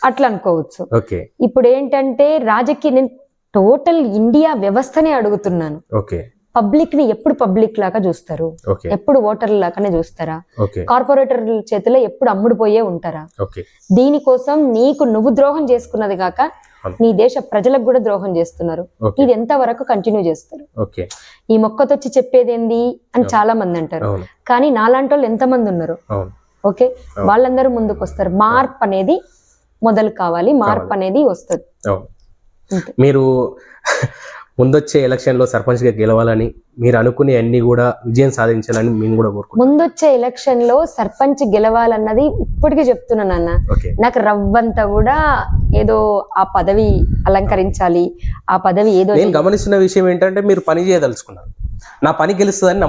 అట్లా అనుకోవచ్చు. ఓకే ఇప్పుడు ఏంటంటే రాజకీయ, నేను టోటల్ ఇండియా వ్యవస్థనే అడుగుతున్నాను. ఓకే పబ్లిక్ ని ఎప్పుడు పబ్లిక్ లాగా చూస్తారు? ఓకే ఎప్పుడు ఓటర్ల లాగానే చూస్తారా? ఓకే కార్పొరేటర్ల చేతిలో ఎప్పుడు అమ్ముడుపోయే ఉంటారా? ఓకే దీనికోసం నువ్వు ద్రోహం చేసుకున్నది కాక నీ దేశ ప్రజలకు కూడా ద్రోహం చేస్తున్నారు. ఓకే ఇది ఎంత వరకు కంటిన్యూ చేస్తారు? ఓకే ఈ మొక్కతొచ్చి చెప్పేది ఏంది అని చాలా మంది అంటారు. అవును కానీ నాలాంటి వాళ్ళు ఎంత మంది ఉన్నారు? అవును ఓకే, వాళ్ళందరూ ముందుకు వస్తారు. మార్పు అనేది మొదలు కావాలి, మార్పు అనేది వస్తుంది. అవును. మీరు ముందొచ్చే ఎలక్షన్ లో సర్పంచ్ గా గెలవాలని, మీరు అనుకునే అన్ని కూడా విజయం సాధించాలని మేము కూడా కోరుకుంటున్నాం. ముందొచ్చే ఎలక్షన్ లో సర్పంచ్ గెలవాలన్నది ఇప్పటికీ చెప్తున్నాను అన్న. ఓకే నాకు రవ్వంతా కూడా ఏదో ఆ పదవి అలంకరించాలి, ఆ పదవి ఏదో నేను గమనిస్తున్న విషయం ఏంటంటే మీరు పని చేయదలుచుకున్నారు. నా పని గెలుస్తుందని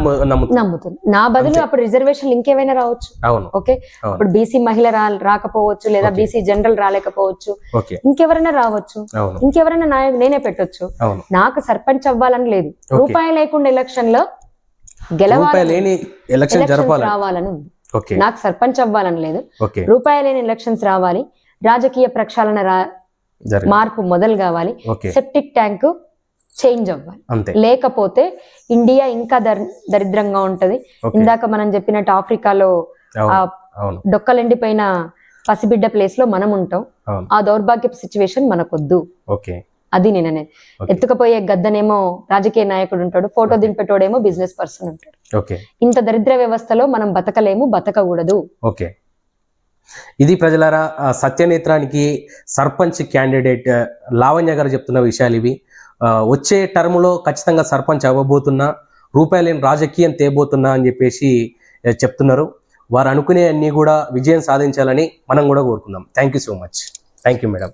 నమ్ముతుంది. నా బదులు అప్పుడు రిజర్వేషన్ ఇంకేమైనా రావచ్చు. అవును ఓకే, అప్పుడు బీసీ మహిళ రాకపోవచ్చు, లేదా బీసీ జనరల్ రాలేకపోవచ్చు, ఓకే ఇంకెవరైనా రావచ్చు, అవును ఇంకెవరైనా నేనే పెట్టొచ్చు. అవును నాకు సర్పంచ్ అవ్వాలని లేదు. రూపాయి లేకుండా ఎలక్షన్ లో గెలవాలి, లేని ఎలక్షన్ జరపాలి రావాలని ఉంది. ఓకే నాకు సర్పంచ్ అవ్వాలని లేదు. ఓకే రూపాయి లేని ఎలక్షన్స్ రావాలి, రాజకీయ ప్రక్షాళన మార్పు మొదలు కావాలి, ఓకే సెప్టిక్ ట్యాంక్ చేంజ్ అవ్వాలి. అంతే లేకపోతే ఇండియా ఇంకా దరిద్రంగా ఉంటది. ఇందాక మనం చెప్పినట్టు ఆఫ్రికాలో ఆ అవును డొక్కలెండిపోయిన పసిబిడ్డ ప్లేస్ లో మనం ఉంటాం. అవును ఆ దౌర్భాగ్యపు సిచ్యువేషన్ మనకొద్దు. ఓకే అది నేను అనేది. ఎత్తుకపోయే గద్దనేమో రాజకీయ నాయకుడు ఉంటాడు, ఫోటో దింపేటోడేమో బిజినెస్ పర్సన్ ఉంటాడు. ఓకే ఇంత దరిద్ర వ్యవస్థలో మనం బతకలేము, బతకకూడదు. ఓకే ఇది ప్రజలారా సత్యనేత్రానికి సర్పంచ్ క్యాండిడేట్ లావణ్య గారు చెప్తున్న విషయాలు ఇవి. వచ్చే టర్మ్లో ఖచ్చితంగా సర్పంచ్ అవ్వబోతున్నా, రూపాయి లేని రాజకీయం తేబోతున్నా అని చెప్పేసి చెప్తున్నారు. వారు అనుకునే అన్ని కూడా విజయం సాధించాలని మనం కూడా కోరుకుందాం. Thank you so much. Thank you madam.